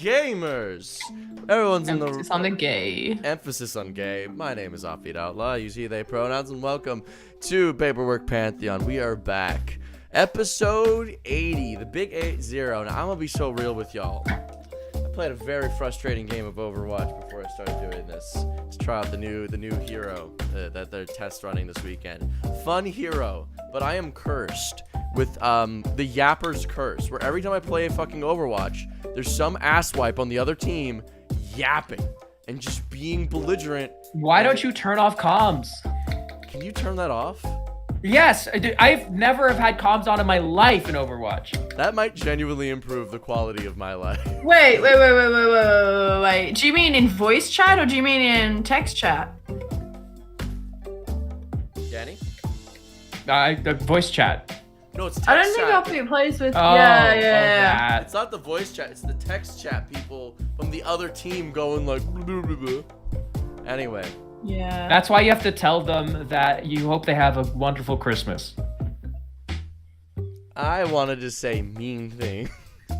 gamers. Everyone's in the Emphasis on the gay. emphasis on gay. My name is Offbeat Outlaw. Use he, they pronouns, and welcome to Paperwork Pantheon. We are back. Episode 80, the big 80. Now, I'm gonna be so real with y'all. I played a very frustrating game of Overwatch before I started doing this. To try out the new hero that they're test running this weekend. Fun hero, but I am cursed with the Yapper's Curse, where every time I play a fucking Overwatch, there's some asswipe on the other team yapping and just being belligerent. Why don't you turn off comms? Can you turn that off? Yes, I've never have had comms on in my life in Overwatch. That might genuinely improve the quality of my life. Wait. Do you mean in voice chat or do you mean in text chat? Danny? The voice chat. No, it's text I don't think chat. Offbeat plays with. Oh, Yeah. that. It's not the voice chat, it's the text chat people from the other team going like blah, blah, blah. Anyway. Yeah. That's why you have to tell them that you hope they have a wonderful Christmas. I wanted to say mean things.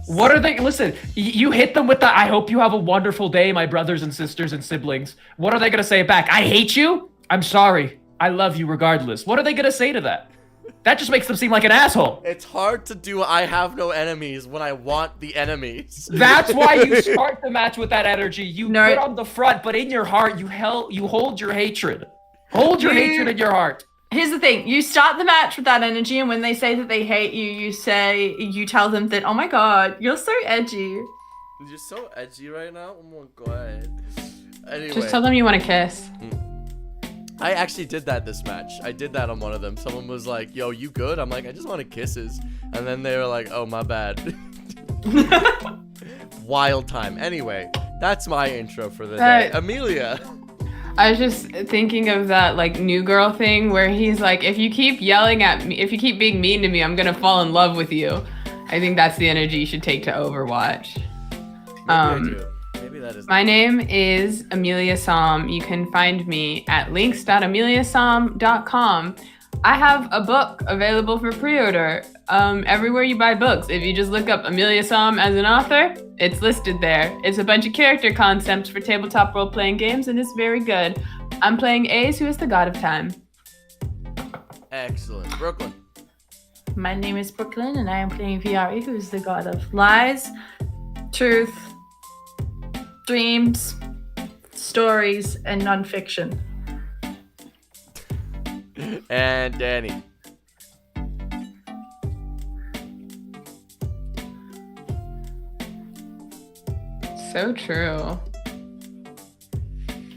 What are they? Listen, you hit them with the I hope you have a wonderful day, my brothers and sisters and siblings. What are they going to say back? I hate you? I'm sorry. I love you regardless. What are they going to say to that? That just makes them seem like an asshole. It's hard to do I have no enemies when I want the enemies. That's why you start the match with that energy. You No. put on the front, but in your heart, you hold your hatred. Hold your hatred in your heart. Here's the thing: you start the match with that energy, and when they say that they hate you, you tell them that, oh my god, you're so edgy. You're so edgy right now. Oh my god. Anyway. Just tell them you want to kiss. I actually did that this match. I did that on one of them. Someone was like, yo, you good? I'm like, I just wanted kisses. And then they were like, oh, my bad. Wild time. Anyway, that's my intro for the day. Amelia. I was just thinking of that like new girl thing where he's like, if you keep yelling at me, if you keep being mean to me, I'm gonna fall in love with you. I think that's the energy you should take to Overwatch. Maybe I do. Maybe that is. My name is Amelia Som. You can find me at links.ameliasom.com. I have a book available for pre-order everywhere you buy books. If you just look up Amelia Som as an author, it's listed there. It's a bunch of character concepts for tabletop role-playing games, and it's very good. I'm playing Ace, who is the god of time. Excellent. Brooklyn. My name is Brooklyn, and I am playing VRE, who is the god of lies, truth, dreams, stories, and nonfiction. And Danny. So true.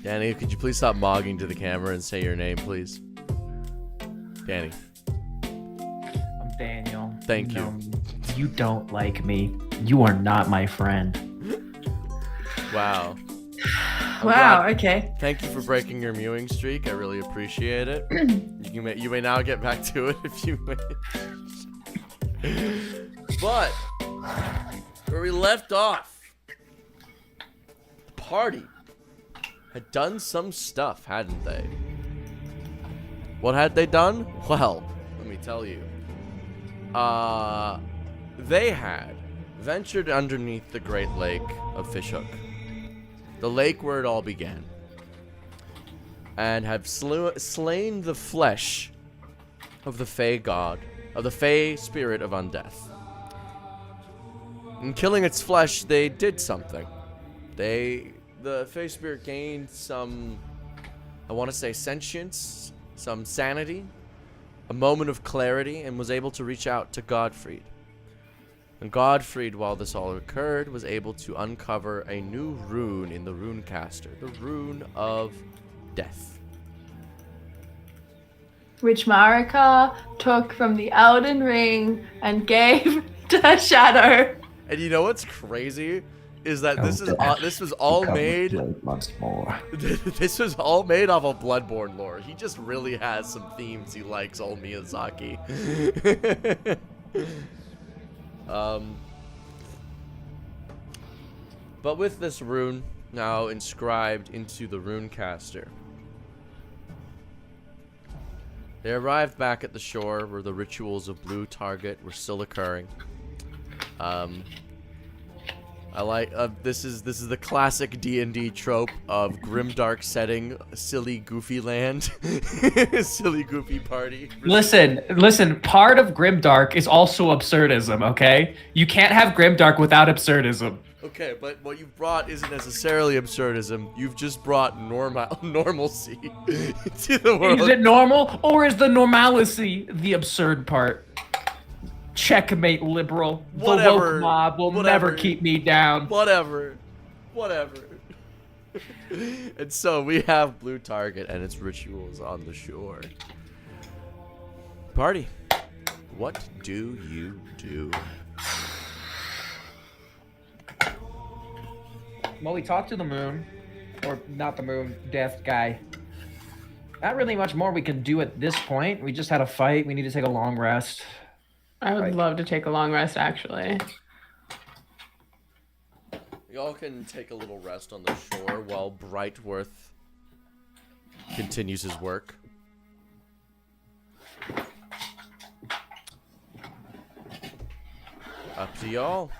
Danny, could you please stop mogging to the camera and say your name, please? Danny. I'm Daniel. Thank you. No, you don't like me. You are not my friend. Wow. Wow, okay. Thank you for breaking your mewing streak. I really appreciate it. You may now get back to it if you wish. But where we left off, the party had done some stuff, hadn't they? What had they done? Well, let me tell you. They had ventured underneath the Great Lake of Fishhook. The lake where it all began, and have slain the flesh of the Fey god, of the Fey spirit of undeath. In killing its flesh, they did something. The Fey spirit gained some, I want to say, sentience, some sanity, a moment of clarity, and was able to reach out to Godfried. And Godfried, while this all occurred, was able to uncover a new rune in the Runecaster, the Rune of Death. Which Marika took from the Elden Ring and gave to Shadow. And you know what's crazy? Is that this was all made. Once more. This was all made off of Bloodborne lore. He just really has some themes he likes, old Miyazaki. But with this rune now inscribed into the Runecaster, they arrived back at the shore where the rituals of Blue Target were still occurring. I like this is the classic D&D trope of grimdark setting, silly goofy land, silly goofy party. Listen. Part of grimdark is also absurdism. Okay, you can't have grimdark without absurdism. Okay, but what you've brought isn't necessarily absurdism. You've just brought normalcy to the world. Is it normal, or is the normalcy the absurd part? Checkmate, liberal. Whatever. The woke mob will never keep me down. Whatever. And so we have Blue Target and its rituals on the shore. Party, what do you do? Well, we talked to the moon, or not the moon, death guy. Not really much more we can do at this point. We just had a fight. We need to take a long rest. I would love to take a long rest, actually. Y'all can take a little rest on the shore while Brightworth continues his work. Up to y'all.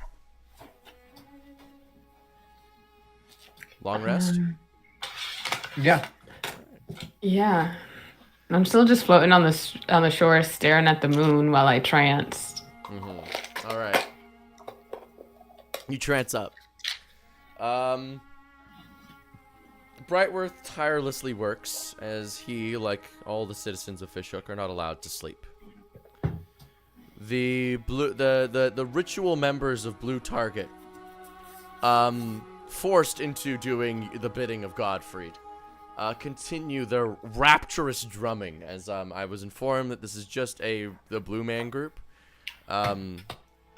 Long rest? Yeah. Yeah. I'm still just floating on the shore, staring at the moon while I trance. Mm-hmm. All right. You trance up. Brightworth tirelessly works as he, like all the citizens of Fishhook, are not allowed to sleep. The ritual members of Blue Target, forced into doing the bidding of Godfried, continue their rapturous drumming. As I was informed that this is just the Blue Man group.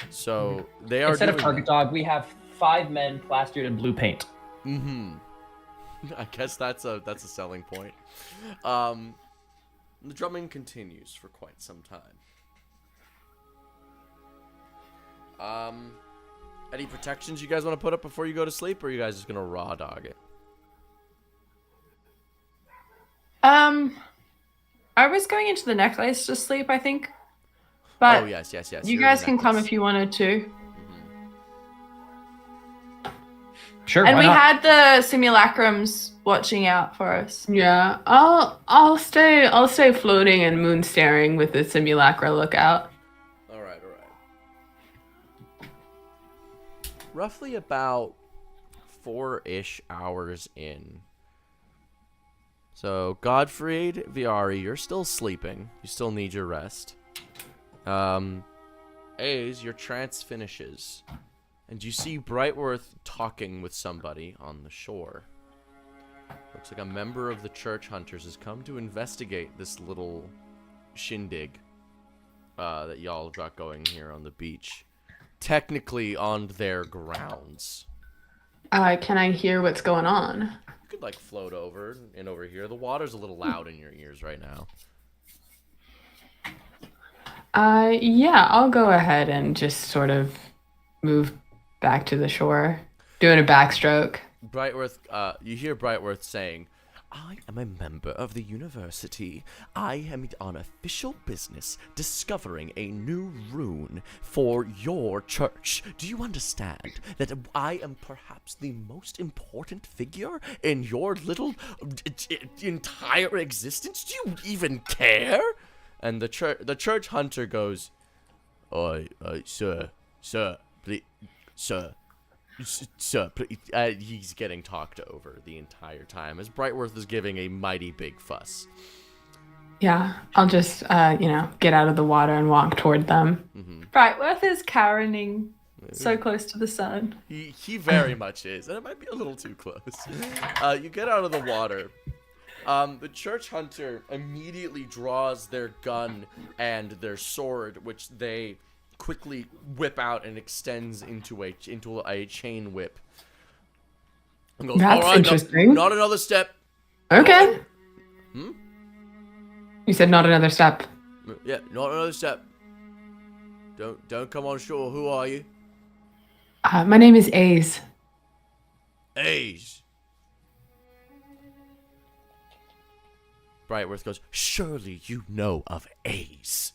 So they are Instead of Target Dog, we have 5 men plastered in blue paint. Mm-hmm. I guess that's a selling point. The drumming continues for quite some time. Any protections you guys want to put up before you go to sleep, or are you guys just gonna raw dog it? I was going into the necklace to sleep, I think. But Oh yes. you guys can come if you wanted to. Sure. And why we not? had the simulacrums watching out for us. Yeah, I'll stay floating and moon staring with the simulacra lookout. All right. Roughly about 4-ish hours in. So Godfried, Viari, you're still sleeping. You still need your rest. Aze, your trance finishes. And you see Brightworth talking with somebody on the shore. Looks like a member of the Church Hunters has come to investigate this little shindig that y'all got going here on the beach. Technically on their grounds. Can I hear what's going on? You could, like, float over and over here. The water's a little loud in your ears right now. Yeah, I'll go ahead and just sort of move back to the shore, doing a backstroke. Brightworth, you hear Brightworth saying, I am a member of the university. I am on official business discovering a new rune for your church. Do you understand that I am perhaps the most important figure in your little entire existence? Do you even care? And the church hunter goes, sir, please, sir, please. He's getting talked over the entire time as Brightworth is giving a mighty big fuss. Yeah, I'll just, get out of the water and walk toward them. Mm-hmm. Brightworth is caroning so close to the sun. He very much is, and it might be a little too close. You get out of the water. The church hunter immediately draws their gun and their sword, which they quickly whip out and extends into a chain whip. And goes, That's "All right, interesting. Not another step. Okay. Hmm? You said not another step. Yeah, not another step. Don't come on shore. Who are you? My name is Aze. Aze. Brightworth goes, surely you know of Aze.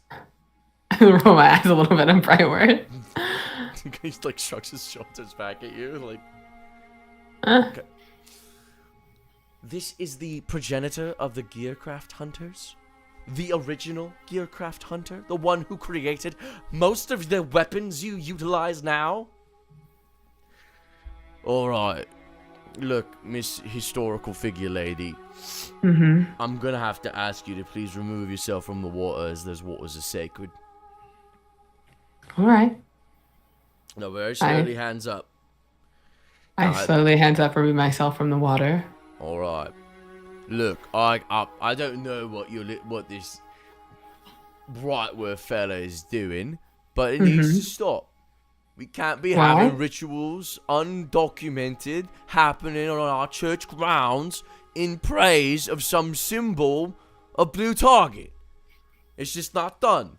Roll my eyes a little bit on Brightworth. He like shrugs his shoulders back at you, like. Uh, Okay. This is the progenitor of the Gearcraft Hunters. The original Gearcraft Hunter. The one who created most of the weapons you utilize now. Alright. Look, Miss Historical Figure Lady. mm-hmm. I'm gonna have to ask you to please remove yourself from the water, as those waters are sacred. All right. No, very slowly, hands up. I slowly hands up, remove myself from the water. Alright. Look, I don't know what this Brightworth fella is doing, but it needs to stop. We can't be having rituals undocumented happening on our church grounds in praise of some symbol of Blue Target. It's just not done.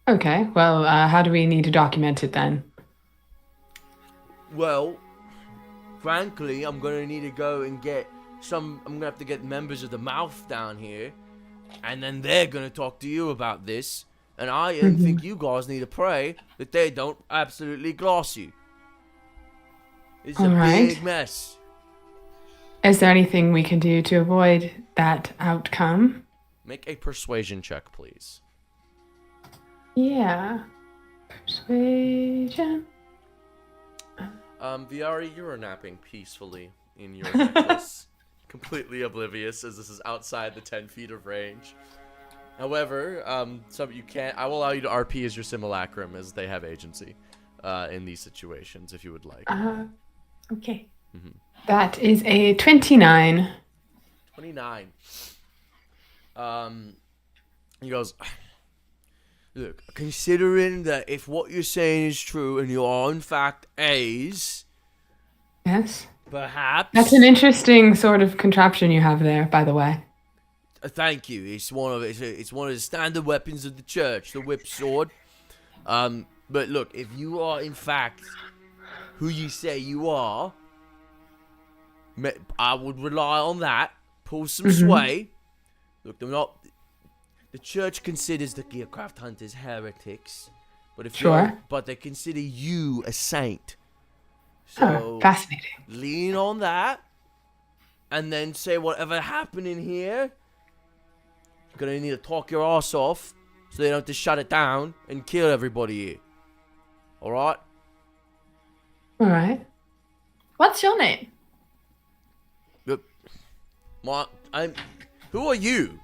Okay, well, how do we need to document it then? Well, frankly, I'm gonna need to go and get I'm gonna have to get members of the mouth down here, and then they're gonna talk to you about this. And I think you guys need to pray that they don't absolutely gloss you. It's a big mess. Is there anything we can do to avoid that outcome? Make a persuasion check, please. Yeah. Persuasion. Viari, you are napping peacefully in your necklace. Completely oblivious, as this is outside the 10 feet of range. However, you can't. I will allow you to RP as your simulacrum, as they have agency in these situations, if you would like. Okay. That is a 29. 29. He goes, look, considering that if what you're saying is true and you are in fact A's, Yes. perhaps. That's an interesting sort of contraption you have there, by the way. Thank you. It's one of the standard weapons of the church, the whip sword. But look, if you are in fact who you say you are, I would rely on that. Pull some sway. Look, the church considers the Gearcraft Hunters heretics, but but they consider you a saint. So fascinating. Lean on that, and then say whatever happened in here. You're gonna need to talk your ass off, so they don't have to shut it down and kill everybody here. All right? All right. What's your name? Who are you?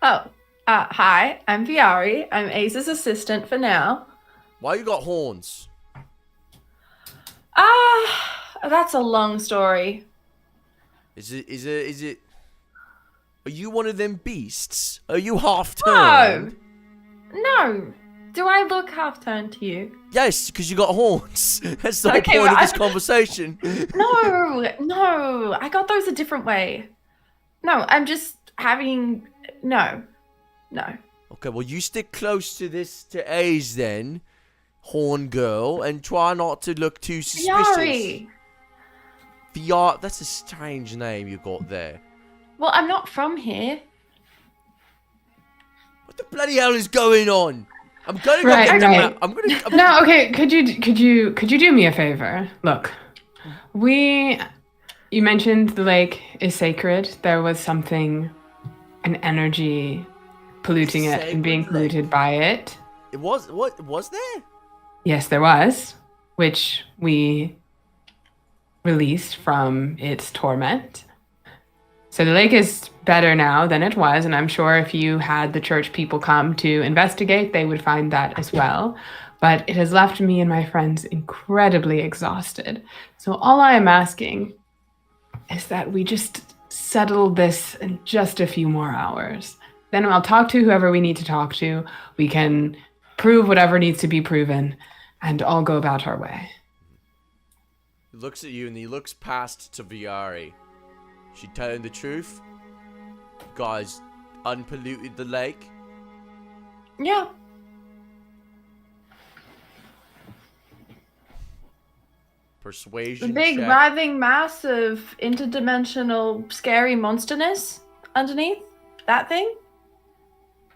Oh, hi, I'm Viari. I'm Ace's assistant for now. Why you got horns? That's a long story. Is it? Are you one of them beasts? Are you half turned? No. Do I look half turned to you? Yes, because you got horns. That's the whole Okay, point well, of this conversation. No. I got those a different way. No, I'm just having... No. Okay, well, you stick close to A's then, horn girl, and try not to look too suspicious. Viari. That's a strange name you got there. Well, I'm not from here. What the bloody hell is going on? I'm gonna go get the map. No, okay. Could you do me a favor? Look, you mentioned the lake is sacred. There was an energy polluting it and being polluted by it. It was, what was there? Yes, there was, which we released from its torment. So the lake is better now than it was, and I'm sure if you had the church people come to investigate, they would find that as well. But it has left me and my friends incredibly exhausted. So all I am asking is that we just settle this in just a few more hours. Then I'll talk to whoever we need to talk to. We can prove whatever needs to be proven, and all go about our way. He looks at you and he looks past to Viari. She telling the truth? Guys, unpolluted the lake? Yeah. Persuasion The big check. writhing mass of interdimensional scary monsterness underneath that thing?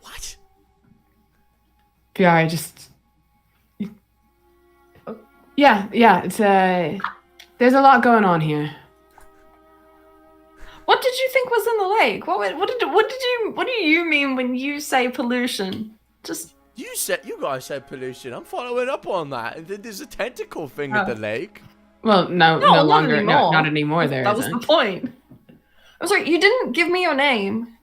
What? Viari, just Yeah, it's there's a lot going on here. What did you think was in the lake? What do you mean when you say pollution? Just You guys said pollution. I'm following up on that. There's a tentacle thing at the lake. Well, no not longer, anymore. not anymore. There that was isn't. the point. I'm sorry, you didn't give me your name.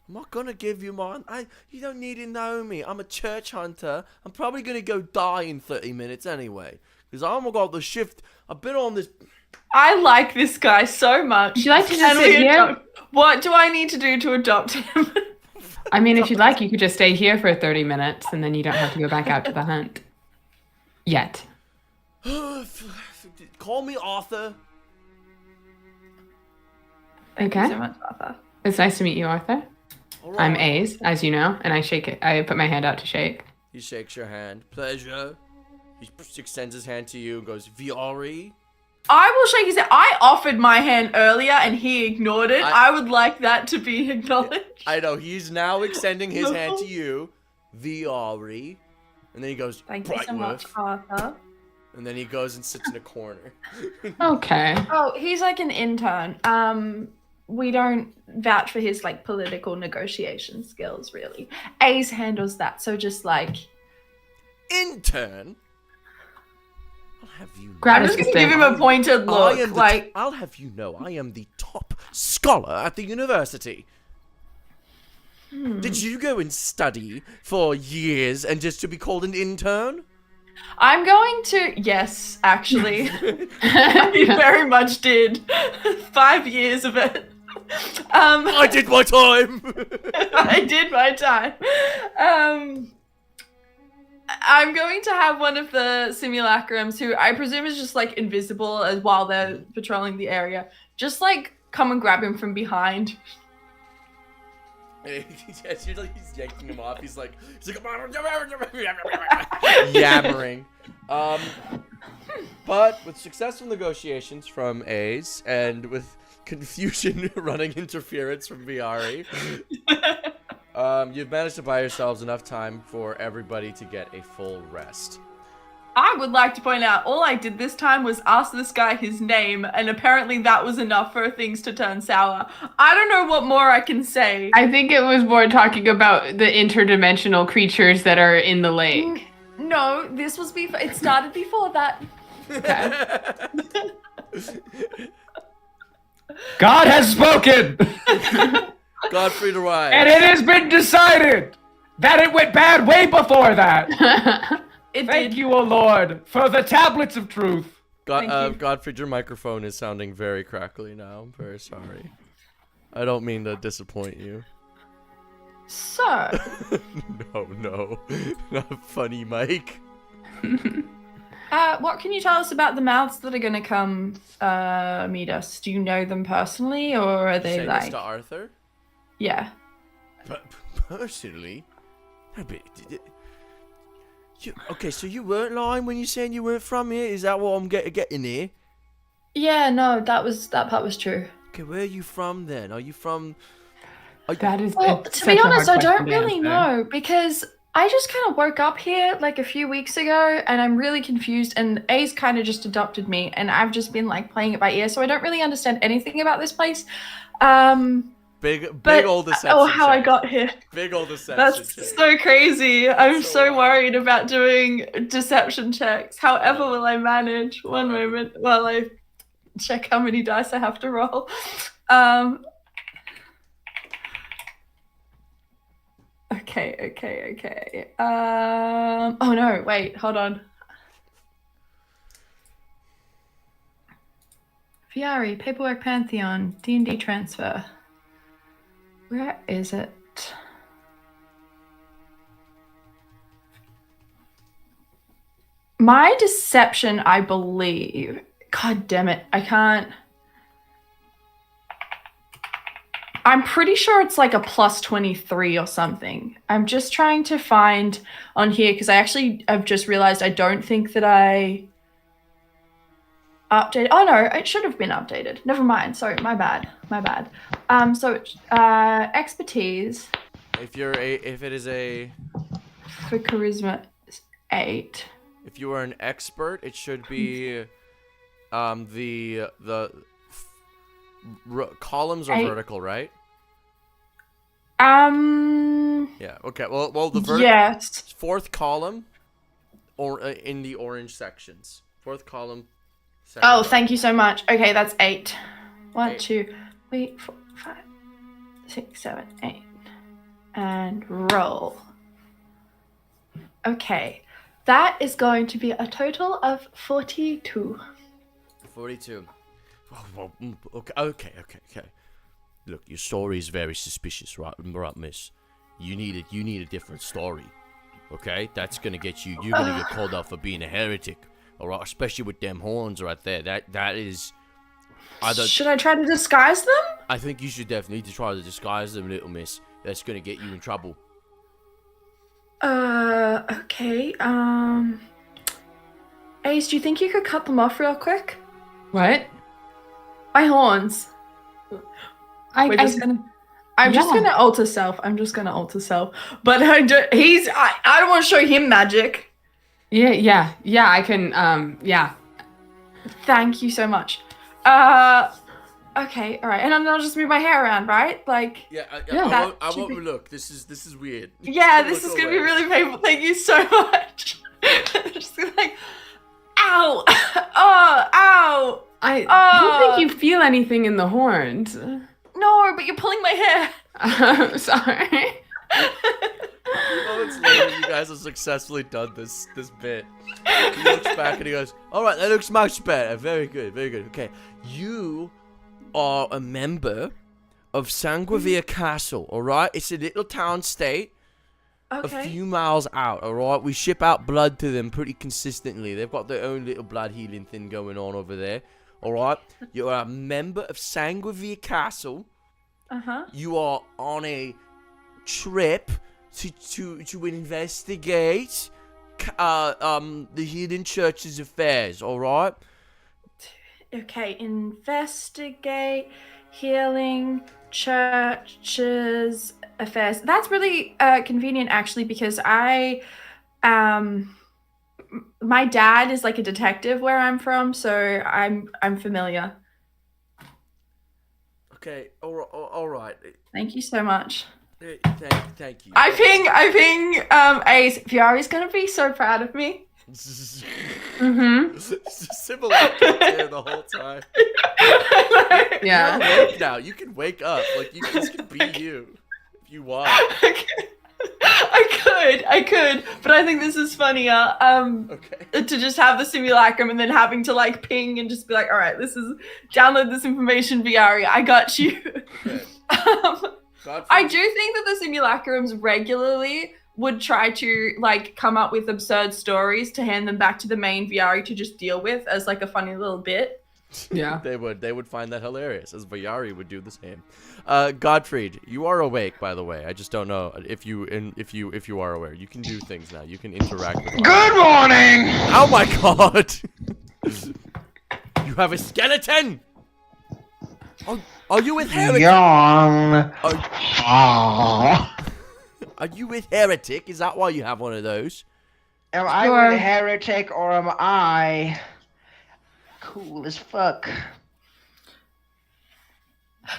I'm not gonna give you mine. You don't need to know me. I'm a church hunter. I'm probably gonna go die in 30 minutes anyway. Because I'm got the shift. I've been on this. I like this guy so much. Would you like to just And sit we here? adopt- What do I need to do to adopt him? I mean, if you'd like, you could just stay here for 30 minutes, and then you don't have to go back out to the hunt. Yet. Call me Arthur. Okay. Thank you so much, Arthur. It's nice to meet you, Arthur. All right. I'm Ace, as you know, and I shake it. I put my hand out to shake. He shakes your hand. Pleasure. He extends his hand to you and goes, Viari. I will shake his hand. I offered my hand earlier and he ignored it. I- I would like that to be acknowledged. I know, he's now extending his hand to you. Viari. And then he goes, Thank you so much, Arthur. And then he goes and sits in a corner. Okay. Oh, he's like an intern. We don't vouch for his like political negotiation skills, really. Ace handles that, so just like Intern? I'll have you know. Grab I'm his just gonna give him a pointed look. Like I'll have you know, I am the top scholar at the university. Did you go and study for years and just to be called an intern? I'm going to yes, actually. I very much did. 5 years of it. I did my time. I did my time. I'm going to have one of the simulacrums, who I presume is just like invisible as while they're patrolling the area, just like come and grab him from behind. He's yanking him off. He's like yammering. But with successful negotiations from A's and with confusion running interference from Viari, you've managed to buy yourselves enough time for everybody to get a full rest. I would like to point out, all I did this time was ask this guy his name, and apparently that was enough for things to turn sour. I don't know what more I can say. I think it was more talking about the interdimensional creatures that are in the lake. No, this was before. It started before that. God has spoken, Godfrey to ride. and it has been decided that it went bad way before that. It Thank did. you, O Lord, for the tablets of truth. Thank you. Godfrey, your microphone is sounding very crackly now. I'm very sorry. I don't mean to disappoint you. So, No. Not funny, Mike. what can you tell us about the mouths that are going to come meet us? Do you know them personally, or are they Say this like... to Arthur? Yeah. But personally, okay, so you weren't lying when you saying you weren't from here? Is that what I'm getting here? Yeah, no, that part was true. Okay, where are you from then? Are you from... That is. Well, it's to such be a honest, I hard don't question to really answer. know, because I just kind of woke up here like a few weeks ago, and I'm really confused, and A's kind of just adopted me, and I've just been like playing it by ear, so I don't really understand anything about this place. Big But, old deception oh, how I check. got here. Big old deception That's check. so crazy. I'm So so wild. worried about doing deception checks. However will I manage? One moment while I check how many dice I have to roll. Okay. Oh no, wait, hold on. Viari, Paperwork Pantheon, D&D transfer. Where is it? My deception, I believe. God damn it, I can't. I'm pretty sure it's like a plus 23 or something. I'm just trying to find on here because I've just realized I don't think that I updated. Oh no, it should have been updated. Never mind. Sorry, my bad. So expertise If it is a for charisma is 8. If you are an expert, it should be the columns are vertical, right? Yeah. Okay. Well, the Yes. fourth column, or in the orange sections. Fourth column. Second Oh, row. thank you so much. Okay, that's 8. 1, 8. 2, 3, 4, 5, 6, 7, 8. And roll. Okay. That is going to be a total of 42. 42. Well, okay. Look, your story is very suspicious, right, miss? You need a different story. Okay? That's gonna get you. You're gonna get called out for being a heretic. Alright, especially with them horns right there. That is. Should I try to disguise them? I think you should definitely try to disguise them, little miss. That's gonna get you in trouble. Okay. Ace, do you think you could cut them off real quick? What? My horns. I'm just Yeah. gonna alter self. But I don't want to show him magic. Yeah, I can, yeah. Thank you so much. Okay, all right, and I'll just move my hair around, right? Like, I won't look. This is weird. yeah, this is gonna be really painful. Thank you so much. Just like, ow, ow. I don't think you feel anything in the horns. No, but you're pulling my hair. I'm sorry. Moments later, you guys have successfully done this bit. He looks back and he goes, "All right, that looks much better. Very good. Okay, you are a member of Sanguivia Castle. All right, it's a little town state, a few miles out. All right, we ship out blood to them pretty consistently. They've got their own little blood healing thing going on over there. All right, you are a member of Sanguivia Castle. You are on a trip to investigate the hidden church's affairs, all right? Okay, investigate healing church's affairs. That's really convenient, actually, because my dad is like a detective where I'm from, so I'm familiar. Okay, all right. Thank you so much. Thank you. I ping Ace. Fiori's gonna be so proud of me. Sybil there the whole time. Yeah. You're awake now. You can wake up. Like, this can be you if you want. I could, but I think this is funnier. To just have the simulacrum and then having to like ping and just be like, all right, download this information, Viari. I got you. Okay. I do think that the simulacrums regularly would try to like come up with absurd stories to hand them back to the main Viari to just deal with as like a funny little bit. Yeah. They would find that hilarious, as Viari would do the same. Gottfried, you are awake, by the way. I just don't know if you are aware. You can do things now. You can interact with Good morning! Oh my god! You have a skeleton! Are you with Heretic? Yawn. Are you with Heretic? Is that why you have one of those? Am I Sure. with heretic or am I cool as fuck?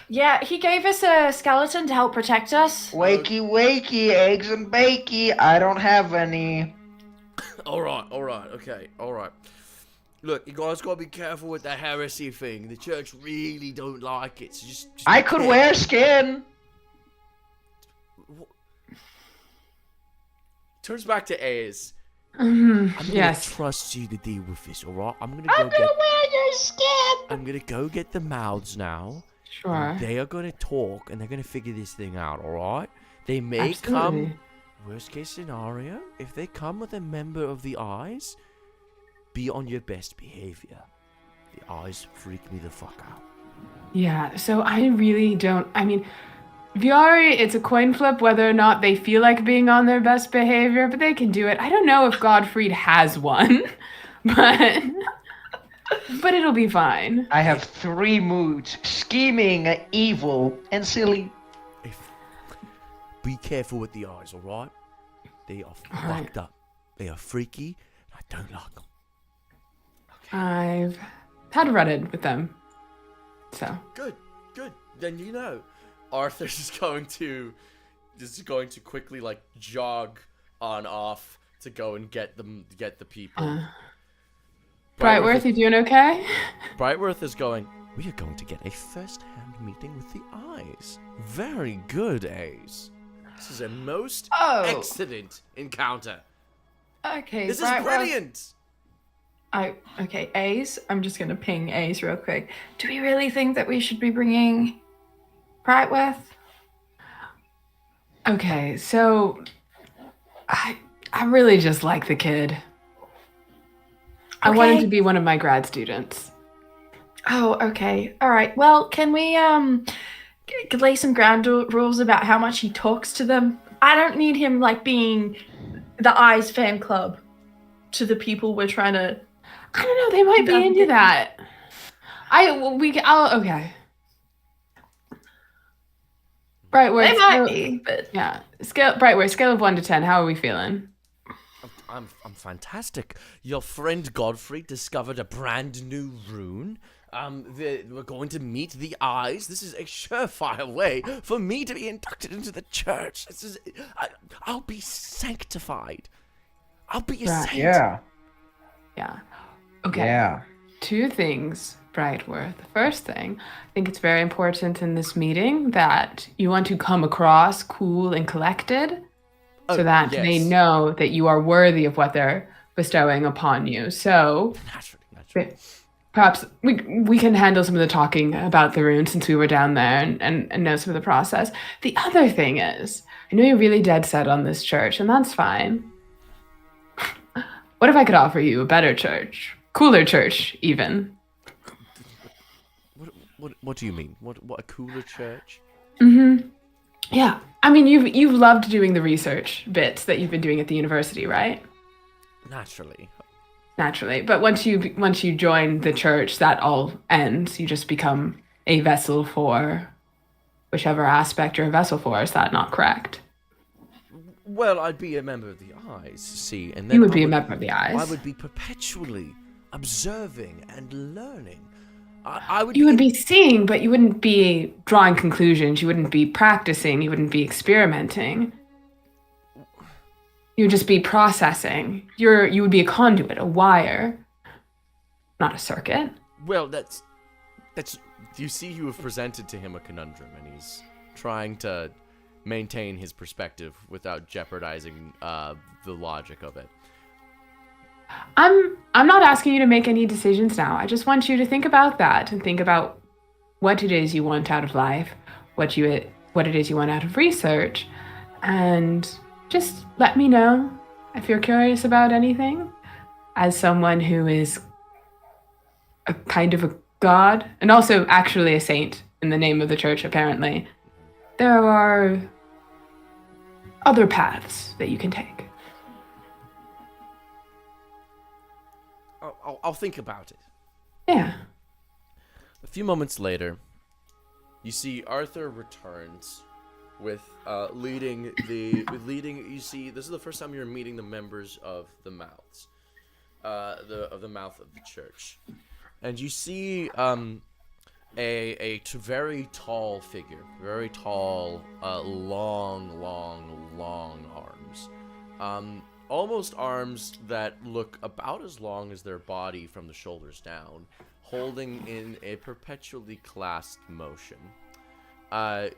Yeah, he gave us a skeleton to help protect us. Wakey, eggs and bakey. I don't have any. Alright, okay, alright. Look, you guys gotta be careful with that heresy thing. The church really don't like it, so just I could wear skin. Turns back to A's. I'm gonna Yes. trust you to deal with this, alright? I'm gonna wear your skin. I'm gonna go get the mouths now. Sure. They are gonna talk and they're gonna figure this thing out, alright? They may Absolutely. come, worst case scenario, if they come with a member of the Eyes, be on your best behavior. The Eyes freak me the fuck out. Yeah, so I really don't. I mean, Viari, it's a coin flip whether or not they feel like being on their best behavior, but they can do it. I don't know if Godfried has one, but it'll be fine. I have 3 moods: scheming, evil, and silly. Be careful with the Eyes, alright? They are Alright. fucked up. They are freaky. I don't like them. I've had a run-in with them. So. Good. Then you know, Arthur's just going to quickly like jog on off to go and get the people. Brightworth, you doing okay? Brightworth is going. We are going to get a first-hand meeting with the eyes. Very good, Ace. This is a most excellent encounter. Okay, This is brilliant. Okay, Ace. I'm just gonna ping Ace real quick. Do we really think that we should be bringing Brightworth? Okay, so I really just like the kid. I want him to be one of my grad students. Oh, okay. All right. Well, can we lay some ground rules about how much he talks to them? I don't need him like being the Eyes fan club to the people we're trying to. I don't know. They might be into that. Okay. Brightworth. They might be, but yeah. Brightworth. Scale of 1 to 10. How are we feeling? I'm fantastic. Your friend Godfrey discovered a brand new rune. We're going to meet the eyes. This is a surefire way for me to be inducted into the church. I'll be sanctified. I'll be a saint. Yeah. Yeah. Okay. Yeah. 2 things, Brightworth. The first thing, I think it's very important in this meeting that you want to come across cool and collected so that they know that you are worthy of what they're bestowing upon you. So, naturally. Perhaps we can handle some of the talking about the rune since we were down there and know some of the process. The other thing is, I know you're really dead set on this church, and that's fine. What if I could offer you a better church? Cooler church, even. What do you mean? What a cooler church? Mm-hmm. Yeah. I mean, you've loved doing the research bits that you've been doing at the university, right? Naturally. But once you join the church, that all ends. You just become a vessel for whichever aspect you're a vessel for. Is that not correct? Well, I'd be a member of the Eyes, see, and then you would be a member of the Eyes. I would be perpetually observing and learning. You would be seeing, but you wouldn't be drawing conclusions. You wouldn't be practicing. You wouldn't be experimenting. You would just be processing. You would be a conduit, a wire, not a circuit. Well, that's. You see, you have presented to him a conundrum, and he's trying to maintain his perspective without jeopardizing the logic of it. I'm not asking you to make any decisions now. I just want you to think about that and think about what it is you want out of life, what it is you want out of research, and just let me know if you're curious about anything. As someone who is a kind of a god, and also actually a saint in the name of the church, apparently, there are other paths that you can take. I'll think about it. Yeah. A few moments later, you see Arthur returns with leading. You see, this is the first time you're meeting the members of the mouths, the mouth of the church, and you see a very tall figure, very tall, long arms. Almost arms that look about as long as their body from the shoulders down, holding in a perpetually clasped motion.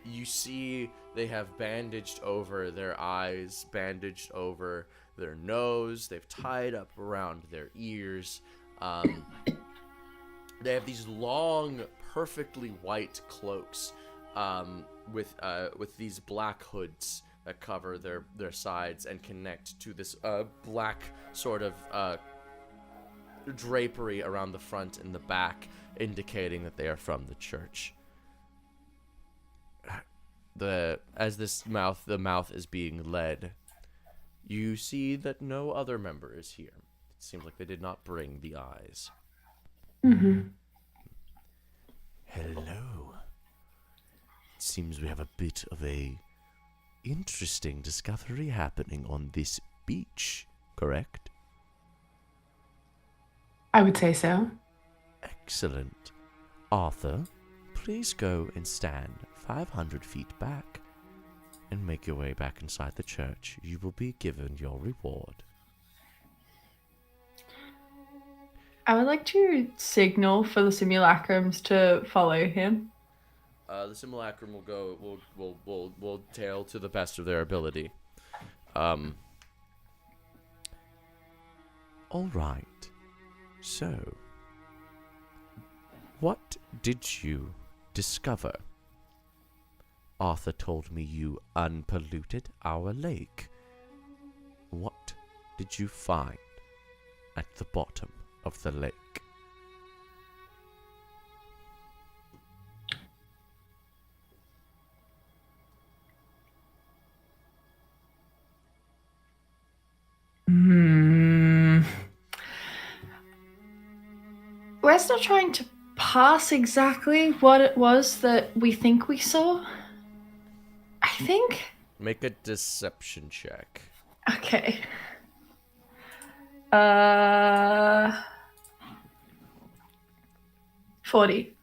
You see they have bandaged over their eyes, bandaged over their nose, they've tied up around their ears. They have these long, perfectly white cloaks with these black hoods that cover their sides and connect to this black sort of drapery around the front and the back, indicating that they are from the church. As the mouth is being led, you see that no other member is here. It seems like they did not bring the eyes. Mm-hmm. Hello. It seems we have a bit of a interesting discovery happening on this beach, correct? I would say so. Excellent. Arthur, please go and stand 500 feet back and make your way back inside the church. You will be given your reward. I would like to signal for the simulacrums to follow him. The simulacrum will go. Will tail to the best of their ability. All right. So, what did you discover? Arthur told me you unpolluted our lake. What did you find at the bottom of the lake? We're still trying to pass exactly what it was that we think we saw. I think. Make a deception check. Okay. 40.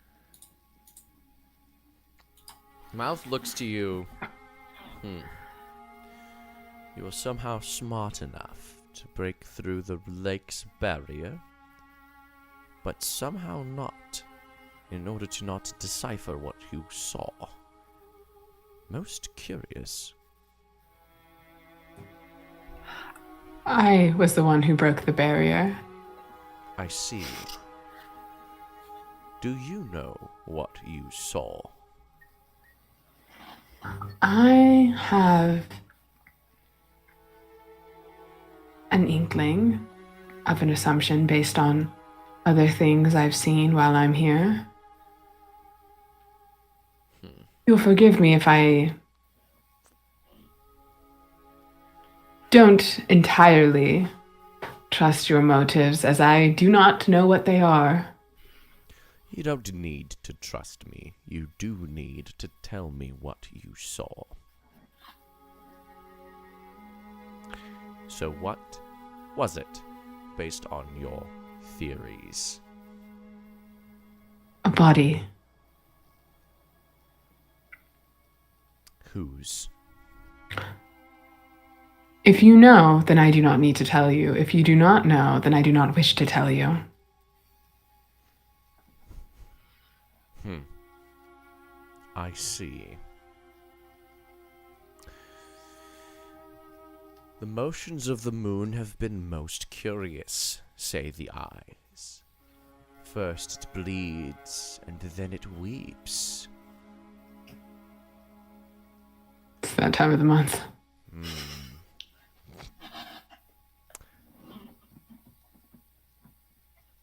Mouth looks to you. You are somehow smart enough to break through the lake's barrier, but somehow not, in order to not decipher what you saw. Most curious. I was the one who broke the barrier. I see. Do you know what you saw? I have an inkling of an assumption based on other things I've seen while I'm here. You'll forgive me if I don't entirely trust your motives, as I do not know what they are. You don't need to trust me. You do need to tell me what you saw. So what was it, based on your theories? A body. Whose? If you know, then I do not need to tell you. If you do not know, then I do not wish to tell you. I see. The motions of the moon have been most curious, say the eyes. First it bleeds, and then it weeps. It's that time of the month.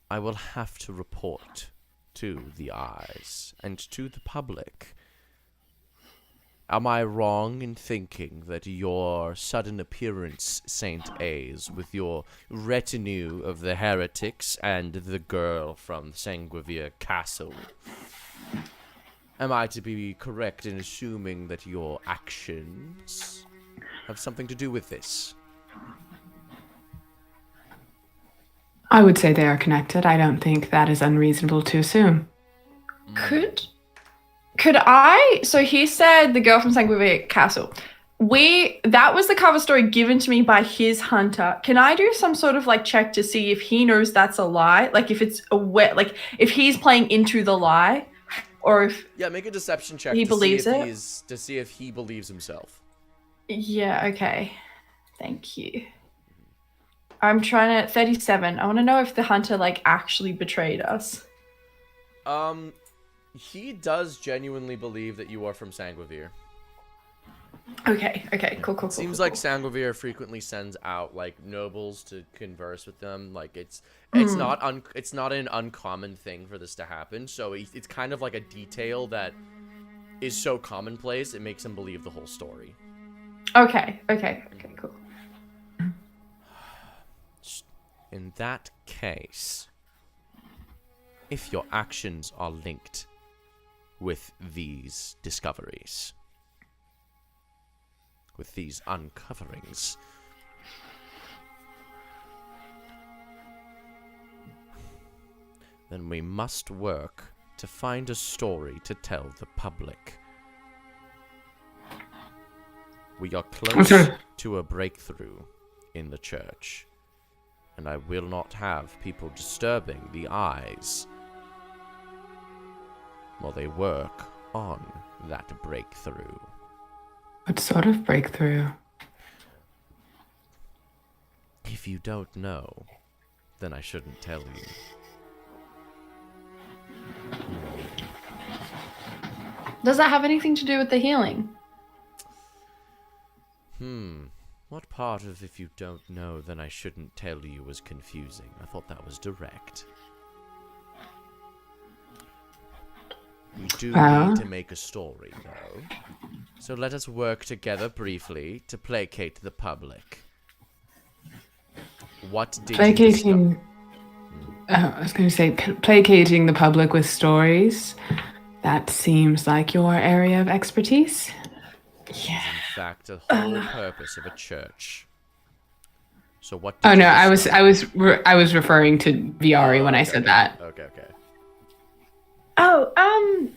I will have to report to the eyes and to the public. Am I wrong in thinking that your sudden appearance, Saint A's, with your retinue of the heretics and the girl from Sanguivere Castle, am I to be correct in assuming that your actions have something to do with this? I would say they are connected. I don't think that is unreasonable to assume. Could I? So he said the girl from Sanguivere Castle. That was the cover story given to me by his hunter. Can I do some sort of like check to see if he knows that's a lie? Like if it's if he's playing into the lie, or if make a deception check. He to believes see if it? to see if he believes himself. Yeah. Okay. Thank you. I'm trying to 37. I want to know if the hunter like actually betrayed us. He does genuinely believe that you are from Sanguivere. Okay. Cool. Seems cool, like cool. Sanguivere frequently sends out like nobles to converse with them. Like it's not an uncommon thing for this to happen. So it's kind of like a detail that is so commonplace it makes him believe the whole story. Okay, cool. In that case, if your actions are linked with these discoveries, with these uncoverings, then we must work to find a story to tell the public. We are close to a breakthrough in the church, and I will not have people disturbing the eyes while they work on that breakthrough. What sort of breakthrough? If you don't know, then I shouldn't tell you. Does that have anything to do with the healing? What part of if you don't know, then I shouldn't tell you was confusing? I thought that was direct. We do need to make a story, though. So let us work together briefly to placate the public. What did Placating. I was going to say, placating the public with stories. That seems like your area of expertise. Yeah. In fact, the whole purpose of a church. So what? Oh no, I was referring to Viari when I said that. Okay. Oh,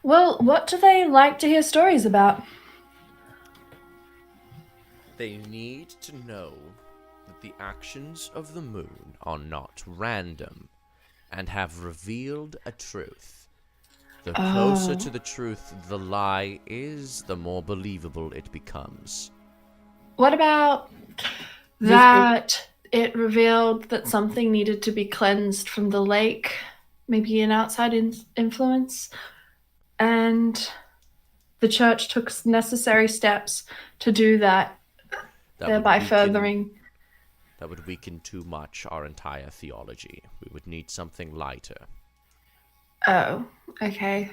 well, what do they like to hear stories about? They need to know that the actions of the moon are not random and have revealed a truth. The closer to the truth the lie is, the more believable it becomes. What about that it revealed that something needed to be cleansed from the lake? Maybe an outside influence? And the church took necessary steps to do that, thereby furthering... That would weaken too much our entire theology. We would need something lighter. Oh, okay.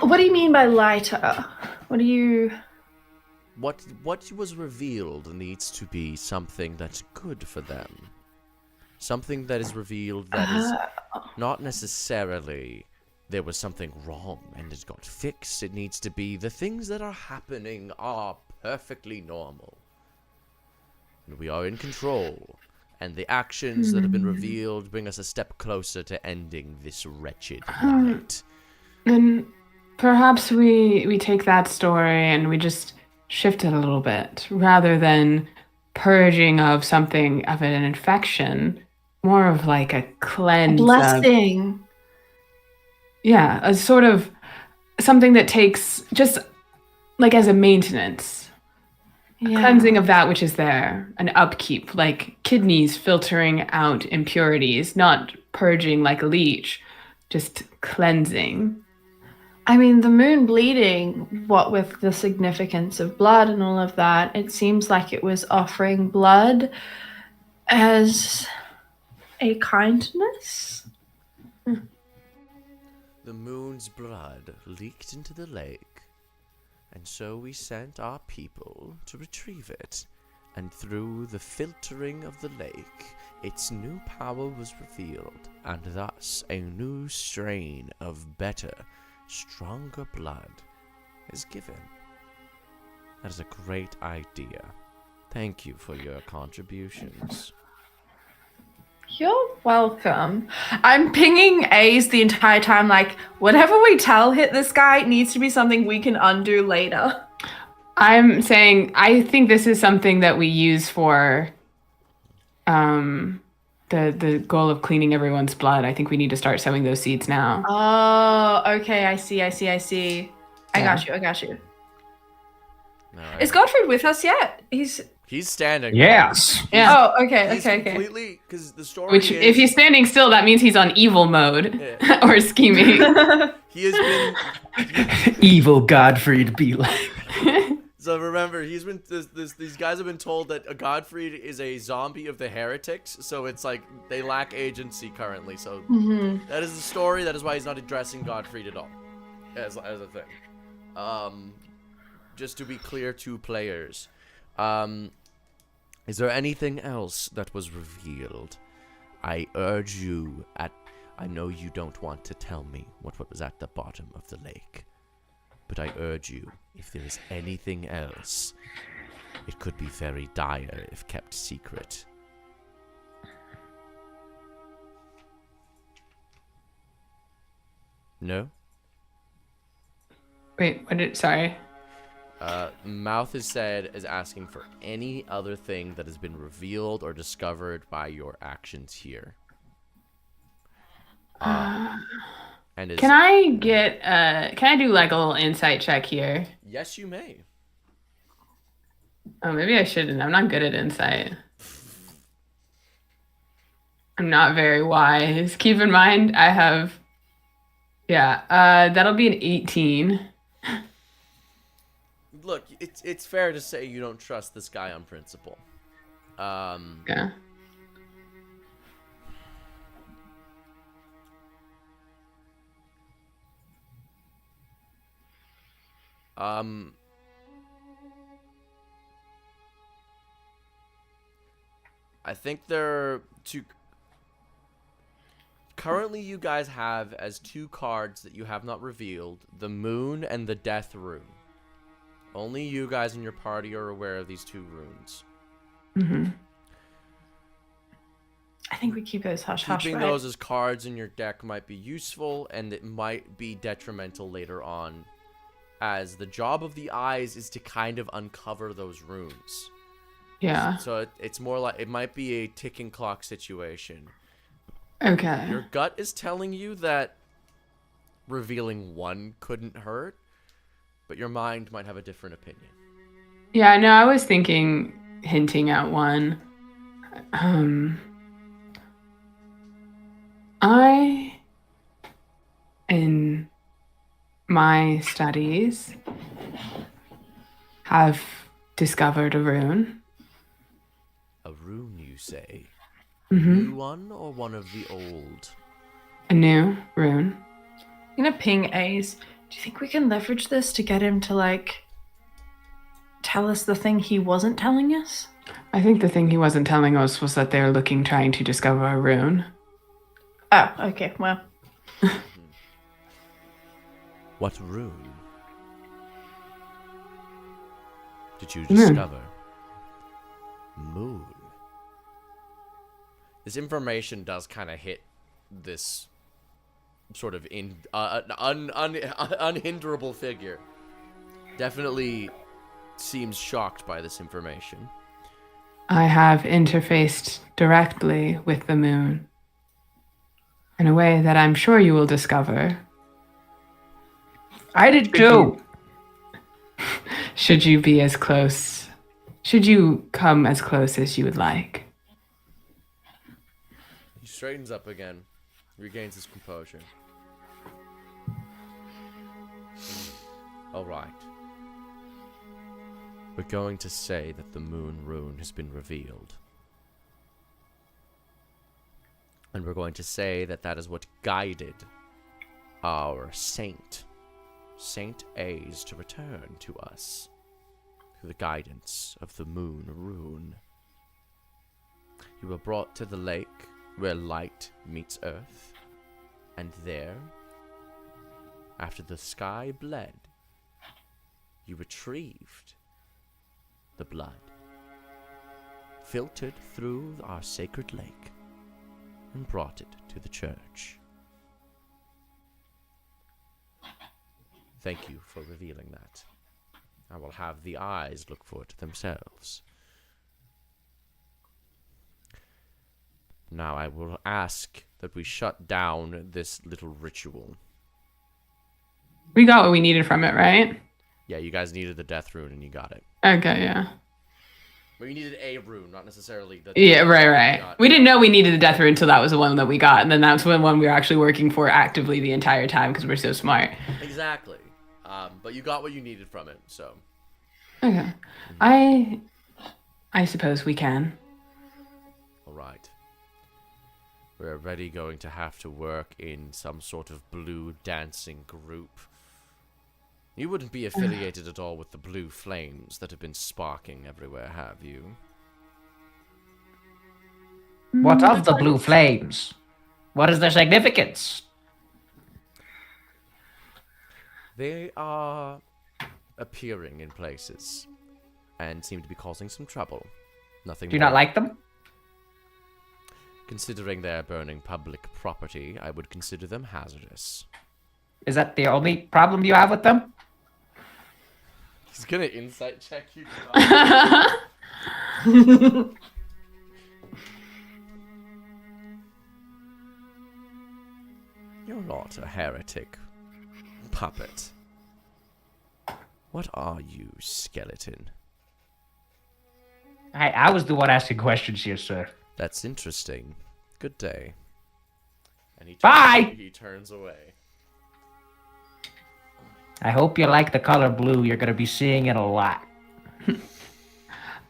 What do you mean by lighter? What do you... What was revealed needs to be something that's good for them. Something that is revealed that is not necessarily there was something wrong and it got fixed. It needs to be the things that are happening are perfectly normal. And we are in control. And the actions that have been revealed bring us a step closer to ending this wretched night. Then perhaps we take that story and we just shift it a little bit. Rather than purging of something of an infection, more of like a cleanse. Blessing. Yeah, a sort of something that takes just like as a maintenance. Yeah. Cleansing of that which is there, an upkeep, like kidneys filtering out impurities, not purging like a leech, just cleansing. I mean, the moon bleeding, what with the significance of blood and all of that, it seems like it was offering blood as a kindness. The moon's blood leaked into the lake. And so we sent our people to retrieve it, and through the filtering of the lake, its new power was revealed, and thus a new strain of better, stronger blood is given. That is a great idea. Thank you for your contributions. You're welcome. I'm pinging A's the entire time, like, whatever we tell this guy needs to be something we can undo later. I'm saying, I think this is something that we use for the goal of cleaning everyone's blood. I think we need to start sowing those seeds now. Oh, okay, I see. I got you. Right. Is Godfrey with us yet? He's standing. Yes. Yeah. Oh, okay. He's completely, because the story Which, is, if he's standing still, that means he's on evil mode or scheming. he has been. Evil Godfried be like. So remember, he's been. These guys have been told that a Godfried is a zombie of the heretics. So it's like they lack agency currently. So that is the story. That is why he's not addressing Godfried at all, as a thing. Just to be clear to players. Is there anything else that was revealed? I urge you I know you don't want to tell me what was at the bottom of the lake, but I urge you, if there is anything else, it could be very dire if kept secret. No? Wait, what did? Sorry. Mouth is asking for any other thing that has been revealed or discovered by your actions here. And is, Can I do like a little insight check here? yes, you may. Oh, maybe I shouldn't. I'm not good at insight. I'm not very wise. Keep in mind, I have. Yeah, that'll be an 18. Look, it's fair to say you don't trust this guy on principle. Yeah. I think there are two. Currently, you guys have as two cards that you have not revealed the Moon and the Death Rune. Only you guys in your party are aware of these two runes. Mm-hmm. I think we keep those hush-hush, Keeping right? those as cards in your deck might be useful, and it might be detrimental later on, as the job of the eyes is to kind of uncover those runes. Yeah. So it's more like it might be a ticking clock situation. Okay. Your gut is telling you that revealing one couldn't hurt, but your mind might have a different opinion. Yeah, no, I was thinking hinting at one. I, in my studies, have discovered a rune. A rune, you say? Mm-hmm. New one or one of the old? A new rune. I'm gonna ping Ace. Do you think we can leverage this to get him to, like, tell us the thing he wasn't telling us? I think the thing he wasn't telling us was that they're trying to discover a rune. Oh, okay, well. What rune did you Moon. discover? Moon. This information does kind of hit this sort of unhinderable figure. Definitely seems shocked by this information. I have interfaced directly with the moon in a way that I'm sure you will discover. I did too. Should you come as close as you would like? He straightens up again, regains his composure. All right. We're going to say that the moon rune has been revealed. And we're going to say that that is what guided our saint, Saint A's, to return to us through the guidance of the moon rune. You were brought to the lake where light meets earth, and there, after the sky bled, you retrieved the blood, filtered through our sacred lake, and brought it to the church. Thank you for revealing that. I will have the eyes look for it themselves. Now I will ask that we shut down this little ritual. We got what we needed from it, right? Yeah, you guys needed the death rune and you got it. Okay, yeah. But you needed a rune, not necessarily the... Yeah, right. We didn't know we needed the death rune until that was the one that we got, and then that's the one we were actually working for actively the entire time because we're so smart. Exactly. But you got what you needed from it, so... Okay. I suppose we can. Alright. We're already going to have to work in some sort of blue dancing group. You wouldn't be affiliated at all with the blue flames that have been sparking everywhere, have you? What of the blue flames? What is their significance? They are appearing in places and seem to be causing some trouble. Nothing Do you more. not like them? Considering they're burning public property, I would consider them hazardous. Is that the only problem you have with them? He's gonna insight check you. You're not a heretic, puppet. What are you, skeleton? I was the one asking questions here, sir. That's interesting. Good day. And he Bye! He turns away. I hope you like the color blue. You're gonna be seeing it a lot.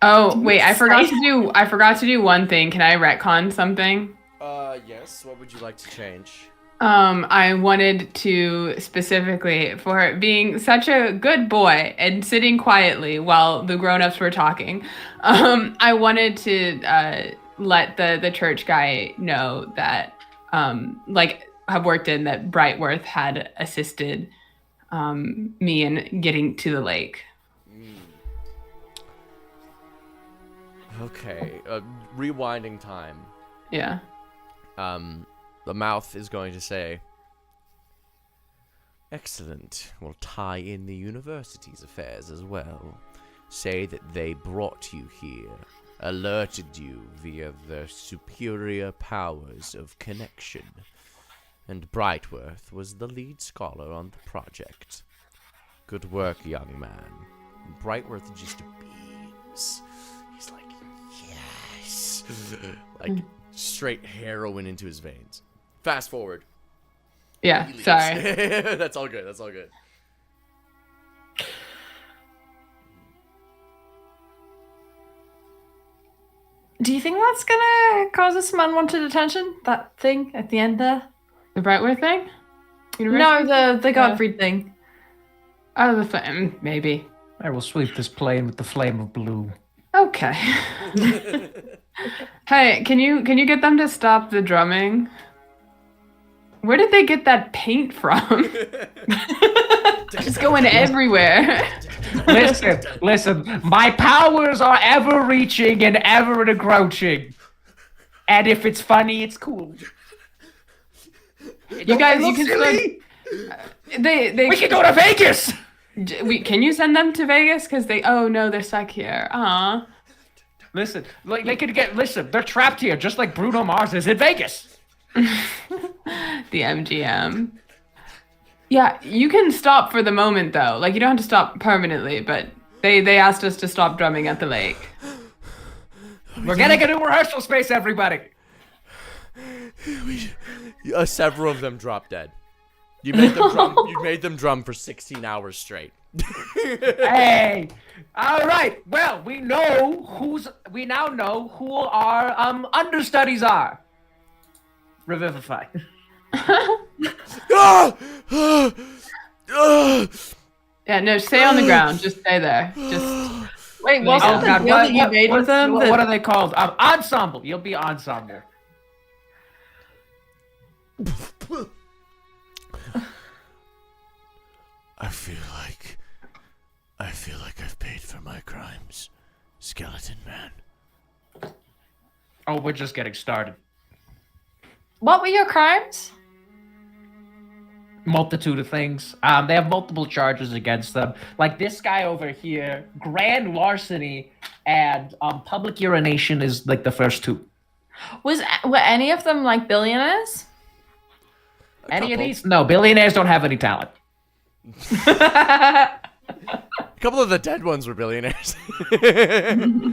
Oh, wait, I forgot to do one thing. Can I retcon something? Yes. What would you like to change? I wanted to specifically, for being such a good boy and sitting quietly while the grown-ups were talking, I wanted to let the church guy know that, have worked in that Brightworth had assisted me in getting to the lake. Okay. Rewinding time. Yeah. The mouth is going to say, excellent. We'll tie in the university's affairs as well. Say that they brought you here, alerted you via their superior powers of connection. And Brightworth was the lead scholar on the project. Good work, young man. Brightworth just beams. He's like, yes. Like, straight heroin into his veins. Fast forward. Yeah, sorry. That's all good. That's all good. Do you think that's gonna cause us some unwanted attention? That thing at the end there? The Brightworth thing? No, the Godfrey thing. Oh, the flame, maybe. I will sweep this plane with the flame of blue. Okay. Hey, can you get them to stop the drumming? Where did they get that paint from? It's going everywhere. Listen. My powers are ever-reaching and ever-encroaching. And if it's funny, it's cool. You guys, you can still... We can go to Vegas! Can you send them to Vegas? Because they're stuck here. Aw. Listen, they're trapped here, just like Bruno Mars is in Vegas. The MGM. Yeah, you can stop for the moment though. Like you don't have to stop permanently, but they asked us to stop drumming at the lake. We're getting a new rehearsal space, everybody. Several of them drop dead. You made them drum. You made them drum for 16 hours straight. Hey, all right. Well, we now know who our understudies are. Revivify. Yeah, no, stay on the ground. Just stay there. Just Wait, wasn't the deal that you made with them? What are they called? Ensemble. You'll be ensemble. I feel like I've paid for my crimes, Skeleton Man. Oh, we're just getting started. What were your crimes? Multitude of things. They have multiple charges against them. Like this guy over here, grand larceny and public urination is like the first two. Were any of them like billionaires? Any of these? No, billionaires don't have any talent. A couple of the dead ones were billionaires. There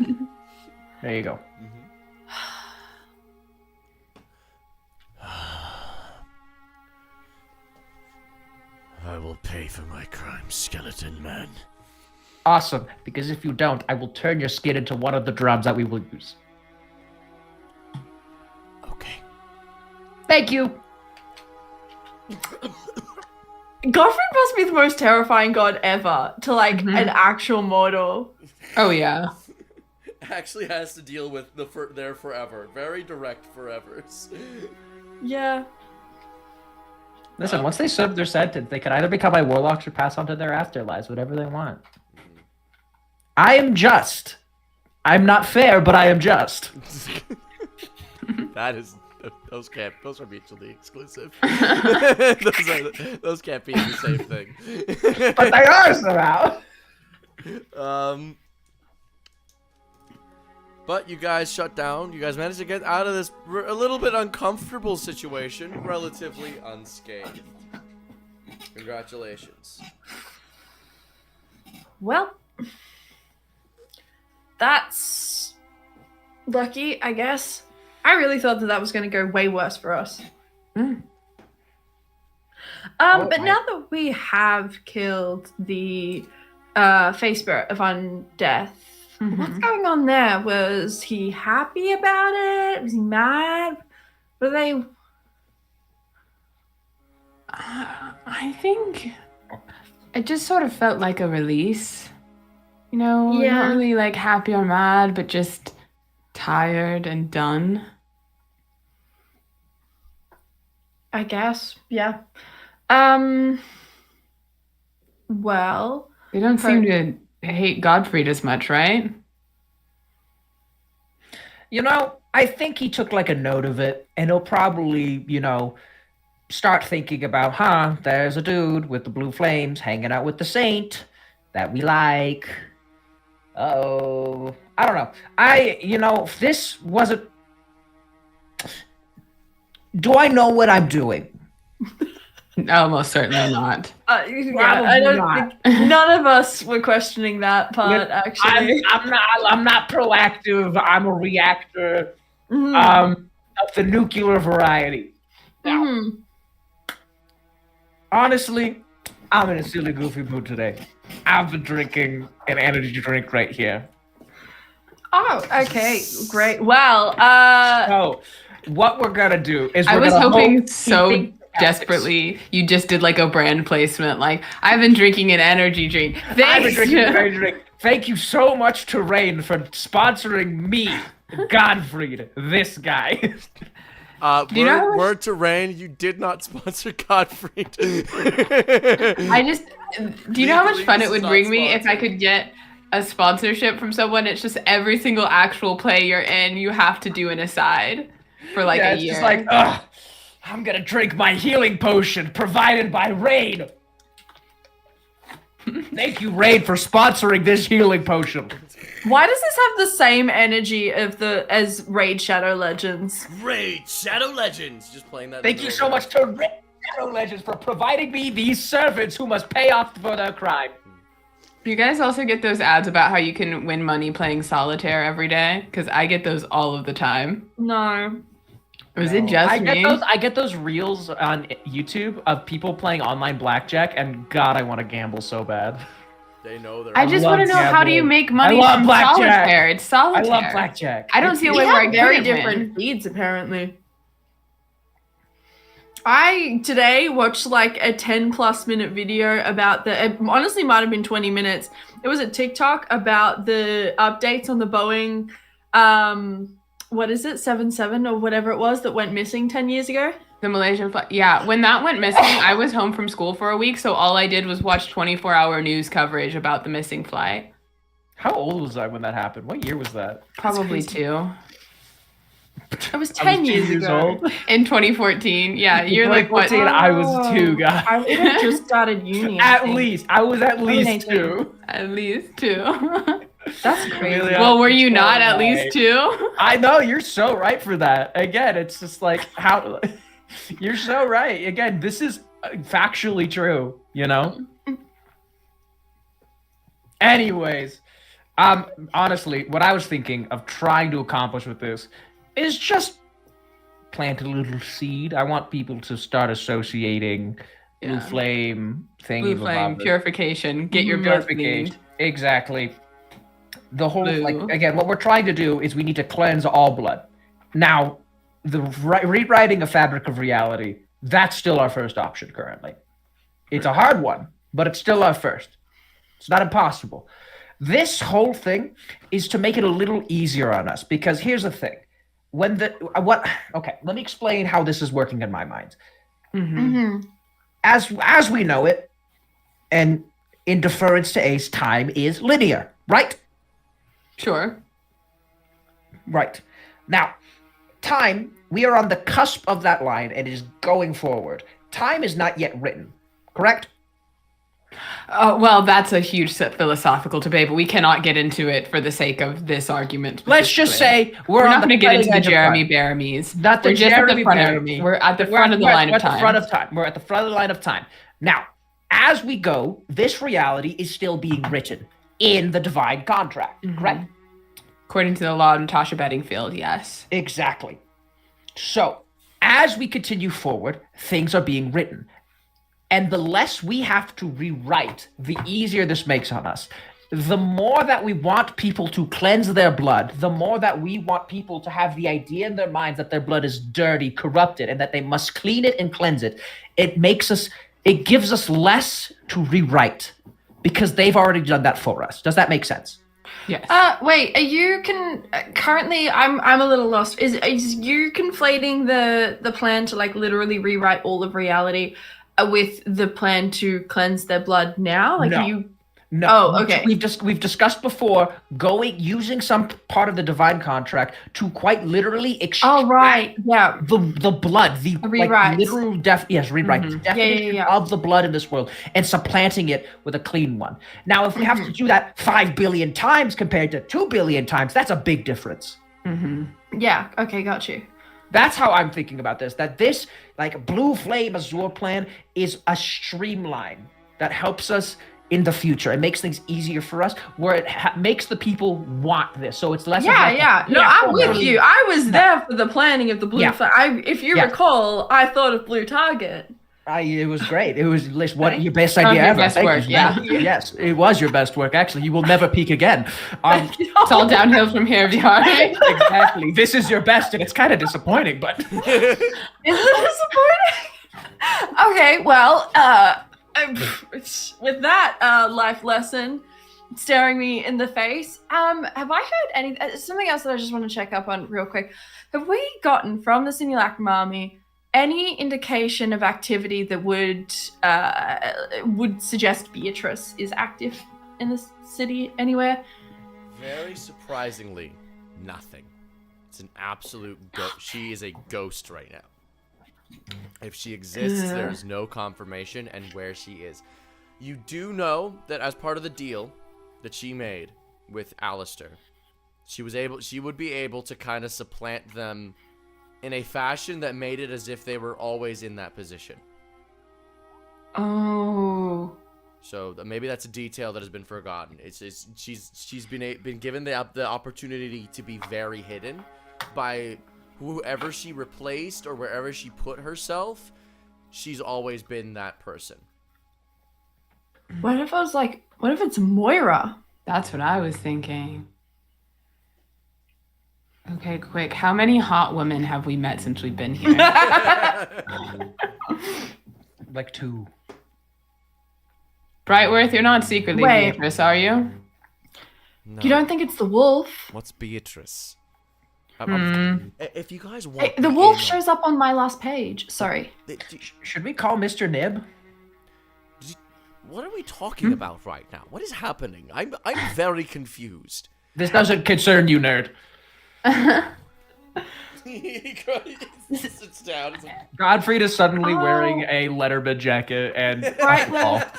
you go. I will pay for my crimes, Skeleton Man. Awesome, because if you don't, I will turn your skin into one of the drums that we will use. Okay. Thank you. Godfrey must be the most terrifying god ever to like an actual mortal. Oh yeah. Actually has to deal with their forever. Very direct forevers. Yeah. Listen, once they serve their sentence, they can either become my warlocks or pass on to their afterlives, whatever they want. I am just. I'm not fair, but I am just. That is Those are mutually exclusive. those can't be the same thing. But they are somehow. But you guys shut down. You guys managed to get out of this a little bit uncomfortable situation relatively unscathed. Congratulations. Well, that's lucky, I guess. I really thought that was going to go way worse for us. But now that we have killed the face spirit of undeath, what's going on there? Was he happy about it? Was he mad? Were they? I think it just sort of felt like a release. You know, not really like happy or mad, but just tired and done. I guess, yeah. Well, They don't seem to hate Godfried as much, right? You know, I think he took like a note of it, and he'll probably, start thinking about, there's a dude with the blue flames hanging out with the saint that we like. Oh, I don't know. If this wasn't. Do I know what I'm doing? No, most certainly not. I don't think none of us were questioning that part. Actually, I'm not proactive. I'm a reactor. Of the nuclear variety. Now, honestly, I'm in a silly, goofy mood today. I've been drinking an energy drink right here. Oh, okay, great. Well, So, what we're gonna do is I we're was gonna hoping hope so he desperately you just did like a brand placement. Like, I've been drinking an energy drink. I've been Thanks. drinking an energy drink. Thank you so much to Rain for sponsoring me, Godfried, this guy. Do you know how much- Word to Rain, you did not sponsor Godfried. Do you know how much Legally, fun this it would is bring not me if I sponsored. could get a sponsorship from someone? It's just every single actual play you're in, you have to do an aside for like a It's year. just like, I'm gonna drink my healing potion provided by Rain. Thank you, Rain, for sponsoring this healing potion. why does this have the same energy as Raid Shadow Legends? Raid Shadow Legends. Just playing that. Thank you so much to Rain Shadow Legends for providing me these servants who must pay off for their crime. Do you guys also get those ads about how you can win money playing solitaire every day? Because I get those all of the time. No. Or is it just me? I get those reels on YouTube of people playing online blackjack, and God, I want to gamble so bad. They know they're. I just love want to know, how do you gambling. make money I love from blackjack. solitaire? It's I solitaire. love blackjack. I don't see a We way where I have very couldn't different win. feeds, apparently. I today watched like a 10+ minute video about it honestly might have been 20 minutes. It was a TikTok about the updates on the Boeing, what is it, 77 or whatever it was that went missing 10 years ago. The Malaysian flight. Yeah, when that went missing, I was home from school for a week, so all I did was watch 24-hour news coverage about the missing flight. How old was I when that happened? What year was that? Probably crazy. 2. It was 10 years ago. old. In 2014. Yeah, you're like, what? 2014, I was 2, guys. I would have just started uni. I At think. least. I was at least 18. 2. At least 2. That's crazy. Really Well, were you control, not at right? least 2? I know, you're so right for that. Again, it's just like, how... You're so right. Again, this is factually true, Anyways, honestly, what I was thinking of trying to accomplish with this is just plant a little seed. I want people to start associating blue Yeah. flame thing. Blue flame, purification, get your blood cleaned. Exactly. The whole, Blue. again, what we're trying to do is we need to cleanse all blood. Now, the rewriting a fabric of reality, that's still our first option currently. It's a hard one, but it's still our first. It's not impossible. This whole thing is to make it a little easier on us, because here's the thing. Okay, let me explain how this is working in my mind. As we know it, and in deference to Ace, time is linear, right? Sure. Right. Now, time We are on the cusp of that line, and it is going forward. Time is not yet written, correct? Well, that's a huge philosophical debate, but we cannot get into it for the sake of this argument. Let's just specifically. say We're not going to get into the cutting edge of Jeremy time. Bearamies. Not the We're just at Jeremy the front Bearimy. We're at the front of the line of time. We're at the front of time. We're at the front of the line of time. Now, as we go, this reality is still being written in the divine contract, correct? According to the law of Natasha Bedingfield, yes. Exactly. So, as we continue forward, things are being written. And the less we have to rewrite, the easier this makes on us. The more that we want people to cleanse their blood, the more that we want people to have the idea in their minds that their blood is dirty, corrupted, and that they must clean it and cleanse it, it gives us less to rewrite because they've already done that for us. Does that make sense? Yes. Wait, currently I'm a little lost. Is you conflating the plan to like literally rewrite all of reality with the plan to cleanse their blood now? Like No. No. Oh, okay. We've discussed before using some part of the divine contract to quite literally extract Oh right, yeah. the blood, the rewrites. literal rewrite the definition of the blood in this world and supplanting it with a clean one. Now, if we have to do that 5 billion times compared to 2 billion times, that's a big difference. Yeah. Okay, got you. That's how I'm thinking about this. That this like Blue Flame Azure plan is a streamline that helps us in the future. It makes things easier for us, where it makes the people want this. So it's less. Yeah. No, I'm with you. I was there for the planning of the blue flag. If you recall, I thought of Blue Target. It was great. It was your best idea ever. Best work, yeah. Yes, it was your best work. Actually, you will never peak again. It's all downhill from here, VR. Exactly. This is your best, and it's kind of disappointing, but. Is it disappointing? Okay, well, with that life lesson staring me in the face, have I heard any something else that I just want to check up on real quick? Have we gotten from the Simulacrum Army any indication of activity that would suggest Beatrice is active in the city anywhere? Very surprisingly, nothing. It's an absolute she is a ghost right now. If she exists, there's no confirmation and where she is. You do know that as part of the deal that she made with Alistair, she would be able to kind of supplant them in a fashion that made it as if they were always in that position. Oh. So maybe that's a detail that has been forgotten. She's been given the opportunity to be very hidden by whoever she replaced or wherever she put herself. She's always been that person. What if it's Moira? That's what I was thinking. Okay, quick. How many hot women have we met since we've been here? Like 2. Brightworth, you're not secretly Wait. Beatrice, are you? No. You don't think it's the wolf? What's Beatrice? If you guys want, Hey, the wolf shows up on my last page. Sorry. Should we call Mr. Nib? What are we talking about right now? What is happening? I'm very confused. This doesn't concern you, nerd. He sits down. Godfried is suddenly wearing a Letterman jacket and Brightworth.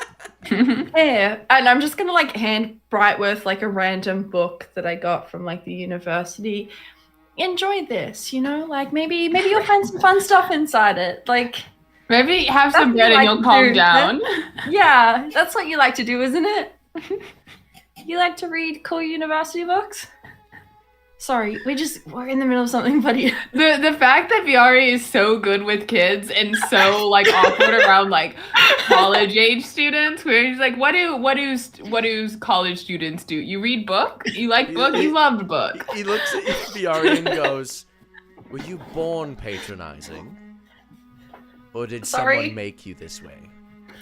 Yeah, and I'm just gonna hand Brightworth a random book that I got from the university. Enjoy this, maybe you'll find some fun stuff inside it. Maybe have some bread and you'll calm down. Yeah, that's what you like to do, isn't it? You like to read cool university books? Sorry, we're in the middle of something, buddy. The fact that Viari is so good with kids and so awkward around college age students, where he's what do college students do? You read book? You like book? You love the book. He looks at Viari and goes, "Were you born patronizing, or did someone make you this way?"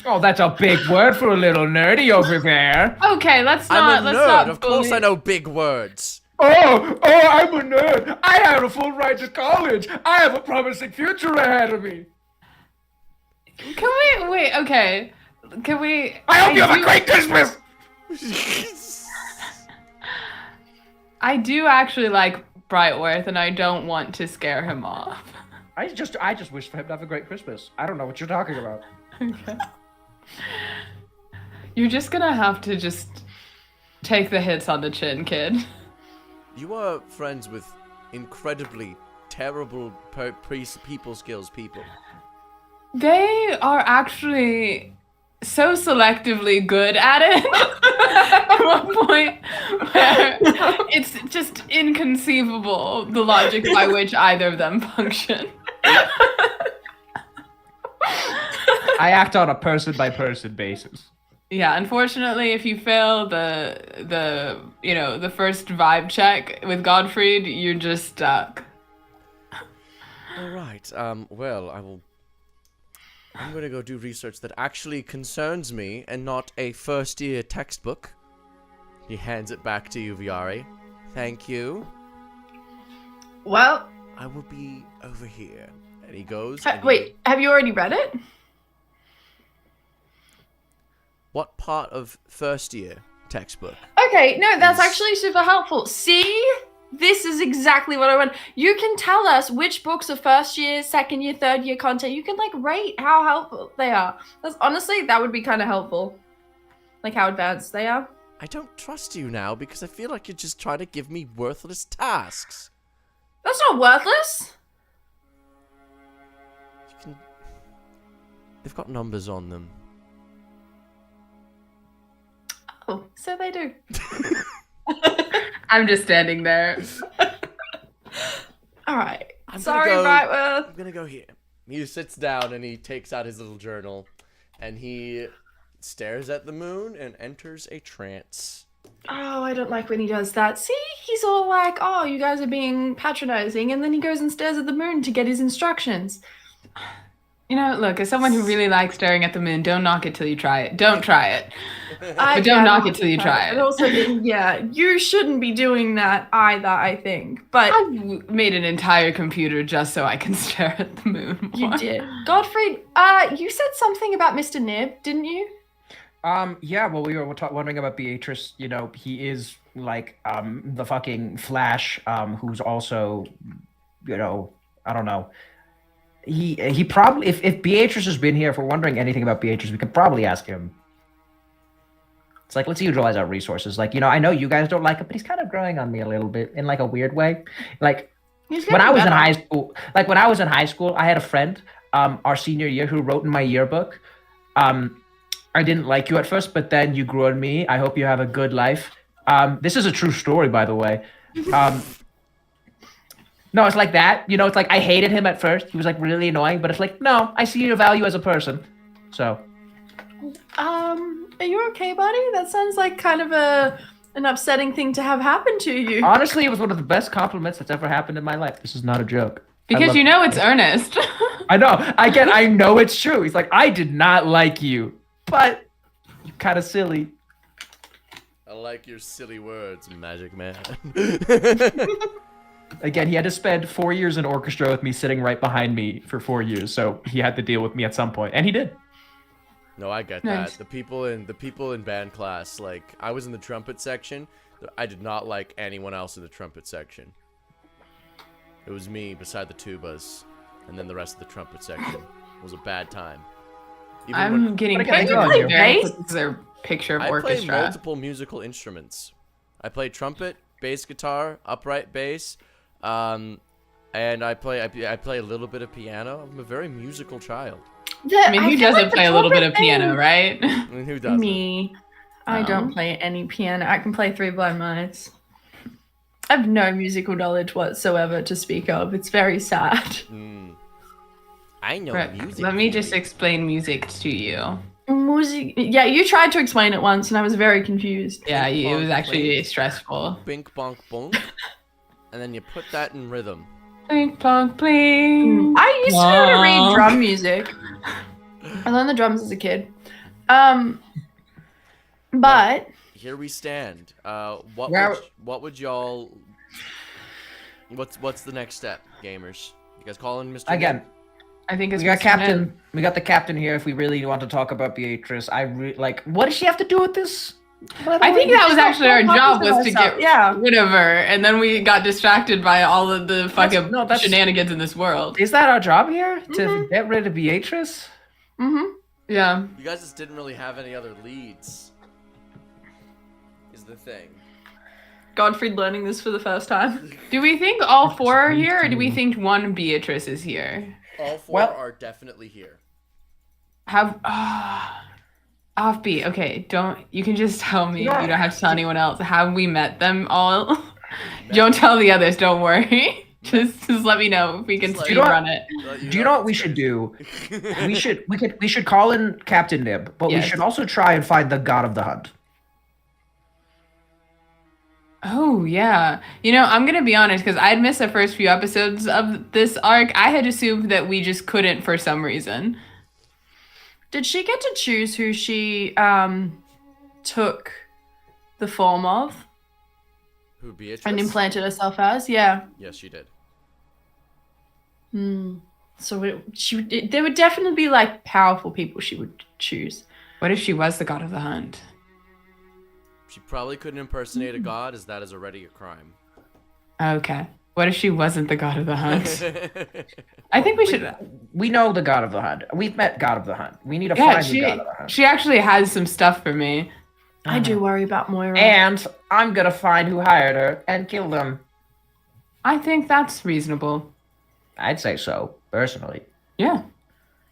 Oh, that's a big word for a little nerdy over there. Okay, let's I'm not. a nerd. Of course, I know big words. Oh, I'm a nerd. I have a full ride to college. I have a promising future ahead of me. Can we wait? Okay, can we? I hope you have a great Christmas. I do actually like Brightworth, and I don't want to scare him off. I just wish for him to have a great Christmas. I don't know what you're talking about. Okay. You're just gonna have to just take the hits on the chin, kid. You are friends with incredibly terrible people skills people. They are actually so selectively good at it at one point where it's just inconceivable the logic by which either of them function. I act on a person-by-person basis. Yeah, unfortunately, if you fail the first vibe check with Godfried, you're just stuck. All right. Well, I'm gonna go do research that actually concerns me and not a first-year textbook. He hands it back to you, Viari. Thank you. Well, I will be over here. And he goes. wait, have you already read it? What part of first-year textbook? Okay, no, that's Is- actually super helpful. See? This is exactly what I want. You can tell us which books are first year, second year, third year content. You can rate how helpful they are. Honestly, that would be kind of helpful. Like how advanced they are. I don't trust you now because I feel like you're just trying to give me worthless tasks. That's not worthless. They've got numbers on them. Oh, so they do. I'm just standing there. All right. I'm Sorry, gonna go- Brightworth. I'm gonna go here. He sits down and he takes out his little journal and he stares at the moon and enters a trance. Oh, I don't like when he does that. See, he's all like, oh, you guys are being patronizing, and then he goes and stares at the moon to get his instructions. You know, look, as someone who really likes staring at the moon, don't knock it till you try it. Don't try it. But don't knock it till you try it. And also, yeah, you shouldn't be doing that either, I think. But I've made an entire computer just so I can stare at the moon more. you did. Godfrey, you said something about Mr. Nib, didn't you? Yeah, well, we were wondering about Beatrice. You know, he is like the fucking Flash, who's also, you know, I don't know. He probably, if Beatrice has been here, if we're wondering anything about Beatrice, we could probably ask him. It's like, let's utilize our resources. Like, you know, I know you guys don't like it, but he's kind of growing on me a little bit in like a weird way. Like when I was in high school, I had a friend, our senior year, who wrote in my yearbook, I didn't like you at first, but then you grew on me. I hope you have a good life. This is a true story, by the way. No, it's like that. You know, it's like I hated him at first. He was like really annoying, but it's like, no, I see your value as a person. So. Are you okay, buddy? That sounds like kind of an upsetting thing to have happen to you. Honestly, it was one of the best compliments that's ever happened in my life. This is not a joke. Because you know it's earnest. I know. I know it's true. He's like, I did not like you, but you're kind of silly. I like your silly words, Magic Man. Again, he had to spend 4 years in orchestra with me sitting right behind me for 4 years, so he had to deal with me at some point, and he did. No, I get Nice. that. The people in band class, like I was in the trumpet section. I did not like anyone else in the trumpet section. It was me beside the tubas, and then the rest of the trumpet section. It was a bad time. Even I'm getting What can I pictures do of here? their- their picture of I play orchestra. multiple musical instruments. I play trumpet, bass guitar, upright bass, and I play a little bit of piano. I'm a very musical child. I mean, who feel doesn't like the play a little bit trumpet of piano, thing- right? I mean, who doesn't? Me. I Oh. don't play any piano. I can play Three Blind Mice. I have no musical knowledge whatsoever to speak of. It's very sad. Mm. I know Right, music. let me theory. just explain music to you. Music. Yeah, you tried to explain it once, and I was very confused. Yeah, it was Bonk, actually blink. stressful. Bink bonk bonk, and then you put that in rhythm. Blink, plonk, bling. I used to know to Aw. read drum music. I learned the drums as a kid. But Here we stand. Where- What would y'all? What's the next step, gamers? You guys calling Mr. Again, Nib? I think it's we got Mr. Nib. Captain. We got the Captain here. If we really want to talk about Beatrice, like, what does she have to do with this? I think that was actually our job, was to get Yeah. rid of her, and then we got distracted by all of the fucking that's- shenanigans in this world. Is that our job here? To get rid of Beatrice? Yeah. You guys just didn't really have any other leads. Is the thing. Godfrey learning this for the first time. Do we think all four are here, or do we think one Beatrice is here? All four Well- are definitely here. Have Offbeat. Okay, you can just tell me. You don't have to tell anyone else. Have we met them all? Don't tell the others. Don't worry. Just let me know if we can Just speed let- run it. Do you know what we should do? We should call in Captain Nib, but we Yes. should also try and find the god of the hunt. Oh yeah. You know, I'm gonna be honest, because I'd missed the first few episodes of this arc. I had assumed that we just couldn't for some reason. Did she get to choose who she took the form of Who, Beatrice? and implanted herself as? Yeah. Yes, she did. So there would definitely be like powerful people she would choose. What if she was the god of the hunt? She probably couldn't impersonate a god, as that is already a crime. Okay. What if she wasn't the god of the hunt? I think we should. We know the god of the hunt. We've met god of the hunt. We need to Yeah, find the god of the hunt. she actually has some stuff for me. I do worry about Moira. And I'm gonna find who hired her and kill them. I think that's reasonable. I'd say so, personally. Yeah.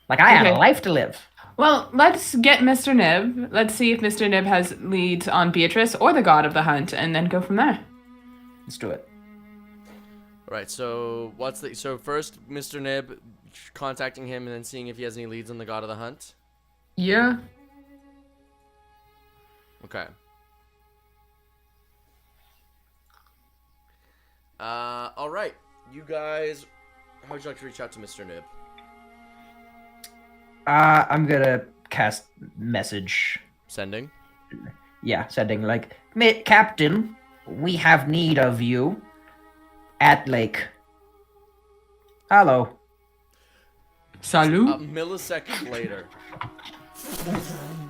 Like, I had Okay. a life to live. Well, let's get Mr. Nib. Let's see if Mr. Nib has leads on Beatrice or the god of the hunt, and then go from there. Let's do it. Alright, so so first Mr. Nib contacting him and then seeing if he has any leads on the god of the hunt? Yeah. Okay. Alright. You guys, how would you like to reach out to Mr. Nib? I'm gonna cast message. Sending? Yeah, sending like, Captain, we have need of you at Lake. Hello. A Salut. millisecond later,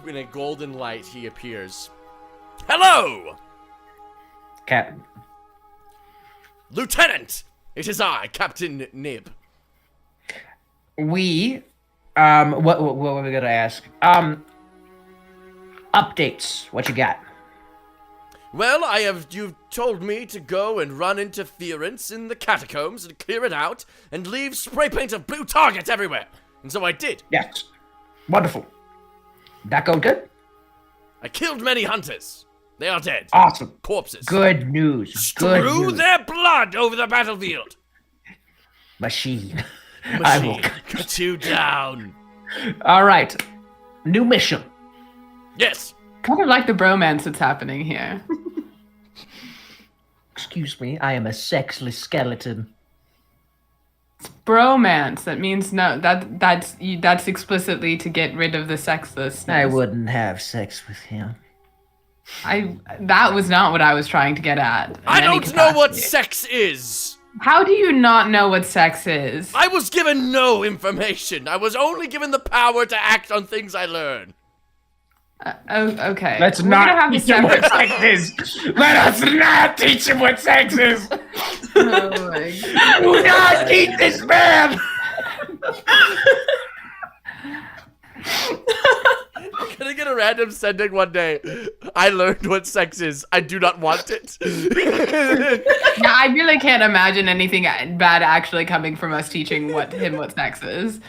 in a golden light, he appears. Hello! Cap. Lieutenant! It is I, Captain Nib. We, what were we gonna ask? Updates. What you got? Well, you've told me to go and run interference in the catacombs and clear it out and leave spray paint of blue targets everywhere. And so I did. Yes. Wonderful. That go good? I killed many hunters. They are dead. Awesome. Corpses. Good news. Good Strew news. their blood over the battlefield. Machine. I will. Machine, cut you down. All right. New mission. Yes. Kind of like the bromance that's happening here. Excuse me. I am a sexless skeleton. Bromance. That means no. That's explicitly to get rid of the sexlessness. I wouldn't have sex with him. That was not what I was trying to get at. in I any don't know what capacity. sex is. How do you not know what sex is? I was given no information. I was only given the power to act on things I learn. Okay. Let's We're not gonna have a teach him what separate. sex is. Let us not teach him what sex is. Oh my God. Do not teach this man. Can I get a random sending one day? I learned what sex is. I do not want it. Yeah, I really can't imagine anything bad actually coming from us teaching what sex is.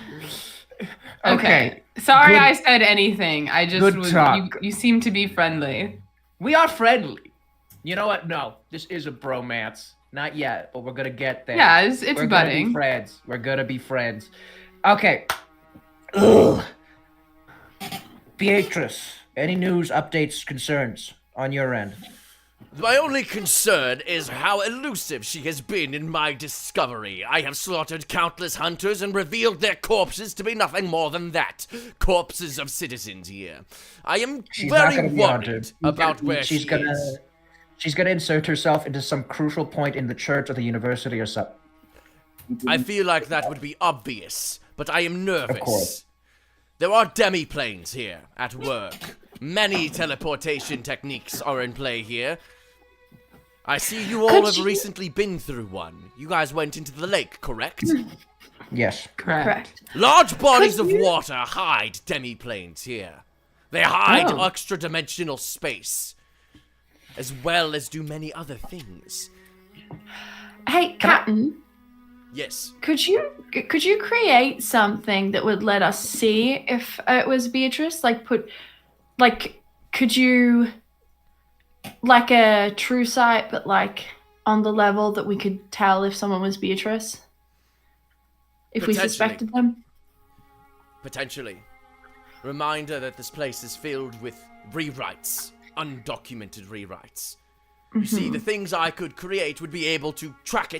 Okay. Sorry Good- I said anything. I just good was talk. you seem to be friendly. We are friendly. You know what? No, this is a bromance. Not yet, but we're gonna get there. Yeah, it's We're gonna be budding. friends. We're gonna be friends. Okay. Ugh. Beatrice, any news, updates, concerns on your end? My only concern is how elusive she has been in my discovery. I have slaughtered countless hunters and revealed their corpses to be nothing more than that. Corpses of citizens here. I am She's not very gonna be worried hunted. about where she's she gonna. is. She's gonna insert herself into some crucial point in the church or the university or something. I feel like that would be obvious, but I am nervous. course. There are demi-planes here at work. Many teleportation techniques are in play here. I see you all have recently been through one. You guys went into the lake, correct? Yes. Correct. Large bodies of water hide demi-planes here. They hide Oh. extra-dimensional space, as well as do many other things. Hey, Captain, Yes. could you create something that would let us see if it was Beatrice? Could you, like a true sight, but like on the level that we could tell if someone was Beatrice? If we Potentially. suspected them? Potentially. Reminder that this place is filled with rewrites. Undocumented rewrites. You see, the things I could create would be able to track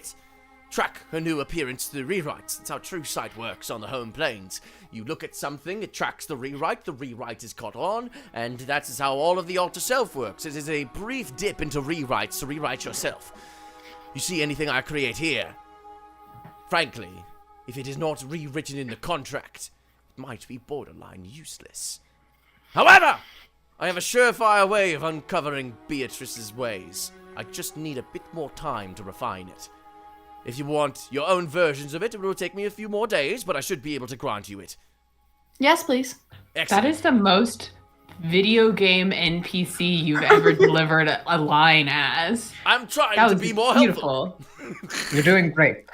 her new appearance through rewrites. That's how true sight works on the home planes. You look at something, it tracks the rewrite is caught on, and that is how all of the alter self works. It is a brief dip into rewrites to rewrite yourself. You see anything I create here? Frankly, if it is not rewritten in the contract, it might be borderline useless. However, I have a surefire way of uncovering Beatrice's ways. I just need a bit more time to refine it. If you want your own versions of it, it will take me a few more days, but I should be able to grant you it. Yes, please. Excellent. That is the most video game NPC you've ever delivered a line as. I'm trying That to was be more helpful. beautiful. You're doing great.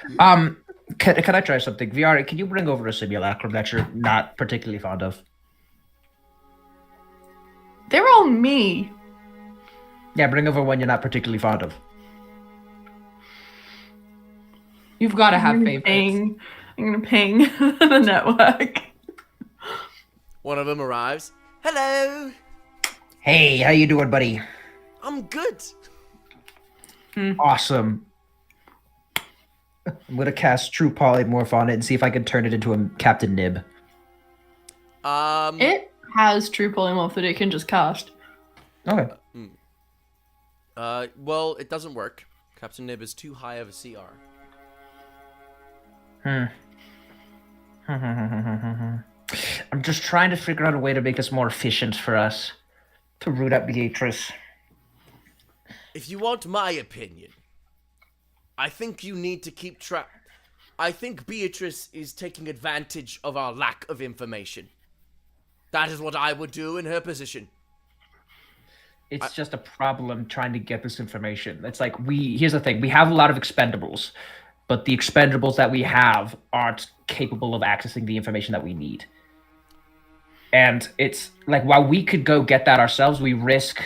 Can I try something? VR, can you bring over a simulacrum that you're not particularly fond of? They're all me. Yeah, bring over one you're not particularly fond of. You've got to have I'm gonna favorites. ping. I'm gonna ping the network. One of them arrives. Hello. Hey, how you doing, buddy? I'm good. Awesome. I'm gonna cast True Polymorph on it and see if I can turn it into a Captain Nib. It has true polymorph that it can just cast. Okay. Well, it doesn't work. Captain Nib is too high of a CR. I'm just trying to figure out a way to make this more efficient for us to root out Beatrice. If you want my opinion, I think you need to keep track. I think Beatrice is taking advantage of our lack of information. That is what I would do in her position. It's just a problem trying to get this information. It's like here's the thing, we have a lot of expendables, but the expendables that we have aren't capable of accessing the information that we need. And it's like, while we could go get that ourselves, we risk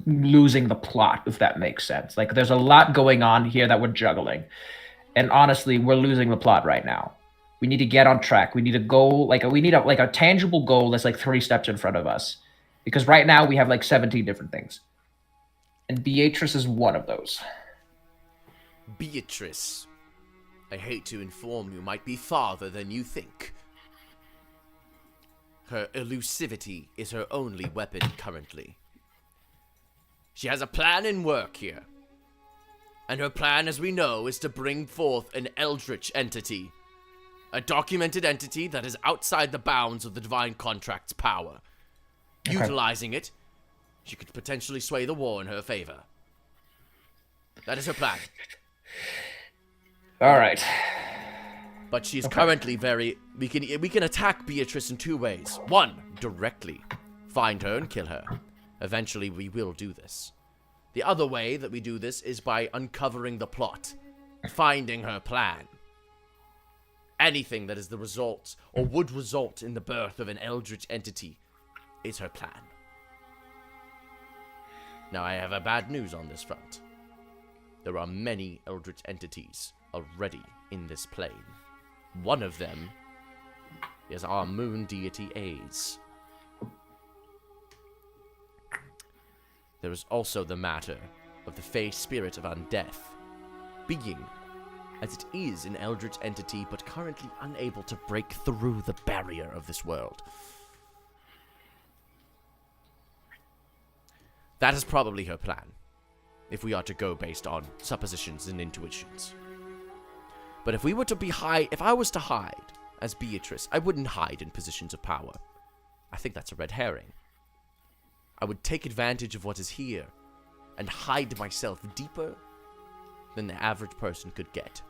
losing the plot, if that makes sense. Like, there's a lot going on here that we're juggling. And honestly, we're losing the plot right now. We need to get on track. We need a goal, we need a tangible goal that's like 3 steps in front of us. Because right now we have like 17 different things. And Beatrice is one of those. Beatrice, I hate to inform you, might be farther than you think. Her elusivity is her only weapon currently. She has a plan in work here. And her plan, as we know, is to bring forth an eldritch entity. A documented entity that is outside the bounds of the Divine Contract's power. Okay. Utilizing it, she could potentially sway the war in her favor. That is her plan. All right. But she is currently we can attack Beatrice in 2 ways. 1, directly. Find her and kill her. Eventually we will do this. The other way that we do this is by uncovering the plot. Finding her plan. Anything that is the result, or would result in the birth of an eldritch entity, is her plan. Now I have a bad news on this front. There are many eldritch entities already in this plane. One of them is our moon deity Aes. There is also the matter of the Fey spirit of undeath, being as it is an eldritch entity but currently unable to break through the barrier of this world. That is probably her plan, if we are to go based on suppositions and intuitions. But if I was to hide as Beatrice, I wouldn't hide in positions of power. I think that's a red herring. I would take advantage of what is here and hide myself deeper than the average person could get.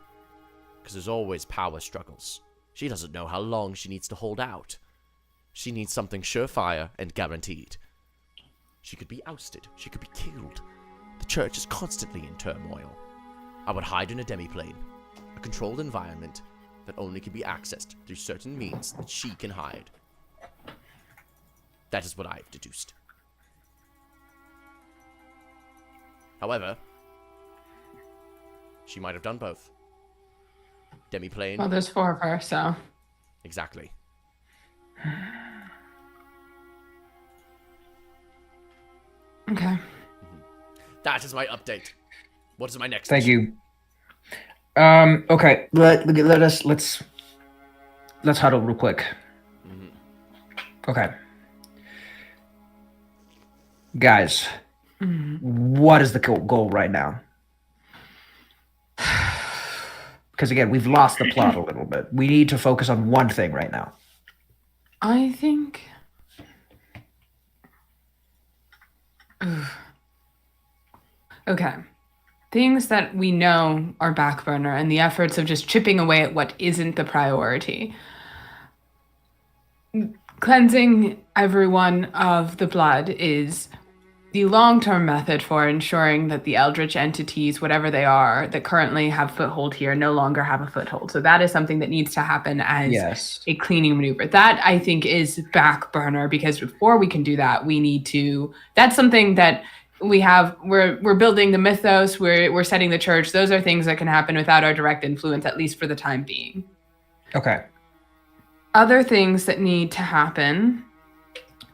Because there's always power struggles. She doesn't know how long she needs to hold out. She needs something surefire and guaranteed. She could be ousted. She could be killed. The church is constantly in turmoil. I would hide in a demiplane, a controlled environment that only can be accessed through certain means that she can hide. That is what I have deduced. However, she might have done both. Demiplane. Well, there's 4 of her, so. Exactly. Okay. That is my update. What is my next? Thank mission? you. Okay. Let's huddle real quick. Okay. Guys, what is the goal right now? Because again, we've lost the plot a little bit. We need to focus on one thing right now. I think. Okay. Things that we know are back burner and the efforts of just chipping away at what isn't the priority. Cleansing everyone of the blood is the long-term method for ensuring that the eldritch entities, whatever they are, that currently have foothold here, no longer have a foothold. So that is something that needs to happen as a cleaning maneuver. That, I think, is back burner, because before we can do that, we need to... That's something that we have... We're building the mythos, we're setting the church. Those are things that can happen without our direct influence, at least for the time being. Okay. Other things that need to happen,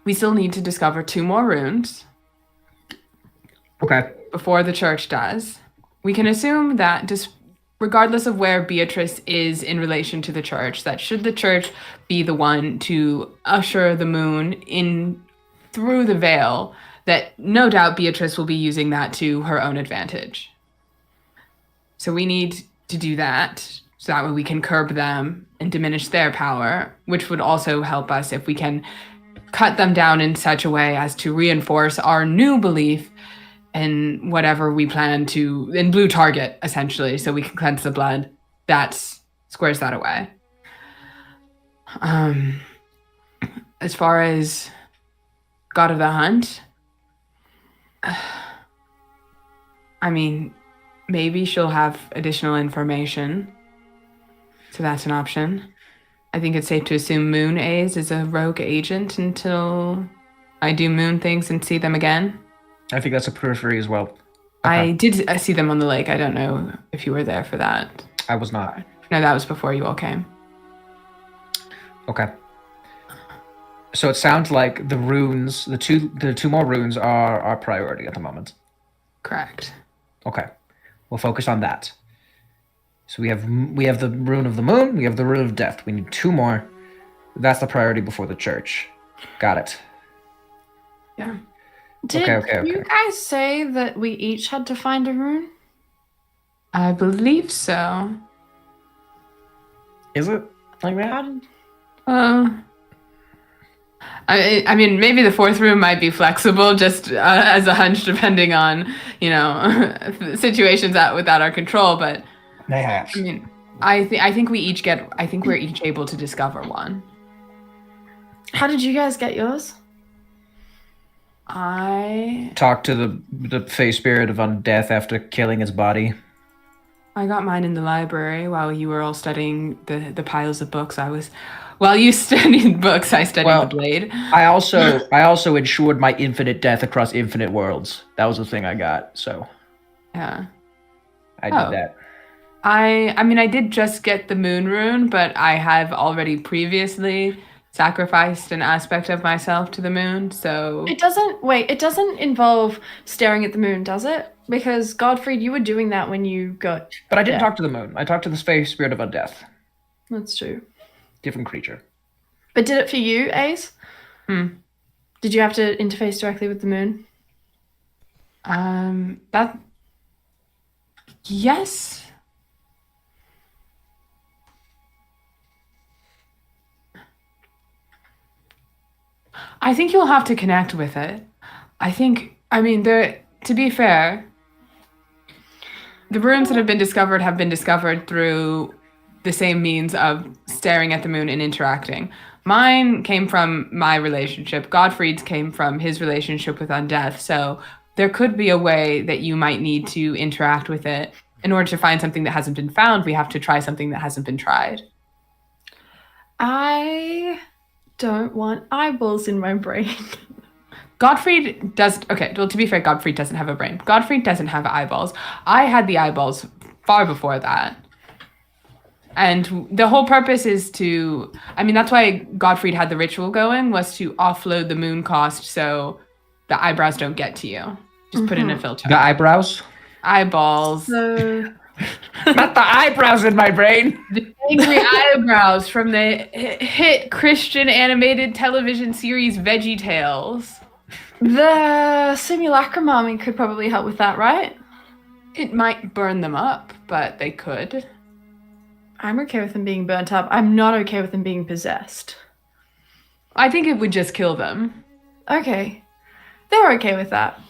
we still need to discover 2 more runes. Okay. Before the church does. We can assume that just regardless of where Beatrice is in relation to the church, that should the church be the one to usher the moon in through the veil, that no doubt Beatrice will be using that to her own advantage. So we need to do that, so that way we can curb them and diminish their power, which would also help us if we can cut them down in such a way as to reinforce our new belief in whatever we plan to, in blue target, essentially, so we can cleanse the blood. That squares that away. As far as God of the Hunt, I mean, maybe she'll have additional information, so that's an option. I think it's safe to assume Moon A's is a rogue agent until I do moon things and see them again. I think that's a periphery as well. I see them on the lake. I don't know if you were there for that. I was not. No, that was before you all came. Okay. So it sounds like the runes, the two more runes are our priority at the moment. Correct. Okay. We'll focus on that. So we have the rune of the moon, we have the rune of death. We need 2 more. That's the priority before the church. Got it. Yeah. Did Okay. you guys say that we each had to find a rune? I believe so. Is it like that? How did... I mean, maybe the 4th room might be flexible, just as a hunch, depending on, situations without our control. But Perhaps. I mean, I think we're each able to discover one. How did you guys get yours? I Talk to the face spirit of undeath after killing his body. got mine in the library while you were all studying the piles of books. While you studied books, I studied the blade. I also ensured my infinite death across infinite worlds. That was the thing I got. So Yeah. I did that. I mean, I did just get the moon rune, but I have already previously sacrificed an aspect of myself to the moon, so... It doesn't involve staring at the moon, does it? Because, Godfried, you were doing that when you got... But I didn't talk to the moon. I talked to the face spirit of undeath. That's true. Different creature. But did it for you, Ace? Hmm. Did you have to interface directly with the moon? Yes. I think you'll have to connect with it. I mean, to be fair, the runes that have been discovered through the same means of staring at the moon and interacting. Mine came from my relationship. Godfrey's came from his relationship with undeath. So there could be a way that you might need to interact with it. In order to find something that hasn't been found, we have to try something that hasn't been tried. I don't want eyeballs in my brain. Gottfried does. Okay, well, to be fair, Gottfried doesn't have a brain. Gottfried doesn't have eyeballs. I had the eyeballs far before that. And the whole purpose is to, I mean, that's why Gottfried had the ritual going, was to offload the moon cost so the eyebrows don't get to you. Just put in a filter. The eyebrows? Eyeballs. So Not the eyebrows in my brain. The angry eyebrows from the hit Christian animated television series VeggieTales. the simulacrum army could probably help with that, right? It might burn them up, but they could. I'm okay with them being burnt up. I'm not okay with them being possessed. I think it would just kill them. Okay. They're okay with that.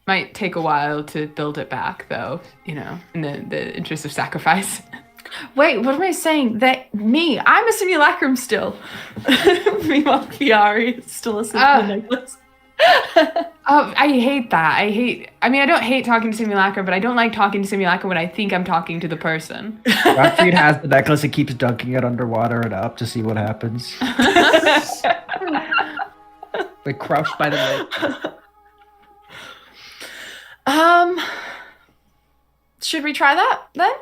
Might take a while to build it back, though, in the interest of sacrifice. Wait, what am I saying? I'm a simulacrum still. Meanwhile, Fiari is still a simple necklace. Oh, I hate that. I don't hate talking to Simulacra, but I don't like talking to Simulacra when I think I'm talking to the person. Gottfried has the necklace and keeps dunking it underwater and up to see what happens. We're crouched by the lake. Should we try that then?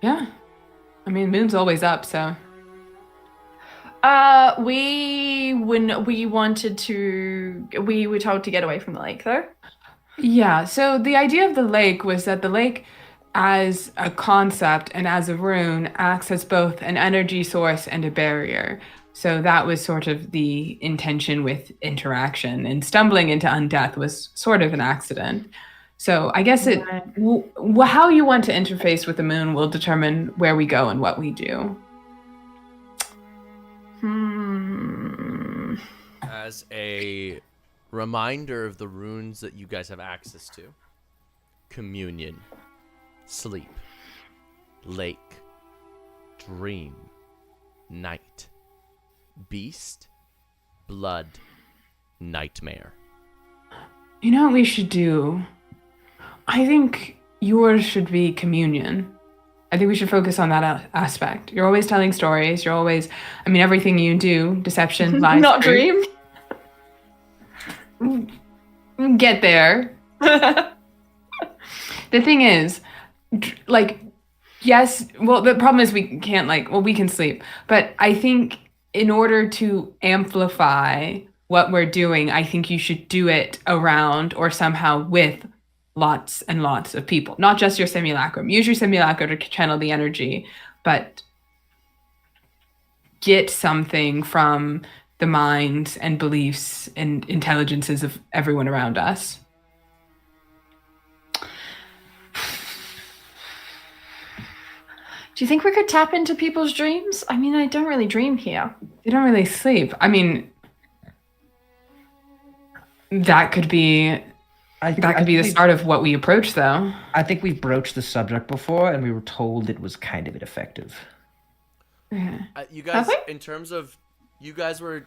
Yeah. I mean, moon's always up, so. We were told to get away from the lake though. Yeah, so the idea of the lake was that the lake as a concept and as a rune acts as both an energy source and a barrier. So that was sort of the intention with interaction, and stumbling into undeath was sort of an accident. So I guess how you want to interface with the moon will determine where we go and what we do. As a reminder of the runes that you guys have access to: communion, sleep, lake, dream, night, beast, blood, nightmare. You know what we should do? I think yours should be communion. I think we should focus on that aspect. You're always telling stories. You're always, everything you do, deception, lies. Not dream. Get there. The thing is, yes, well, the problem is we can't, we can sleep. But I think in order to amplify what we're doing, I think you should do it around or somehow with lots and lots of people, not just your simulacrum. Use your simulacrum to channel the energy, but get something from the minds and beliefs and intelligences of everyone around us. Do you think we could tap into people's dreams? I mean, I don't really dream here. They don't really sleep. That could be the start of what we approach, though. I think we've broached the subject before, and we were told it was kind of ineffective. Yeah. You guys, in terms of, you guys were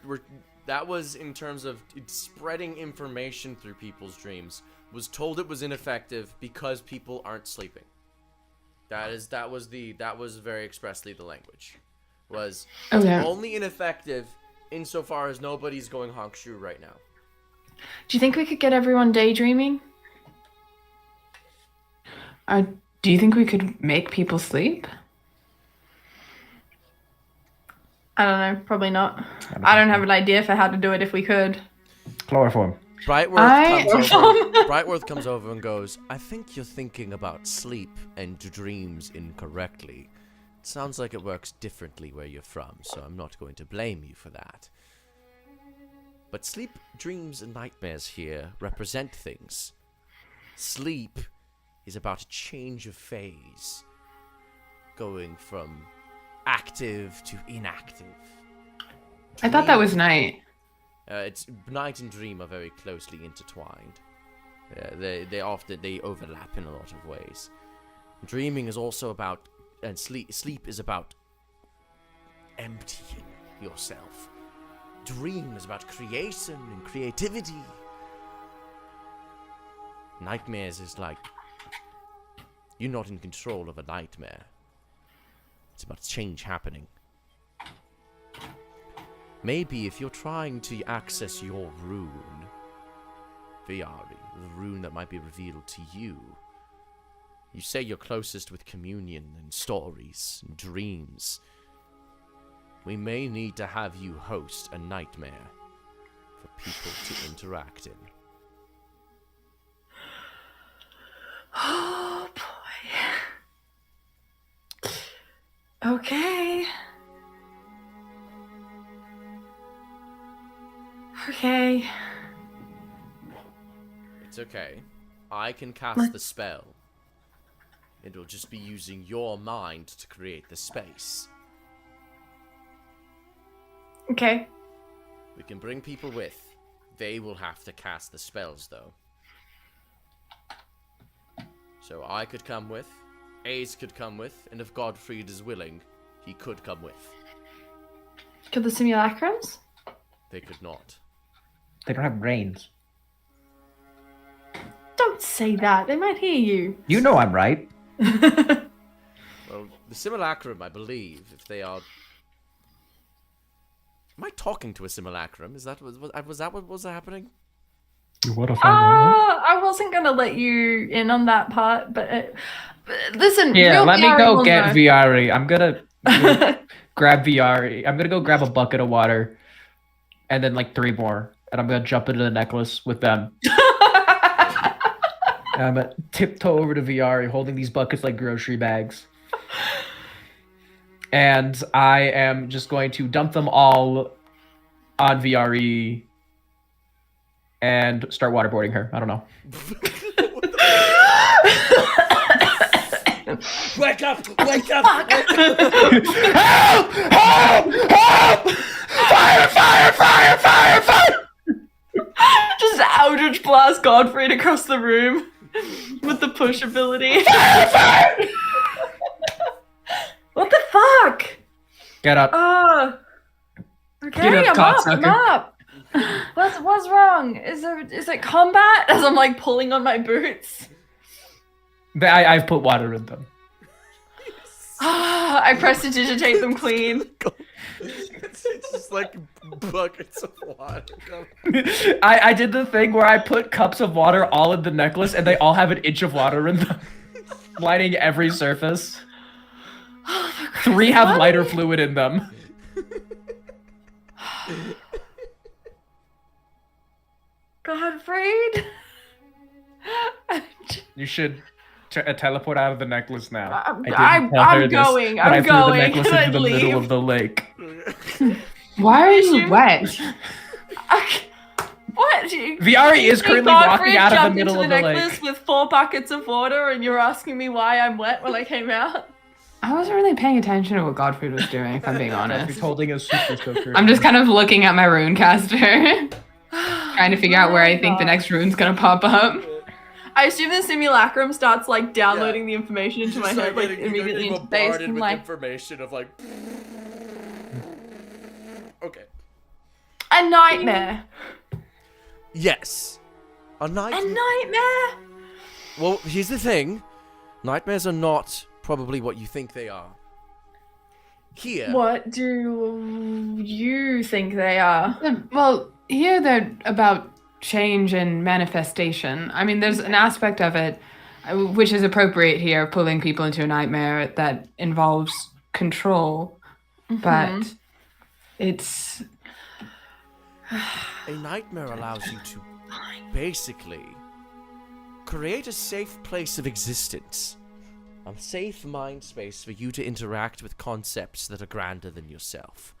that was in terms of spreading information through people's dreams. Was told it was ineffective because people aren't sleeping. That was very expressly the language. Was only ineffective insofar as nobody's going honk shoe right now. Do you think we could get everyone daydreaming? Do you think we could make people sleep? I don't know. Probably not. I don't have an idea for how to do it if we could. Chloroform. Brightworth comes over and goes, I think you're thinking about sleep and dreams incorrectly. It sounds like it works differently where you're from, so I'm not going to blame you for that. But sleep, dreams, and nightmares here represent things. Sleep is about a change of phase, going from active to inactive. I thought that was night. It's night and dream are very closely intertwined. They often overlap in a lot of ways. Dreaming is also about, and sleep is about emptying yourself. Dream is about creation and creativity. Nightmares is like you're not in control of a nightmare. It's about change happening. Maybe if you're trying to access your rune, Viari, the rune that might be revealed to you, you say you're closest with communion and stories and dreams. We may need to have you host a nightmare for people to interact in. Oh boy. Okay. Okay. It's okay. I can cast the spell. It'll just be using your mind to create the space. Okay. We can bring people with. They will have to cast the spells, though. So I could come with, Ace could come with, and if Godfried is willing, he could come with. Could the simulacrums? They could not. They don't have brains. Don't say that. They might hear you. You know I'm right. Well, the simulacrum, I believe, if they are... Am I talking to a simulacrum? Is that was that what was happening? What if I wasn't gonna let you in on that part, but listen. Yeah, real let me VR go will get know. Viari. I'm gonna grab Viari. I'm gonna go grab a bucket of water, and then like 3 more, and I'm gonna jump into the necklace with them. And I'm gonna tiptoe over to Viari, holding these buckets like grocery bags. And I am just going to dump them all on VRE and start waterboarding her. I don't know. Wake up! Wake up! Help! Help! Help! Fire! Fire! Fire! Fire! Fire! Just Eldritch blast Godfrey across the room with the push ability. Fire! Fire! What the fuck? Get up. Okay, Get up, I'm cocksucker. up. What's wrong? Is it combat? As I'm like pulling on my boots. I've put water in them. I prestidigitate them clean. It's just like buckets of water. I did the thing where I put cups of water all in the necklace and they all have an inch of water in them, lining every surface. 3 have lighter fluid in them. Godfried? You should teleport out of the necklace now. I'm I didn't tell her this, going. but I I'm threw going. the necklace Can I into the leave? middle of the lake. Why are you wet? What? Viari is currently walking out of the middle of the necklace lake. with 4 buckets of water, and you're asking me why I'm wet when I came out? I wasn't really paying attention to what Godfrey was doing, if I'm being He's honest. holding a super soaker. I'm just kind of looking at my rune caster, trying to figure out where I think the next rune's gonna pop up. I assume the simulacrum starts like downloading the information into my head like immediately into space bombarded and with like information of like. Okay. a nightmare. Yes. A A nightmare. nightmare. Well, here's the thing. Nightmares are not probably what you think they are. Here. What do you think they are? Well, here they're about change and manifestation. I mean, there's an aspect of it which is appropriate here, pulling people into a nightmare that involves control, but it's... A nightmare allows you to basically create a safe place of existence. A safe mind space for you to interact with concepts that are grander than yourself.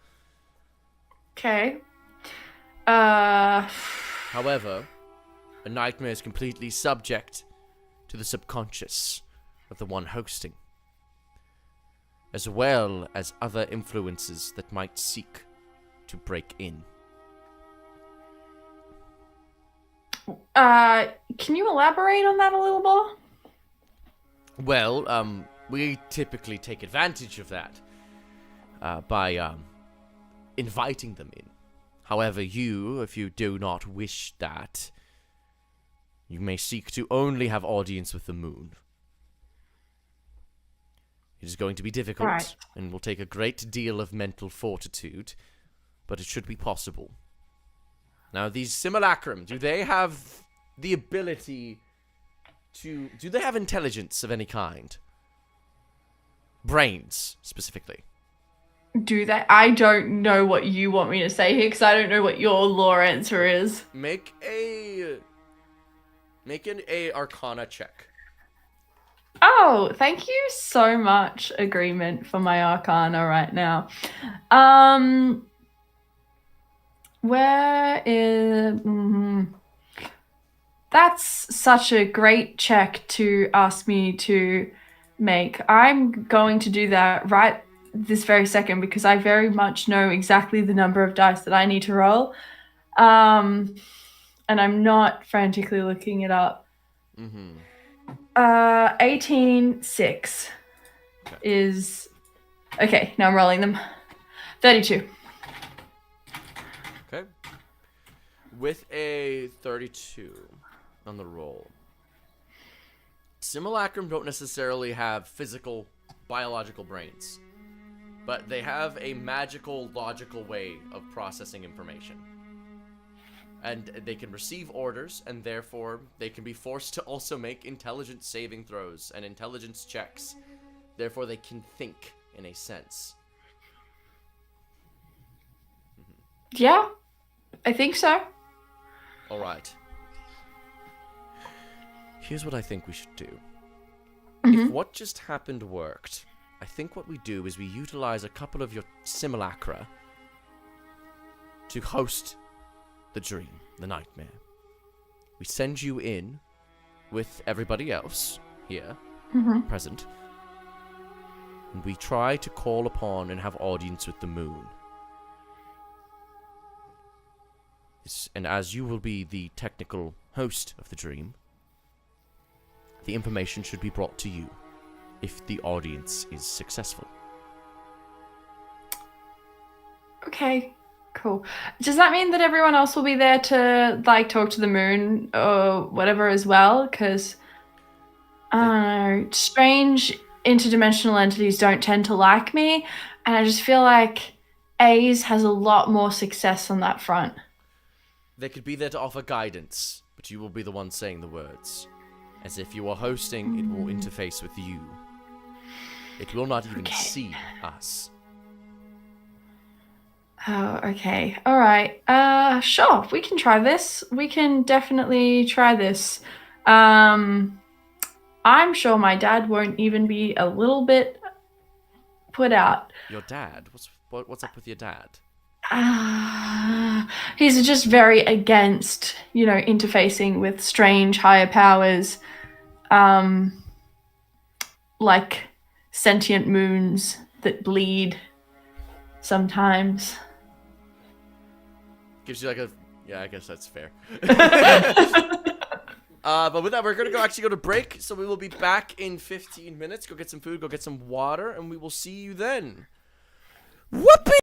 Okay. However, a nightmare is completely subject to the subconscious of the one hosting. as well as other influences that might seek to break in. Can you elaborate on that a little more? Well, we typically take advantage of that by inviting them in. However, if you do not wish that, you may seek to only have audience with the moon. It is going to be difficult, Right. and will take a great deal of mental fortitude, but it should be possible. Now, these simulacrum, do they have the ability to... Do they have intelligence of any kind? Brains, specifically. Do that? I don't know what you want me to say here because I don't know what your lore answer is. Make an Arcana check. Oh, thank you so much, Agreement, for my Arcana right now. Where is... That's such a great check to ask me to make. I'm going to do that right this very second because I very much know exactly the number of dice that I need to roll. And I'm not frantically looking it up. 18-6 is... Okay, now I'm rolling them. 32. Okay. With a 32 on the roll. Simulacrum don't necessarily have physical, biological brains, but they have a magical, logical way of processing information. And they can receive orders, and therefore they can be forced to also make intelligence saving throws and intelligence checks. Therefore they can think, in a sense. Yeah, I think so. Alright. Here's what I think we should do. Mm-hmm. If what just happened worked, I think what we do is we utilize a couple of your simulacra to host the dream, the nightmare. We send you in with everybody else here, present, and we try to call upon and have audience with the moon. And as you will be the technical host of the dream, the information should be brought to you if the audience is successful. Okay, cool. Does that mean that everyone else will be there to, like, talk to the moon or whatever as well? Because, I don't know, strange interdimensional entities don't tend to like me, and I just feel like A's has a lot more success on that front. They could be there to offer guidance, but you will be the one saying the words. As if you are hosting, it will interface with you. It will not even see us. Oh, okay. All right. Sure. We can try this. We can definitely try this. I'm sure my dad won't even be a little bit put out. Your dad? What's up with your dad? He's just very against, interfacing with strange higher powers, like sentient moons that bleed sometimes. Gives you yeah, I guess that's fair. But with that, we're going to actually go to break, so we will be back in 15 minutes. Go get some food, go get some water, and we will see you then. Whoopee!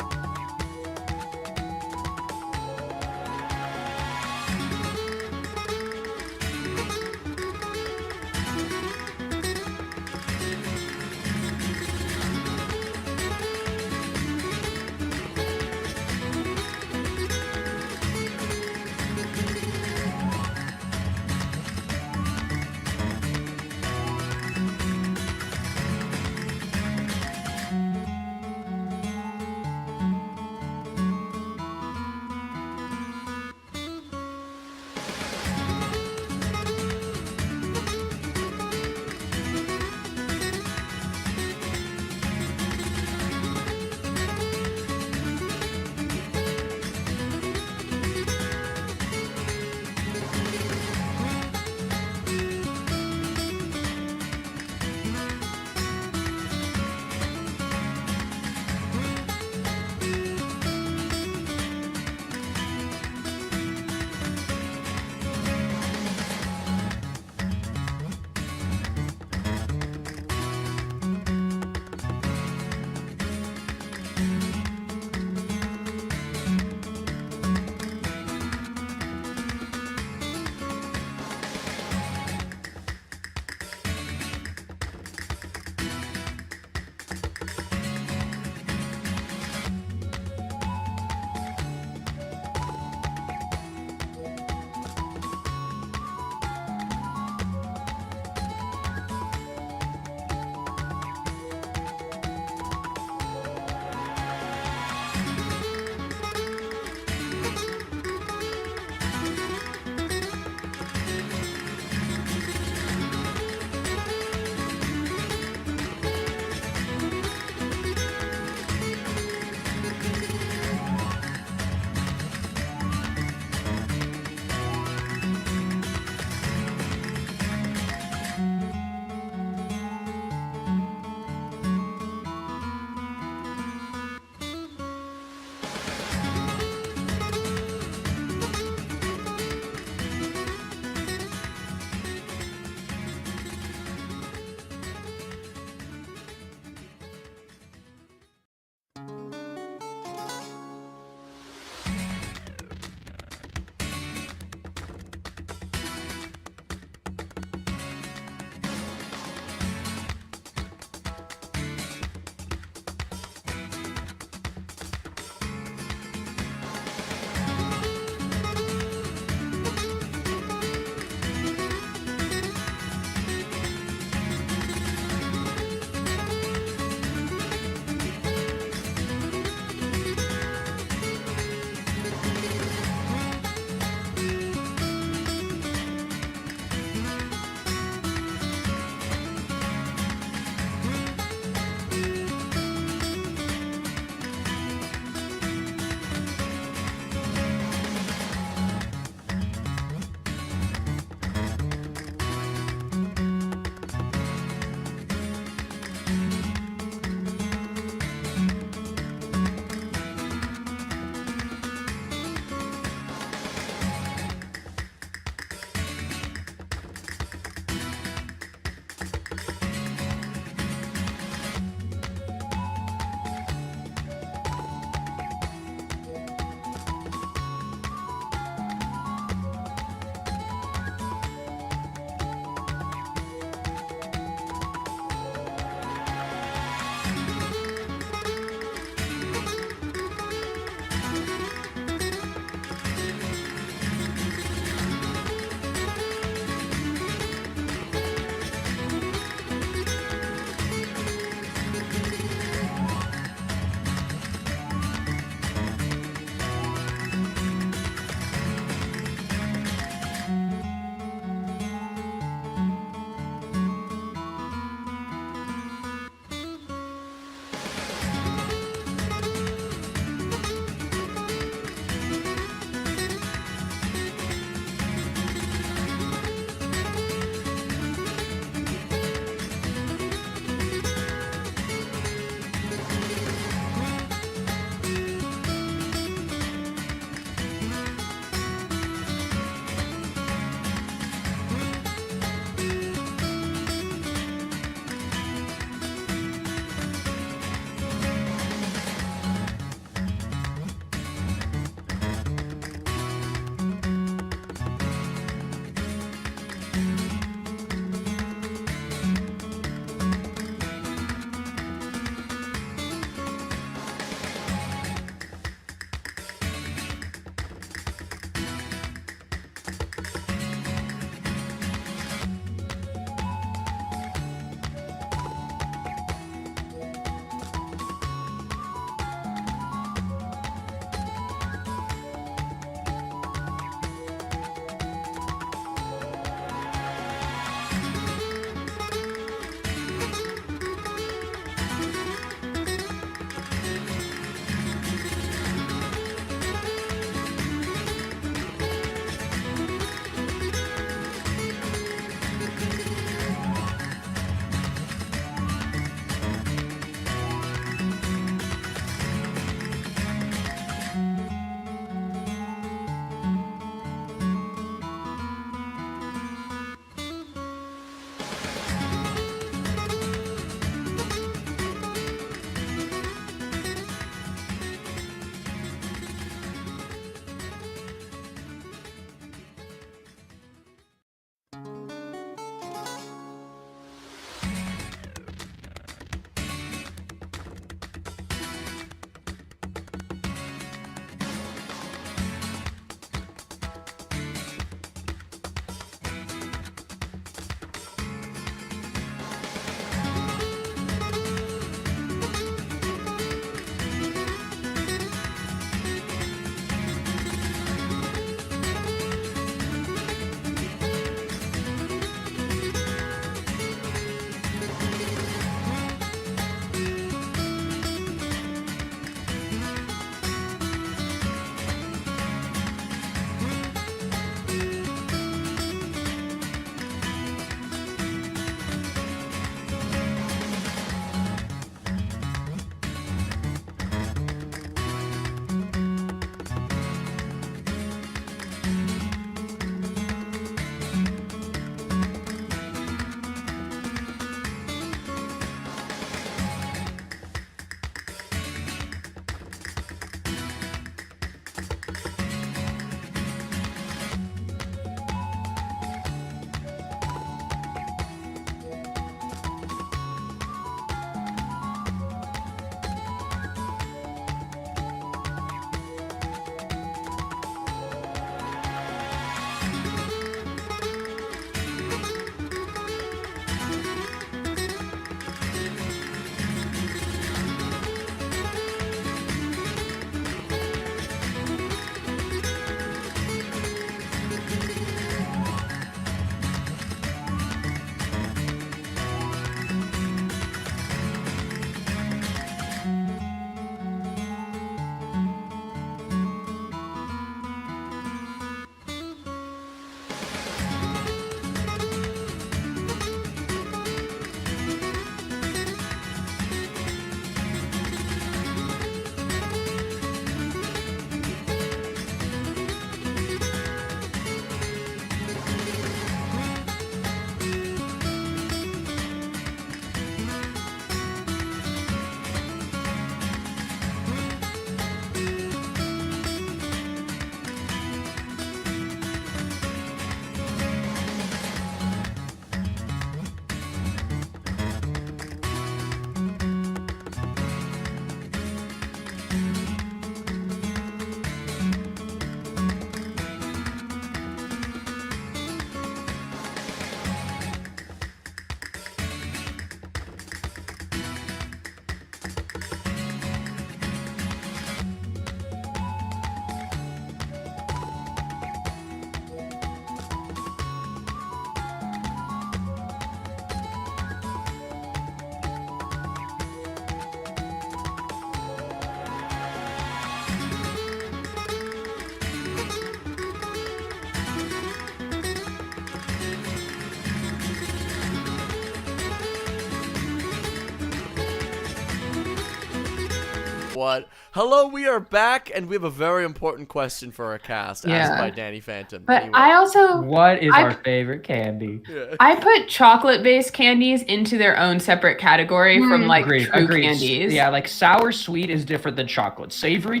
what? Hello, we are back, and we have a very important question for our cast, asked by Danny Phantom. But Anyway. I also What is our favorite candy? Yeah. I put chocolate-based candies into their own separate category from like true candies. Yeah, like sour sweet is different than chocolate. Savory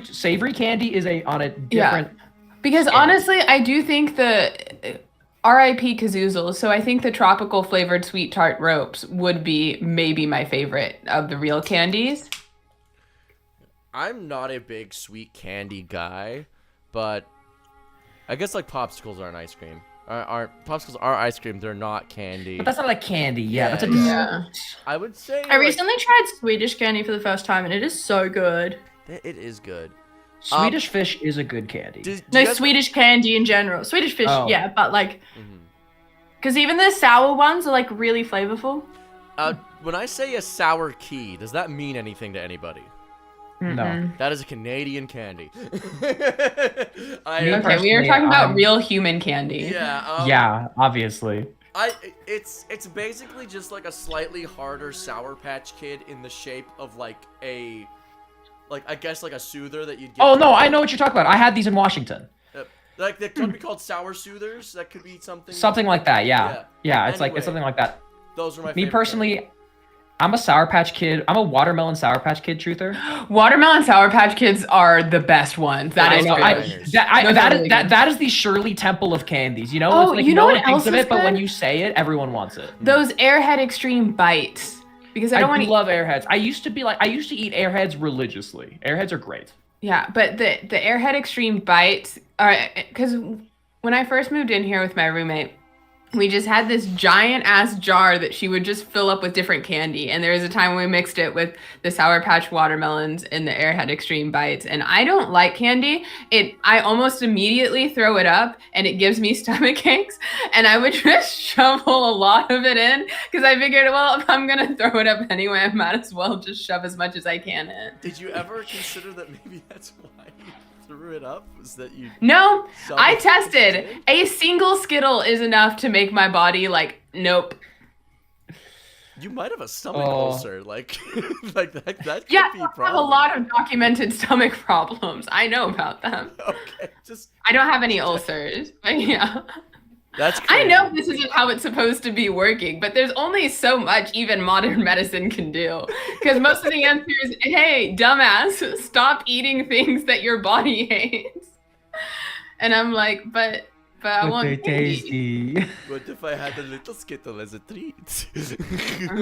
candy is on a different. Because honestly, I do think the R.I.P. Kazoozles, so I think the tropical flavored sweet tart ropes would be maybe my favorite of the real candies. I'm not a big sweet candy guy, but I guess like popsicles aren't ice cream. Popsicles are ice cream. They're not candy. But that's not like candy. Yeah, that's a Yeah. I would say I recently tried Swedish candy for the first time, and it is so good. it is good. Swedish fish is a good candy. No, Swedish candy in general. Swedish fish, Oh. yeah, but like, because even the sour ones are like really flavorful. When I say a sour key, does that mean anything to anybody? No. That is a Canadian candy. Okay, we are talking about real human candy. Yeah. Yeah, obviously. It's basically just like a slightly harder Sour Patch Kid in the shape of like I guess like a soother that you'd get. Oh no, I know what you're talking about. I had these in Washington. Like that could be called sour soothers. That could be something. Something like that. Yeah. Yeah, it's Anyway, it's something like that. Those are my. Me favorite personally, candies. I'm a Sour Patch Kid. I'm a watermelon Sour Patch Kid truther. Watermelon Sour Patch Kids are the best ones. That is bangers. That is the Shirley Temple of candies. You know, Oh, it's like you know no what one thinks else of is it, but when good? you say it, everyone wants it. Those Airhead Extreme Bites. Because I don't want to love Airheads. I used to eat Airheads religiously. Airheads are great. Yeah, but the Airhead Extreme Bites are, because when I first moved in here with my roommate, we just had this giant ass jar that she would just fill up with different candy. And there was a time when we mixed it with the Sour Patch watermelons and the Airhead Extreme Bites. And I don't like candy. I almost immediately throw it up and it gives me stomach aches. And I would just shovel a lot of it in because I figured, well, if I'm going to throw it up anyway, I might as well just shove as much as I can in. Did you ever consider that maybe that's why you threw it up? Was that you? No, I Self- tested. A single Skittle is enough to make my body like, nope. You might have a stomach ulcer, like that. That could Yeah, be I a have problem. a lot of documented stomach problems. I know about them. Okay, just I don't have any ulcers, but yeah. that's. I Crazy. know this isn't how it's supposed to be working, but there's only so much even modern medicine can do. Because most of the answer is, hey, dumbass, stop eating things that your body hates. And I'm like, but I want candy. tasty. What if I had a little Skittle as a treat?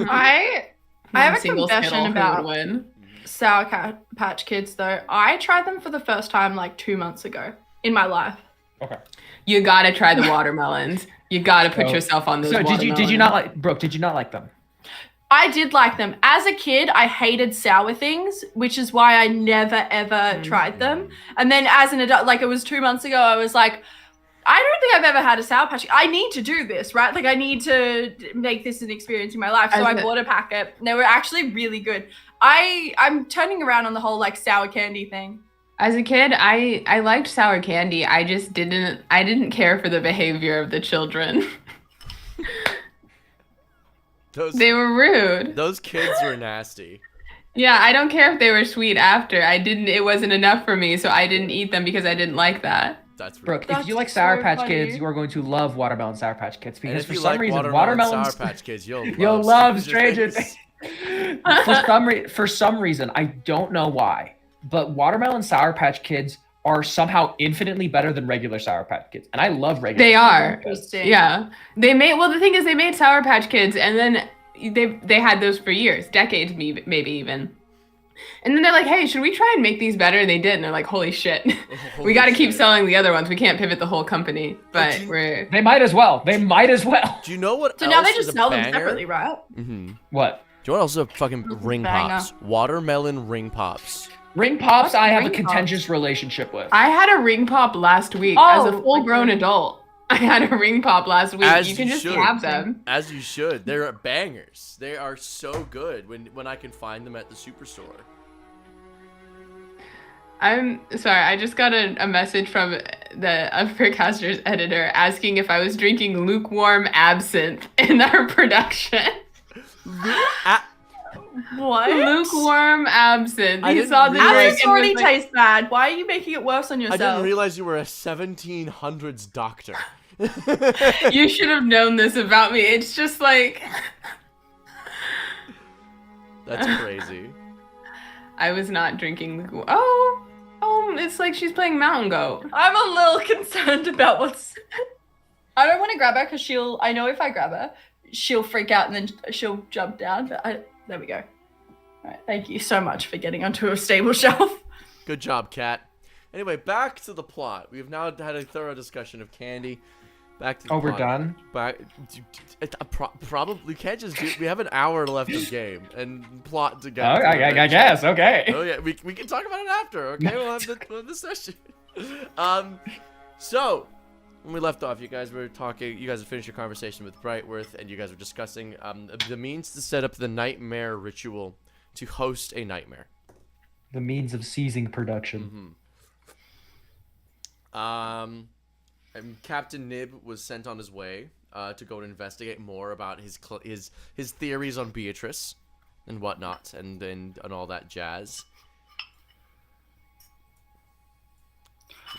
I have a Single confession Skittle, who about would win? Sour Patch Kids though. I tried them for the first time like 2 months ago in my life. Okay. You gotta try the watermelons. You gotta put yourself on those So watermelons. did you not like Brooke? Did you not like them? I did like them. As a kid, I hated sour things, which is why I never ever tried them. And then as an adult, like it was 2 months ago, I was like, I don't think I've ever had a Sour Patch. I need to do this, right? Like I need to make this an experience in my life. So I bought a packet. They were actually really good. I'm turning around on the whole like sour candy thing. As a kid, I liked sour candy. I just didn't care for the behavior of the children. They were rude. Those kids were nasty. Yeah, I don't care if they were sweet after. It wasn't enough for me, so I didn't eat them because I didn't like that. That's Brooke, That's if you like Sour so Patch funny. Kids, you are going to love Watermelon Sour Patch Kids And because if for you some like reason watermelon watermelons Sour Patch Kids, you'll you'll love Stranger Things. For some reason, I don't know why, but Watermelon Sour Patch Kids are somehow infinitely better than regular Sour Patch Kids, and I love regular. They are. Interesting. Yeah. The thing is they made Sour Patch Kids and then they had those for years, decades maybe even. And then they're like, hey, should we try and make these better? And they did, and they're like, holy shit. We got to keep selling the other ones. We can't pivot the whole company. But They might as well. They might as well. Do you know what? So now they else just is a sell them banger? separately, right? Mm-hmm. What? Do you know what else is a fucking ring Banger. pops? Watermelon ring pops. Ring Pops, What's I have a Ring contentious relationship with. I had a ring pop last week as a Oh, full-grown okay. adult. I had a ring pop last week. As You can you just should. have them. As you should. They're bangers. They are so good when I can find them at the superstore. I'm sorry, I just got a message from the Uppercasters editor asking if I was drinking lukewarm absinthe in our production. What? Lukewarm warm absinthe. I He didn't saw the realize- drink Absinthe and was already like, tastes bad. Why are you making it worse on I yourself? didn't realize you were a 1700s doctor. You should have known this about me. It's just like That's crazy. I was not drinking the. It's like she's playing Mountain Goat. I'm a little concerned about what's. I don't want to grab her because I know if I grab her, she'll freak out and then she'll jump down. But there we go. All right, thank you so much for getting onto a stable shelf. Good job, Kat. Anyway, back to the plot. We've now had a thorough discussion of Candy. Back to the Oh, we're plot. done? Probably we can't just do. We have an hour left of game and plot to Oh, get. to I guess. Okay. Oh yeah, we can talk about it after. Okay, we'll have the session. So when we left off, you guys were talking. You guys had finished your conversation with Brightworth, and you guys were discussing the means to set up the nightmare ritual to host a nightmare. The means of seizing production. And Captain Nib was sent on his way to go and investigate more about his theories on Beatrice and whatnot, and all that jazz.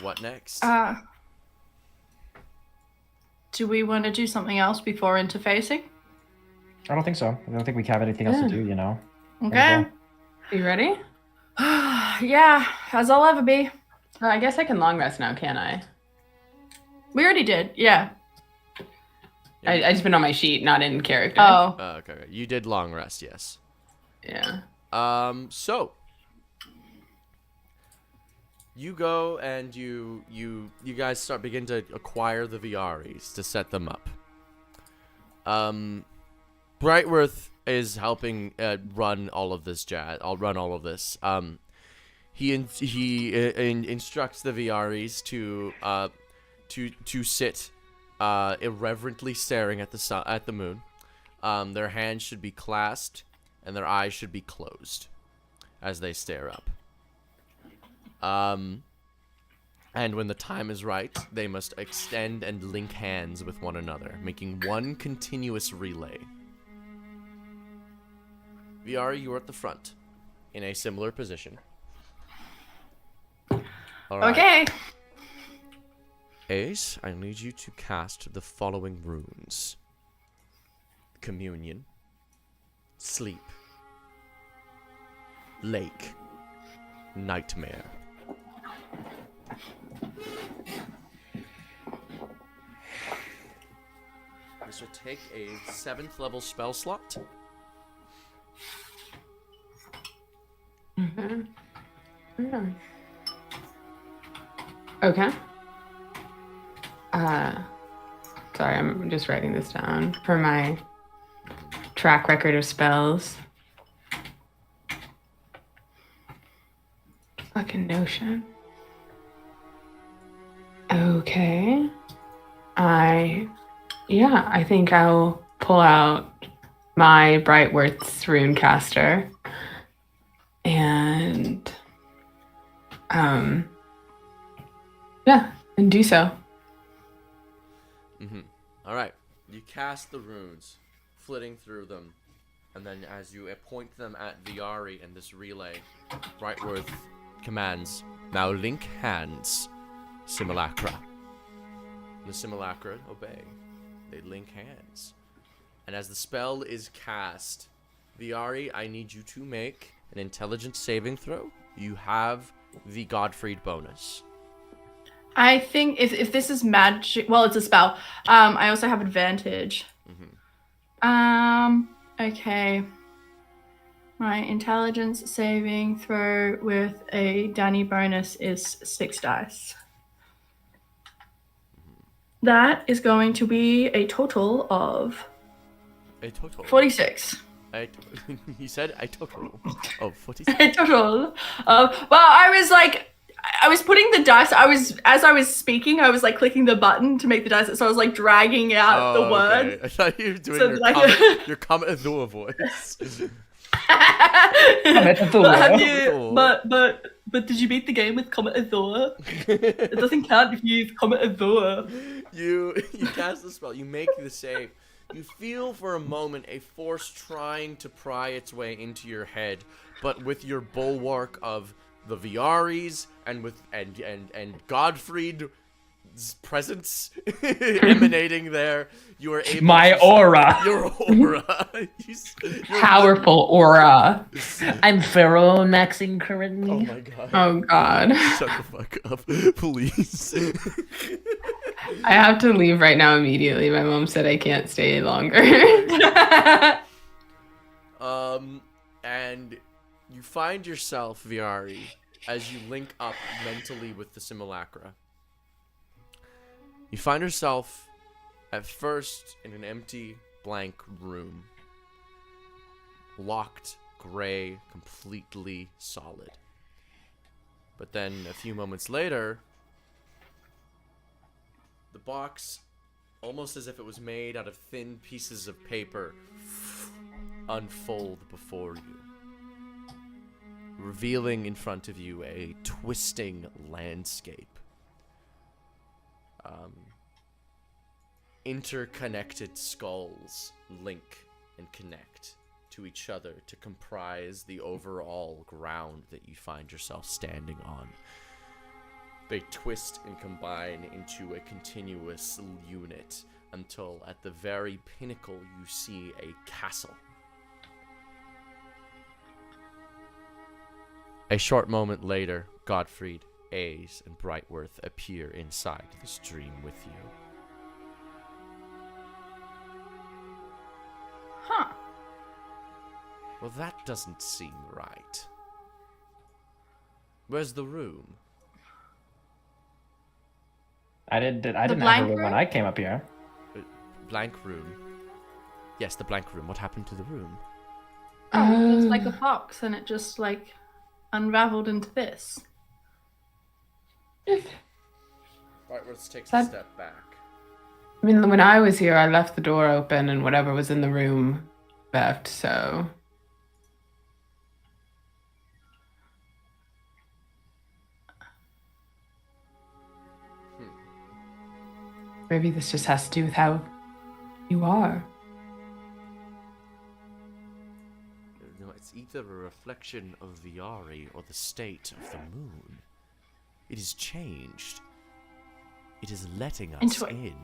What next? Do we want to do something else before interfacing? I don't think so. I don't think we have anything else to do, you know? Okay. You ready? Yeah, as I'll ever be. Well, I guess I can long rest now, can I? We already did, yeah. I just been on my sheet, not in character. Oh. Okay. You did long rest, yes. Yeah. So you go and you guys begin to acquire the VRs to set them up. Brightworth is helping run all of this jazz. I'll run all of this. He instructs the VRs to sit irreverently staring at the moon. Their hands should be clasped and their eyes should be closed as they stare up. And when the time is right, they must extend and link hands with one another, making one continuous relay. VR, you are at the front, in a similar position. All right. Okay. Ace, I need you to cast the following runes: Communion, Sleep, Lake, Nightmare. This will take a 7th level spell slot. Okay. Sorry, I'm just writing this down for my track record of spells. Fucking notion. Okay. I think I'll pull out my Brightworth's Runecaster and and do so. All right. You cast the runes, flitting through them, and then as you point them at Viari and this relay, Brightworth commands, "Now link hands, simulacra." The simulacra obey. They link hands. And as the spell is cast, Viari, I need you to make an intelligence saving throw. You have the Godfried bonus. I think if this is magic, well, it's a spell. I also have advantage. Okay. My intelligence saving throw with a Danny bonus is 6 dice. That is going to be a total of A total. 46. You said a total of 46. A total of, well, I was putting the dice, as I was speaking, I was like clicking the button to make the dice, so I was like dragging out the word. Okay. I thought you were doing So your Comet Azure voice. But did you beat the game with Comet Azure? It doesn't count if you use Comet Azure. You cast the spell. You make the save. You feel for a moment a force trying to pry its way into your head, but with your bulwark of the Viaris and with and Godfried's presence emanating there, you are able My to, aura. your aura. You're Powerful aura. I'm Pharaoh Maxine Oh currently. my god. Oh god. Shut the fuck up, please. I have to leave right now immediately. My mom said I can't stay longer. And you find yourself, Viari, as you link up mentally with the simulacra. You find yourself at first in an empty, blank room. Locked, gray, completely solid. But then a few moments later, the box, almost as if it was made out of thin pieces of paper, unfold before you, revealing in front of you a twisting landscape. Interconnected skulls link and connect to each other to comprise the overall ground that you find yourself standing on. They twist and combine into a continuous unit until at the very pinnacle you see a castle. A short moment later, Godfried, Ace, and Brightworth appear inside this dream with you. Huh. Well, that doesn't seem right. Where's the room? I didn't have a blank room when room? I came up here. Blank room. Yes, the blank room. What happened to the room? Oh, it's like a box, and it just like unraveled into this. Brightworth takes a That- step back. I mean, when I was here, I left the door open and whatever was in the room left, so. Maybe this just has to do with how you are. No, it's either a reflection of Viari or the state of the moon. It is changed. It is letting us Into a- in.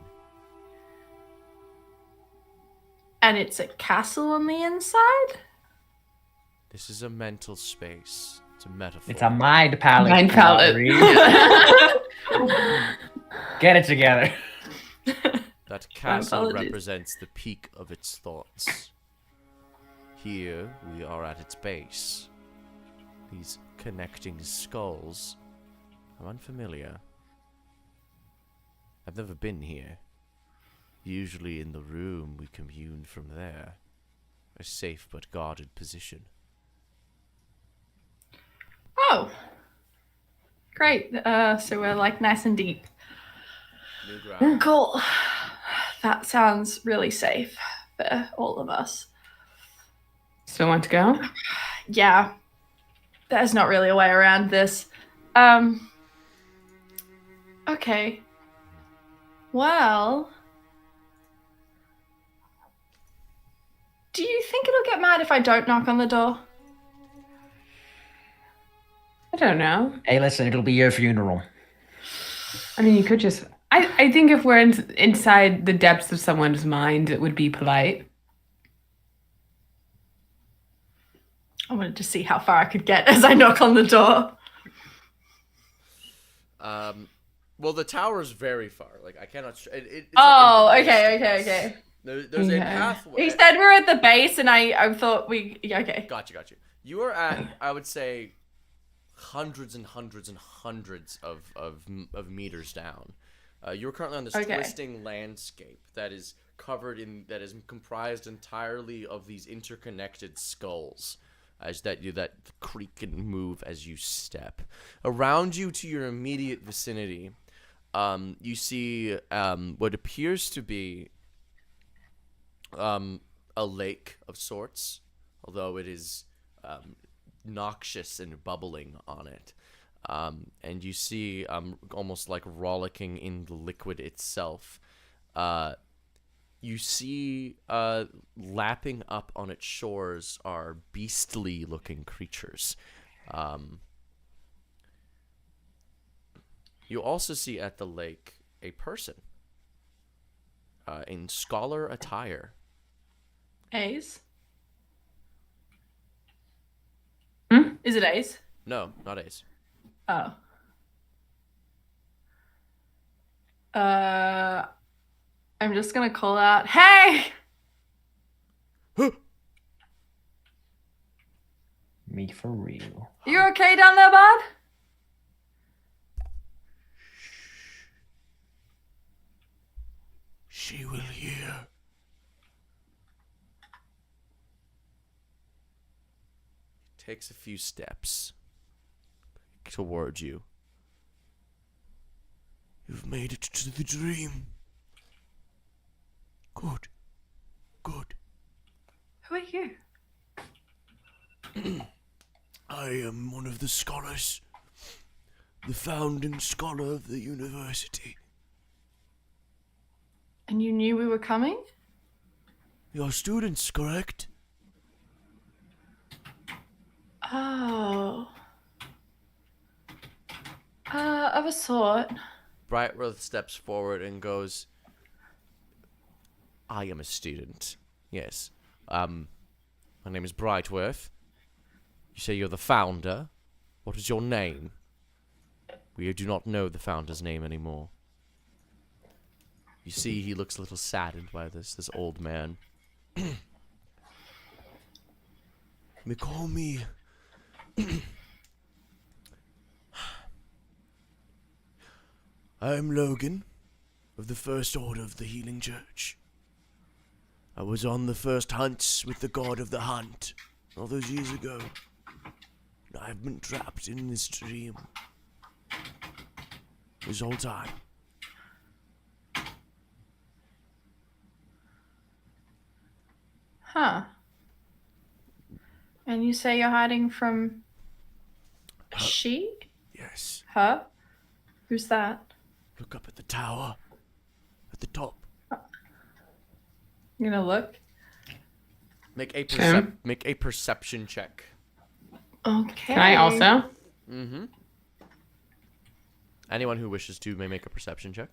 And it's a castle on the inside? This is a mental space. It's a metaphor. It's a mind palette. Mind palette. Get it together. That castle apologies. represents the peak of its thoughts. Here we are at its base. These connecting skulls are unfamiliar. I've never been here. Usually in the room we commune from there. A safe but guarded position. Oh. Great. So we're like nice and deep. New ground. Cool. That sounds really safe for all of us. Still want to go? Yeah. There's not really a way around this. Okay. Well. Do you think it'll get mad if I don't knock on the door? I don't know. Hey, listen, it'll be your funeral. I mean, you could just. I think if we're inside the depths of someone's mind, it would be polite. I wanted to see how far I could get as I knock on the door. Well, the tower's very far. Like, I cannot... it's Oh, like in the okay. distance. There's a Okay. pathway. He said we're at the base, and I thought we... Yeah, okay. Got you. You are at, I would say, hundreds and hundreds and hundreds of meters down. You're currently on this Okay. twisting landscape that is comprised entirely of these interconnected skulls, as that creak and move as you step. Around you, to your immediate vicinity, you see what appears to be a lake of sorts, although it is noxious and bubbling on it. And you see almost like rollicking in the liquid itself you see lapping up on its shores are beastly-looking creatures. You also see at the lake a person in scholar attire. Ace? Hmm? Is it Ace? No, not Ace. Oh. I'm just gonna call out, hey! Me for real. You okay down there, bud? She will hear. Takes a few steps towards you. You've made it to the dream. Good. Good. Who are you? I am one of the scholars. The founding scholar of the university. And you knew we were coming? Your students, correct? Oh. Of a sort. Brightworth steps forward and goes, I am a student. Yes. My name is Brightworth. You say you're the founder. What is your name? We do not know the founder's name anymore. You see, he looks a little saddened by this old man. May call me... I am Logan, of the First Order of the Healing Church. I was on the first hunts with the God of the Hunt, all those years ago. And I've been trapped in this dream. This whole time. Huh. And you say you're hiding from she? Yes. Her? Who's that? Look up at the tower. At the top. You gonna look? Make a Tim? make a perception check. Okay. Can I also? Mm-hmm. Anyone who wishes to may make a perception check.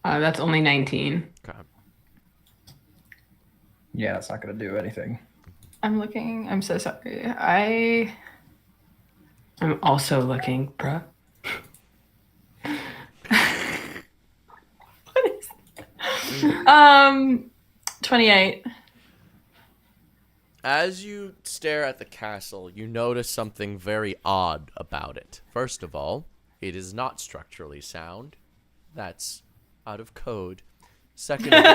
That's only 19. Okay. Yeah, that's not gonna do anything. I'm looking. I'm so sorry. I'm also looking, bruh. What is that? 28. As you stare at the castle, you notice something very odd about it. First of all, it is not structurally sound. That's out of code. Second of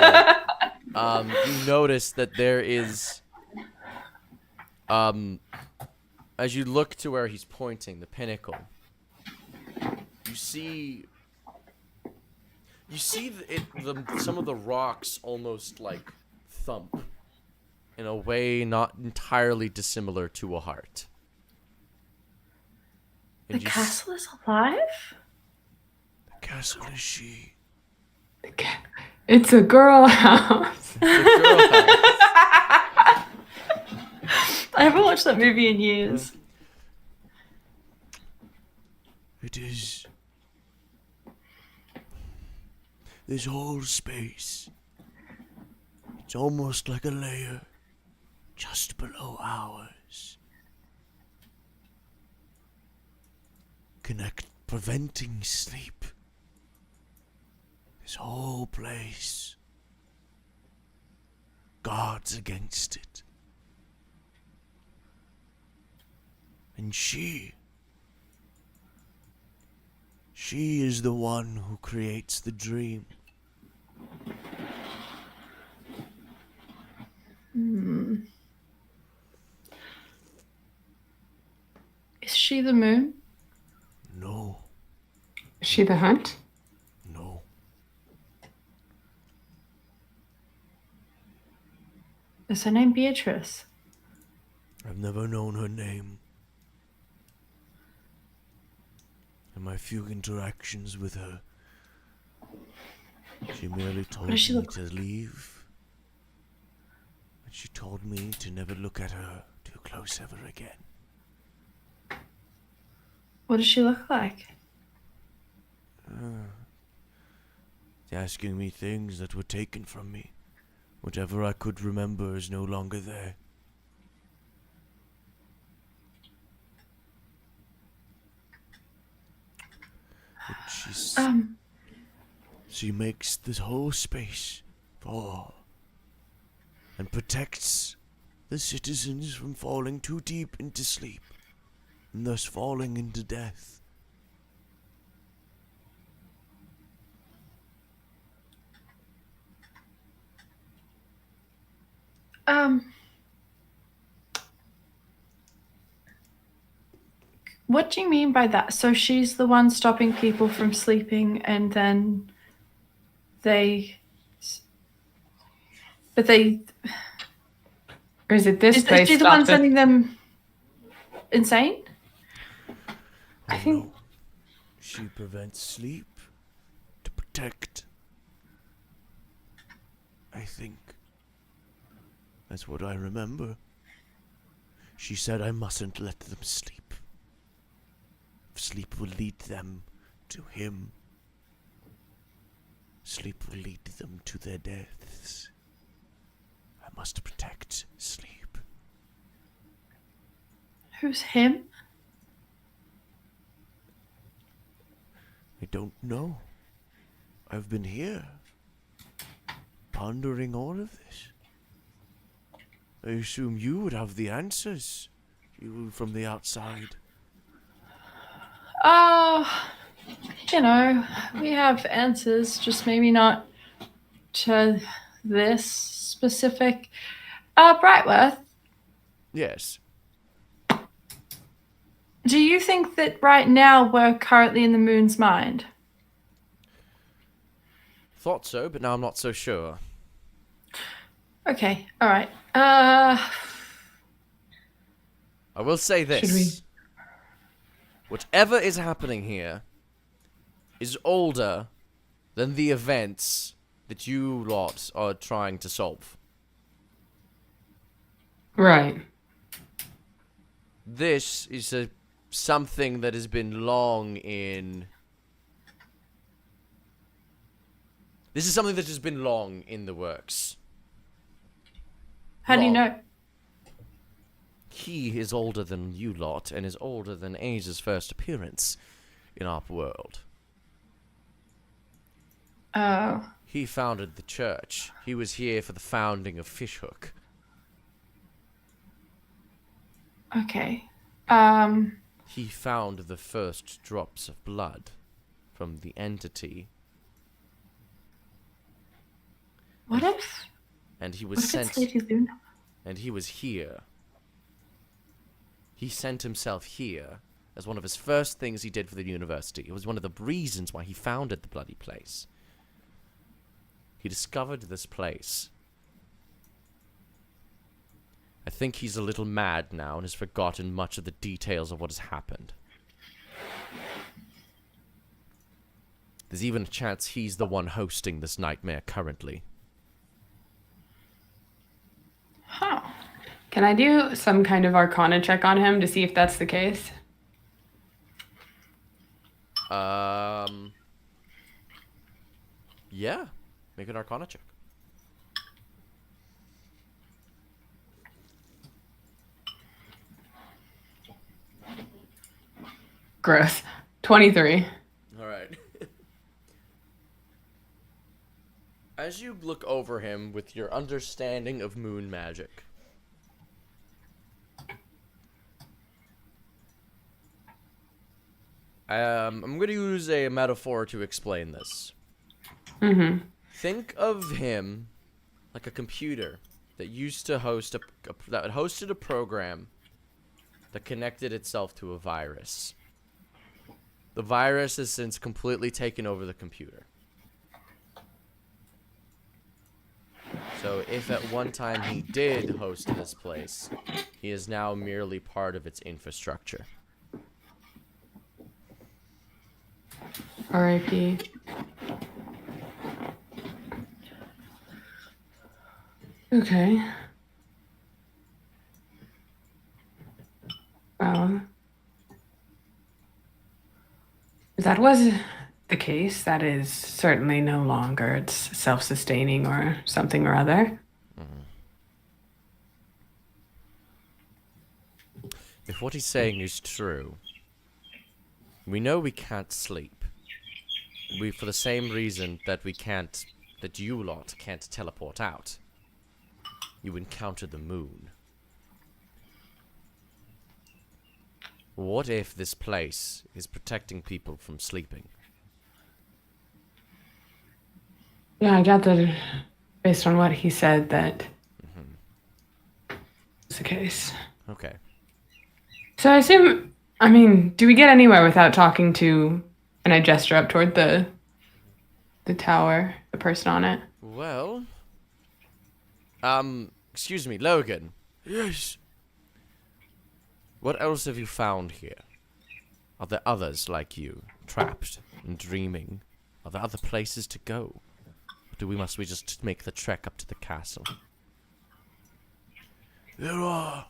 all, you notice that there is, as you look to where he's pointing, the pinnacle, you see some of the rocks almost like thump in a way not entirely dissimilar to a heart. The And you castle is alive? The castle is she. It's a girl house. The girl house. I haven't watched that movie in years. It is. This whole space. It's almost like a layer just below ours. Preventing sleep. This whole place. Guards against it. And she is the one who creates the dream. Is she the moon? No, Is she the hunt? no. Is her name Beatrice? I've never known her name. In my few interactions with her, She merely told does she me look to leave. And she told me to never look at her too close ever again. What does she look like? Asking me things that were taken from me. Whatever I could remember is no longer there. But she makes this whole space fall and protects the citizens from falling too deep into sleep and thus falling into death. What do you mean by that? So she's the one stopping people from sleeping, and then but they, Or is it this is place? she the one sending them insane? I think- No. She prevents sleep to protect. I think. That's what I remember. She said I mustn't let them sleep. Sleep will lead them to him. Sleep will lead them to their deaths. I must protect sleep. Who's him? I don't know. I've been here, pondering all of this. I assume you would have the answers, you from the outside. We have answers, just maybe not to this specific. Brightworth, Yes. do you think that right now we're currently in the moon's mind? Thought so, but now I'm not so sure. Okay, all right. I will say this. Should we- Whatever is happening here is older than the events that you lot are trying to solve. Right. This is something that has been long in... This is something that has been long in the works. How do you Wrong. know? He is older than you lot, and is older than Aza's first appearance in our world. Oh, He founded the church. He was here for the founding of Fishhook. okay. He found the first drops of blood from the entity, What if? and he What was if sent. it's Lady Luna? And he was here. He sent himself here as one of his first things he did for the university. It was one of the reasons why he founded the bloody place. He discovered this place. I think he's a little mad now and has forgotten much of the details of what has happened. There's even a chance he's the one hosting this nightmare currently. Huh. Can I do some kind of Arcana check on him to see if that's the case? Yeah. Make an Arcana check. Gross. 23. Alright. As you look over him with your understanding of moon magic, I'm going to use a metaphor to explain this. Mm-hmm. Think of him like a computer that used to host that hosted a program that connected itself to a virus. The virus has since completely taken over the computer. So if at one time he did host this place, he is now merely part of its infrastructure. R.I.P. Okay. Well, if that was the case, that is certainly no longer. It's self-sustaining or something or other. If what he's saying is true, we know we can't sleep. For the same reason that that you lot can't teleport out. You encounter the moon. What if this place is protecting people from sleeping? Yeah, I gathered, based on what he said, that it's the case. Okay. So do we get anywhere without talking to, and I gesture up toward the tower, the person on it? Well, excuse me, Logan. Yes. What else have you found here? Are there others like you, trapped and dreaming? Are there other places to go? Or must we just make the trek up to the castle? There are.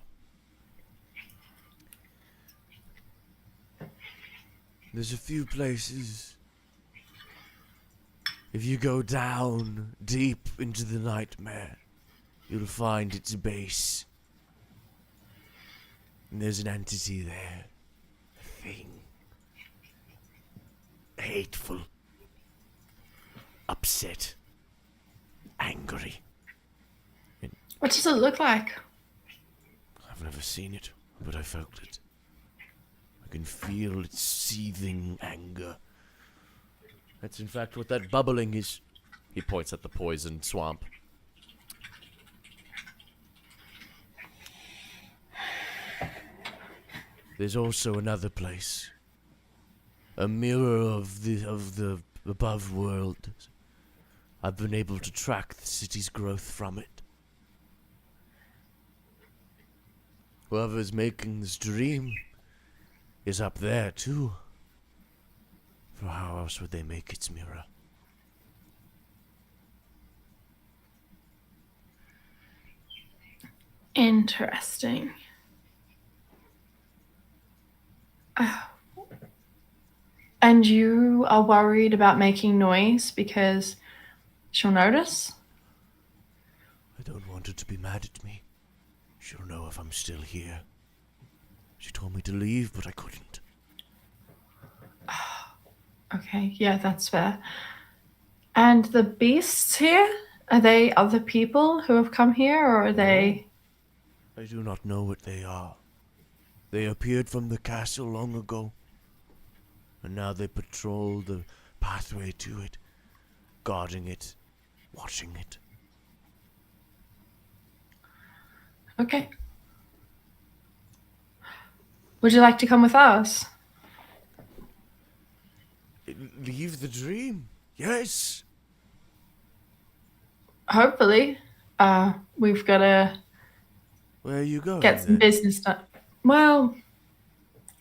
There's a few places. If you go down deep into the nightmare, you'll find its base. And there's an entity there. A thing. Hateful. Upset. Angry. What does it look like? I've never seen it, but I felt it. I can feel its seething anger. That's in fact what that bubbling is. He points at the poisoned swamp. There's also another place. A mirror of the above world. I've been able to track the city's growth from it. Whoever's making this dream is up there too. For how else would they make its mirror? Interesting. And you are worried about making noise because she'll notice? I don't want her to be mad at me. She'll know if I'm still here. She told me to leave, but I couldn't. Okay, yeah, that's fair. And the beasts here? Are they other people who have come here, or are they... I do not know what they are. They appeared from the castle long ago. And now they patrol the pathway to it, guarding it, watching it. Okay. Would you like to come with us? Leave the dream? Yes. Hopefully. We've got to Where are you going? get some then? business done. Well,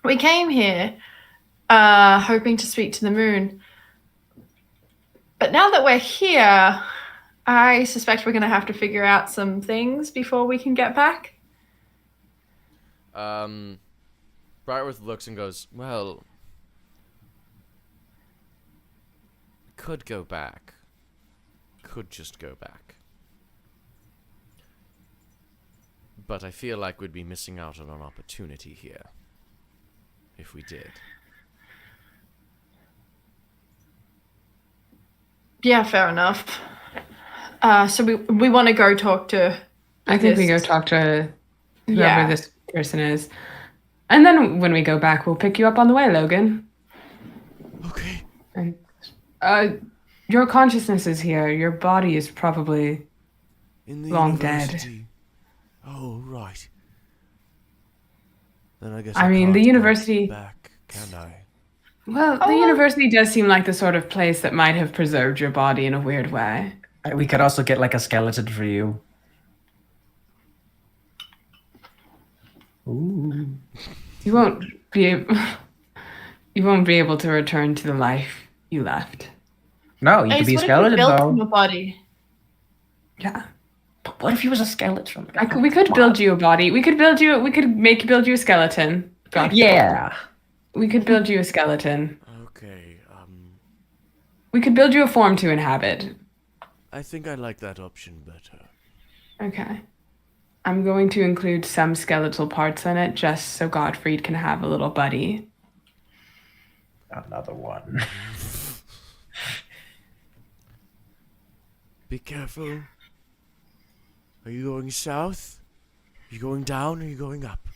we came here hoping to speak to the moon. But now that we're here, I suspect we're going to have to figure out some things before we can get back. Brightworth looks and goes, well, could go back. Could just go back. But I feel like we'd be missing out on an opportunity here. If we did. Yeah, fair enough. So we want to go talk to... I think we go this- talk to whoever Yeah. this person is. And then when we go back, we'll pick you up on the way, Logan. Okay. And your consciousness is here. Your body is probably... In the Long dead. university. Oh, right. Then I guess I mean, the can't go university- back, can I? Well, the university does seem like the sort of place that might have preserved your body in a weird way. We could also get like a skeleton for you. Ooh. You won't be able to return to the life you left. No, you could Ace, be a what have you skeleton built though. in your body? Yeah. But what if he was a skeleton? We could build you a body. We could build you a skeleton. God. Yeah. We could build you a skeleton. Okay. We could build you a form to inhabit. I think I like that option better. Okay. I'm going to include some skeletal parts in it just so Gottfried can have a little buddy. Another one. Be careful. Are you going south? Are you going down or are you going up?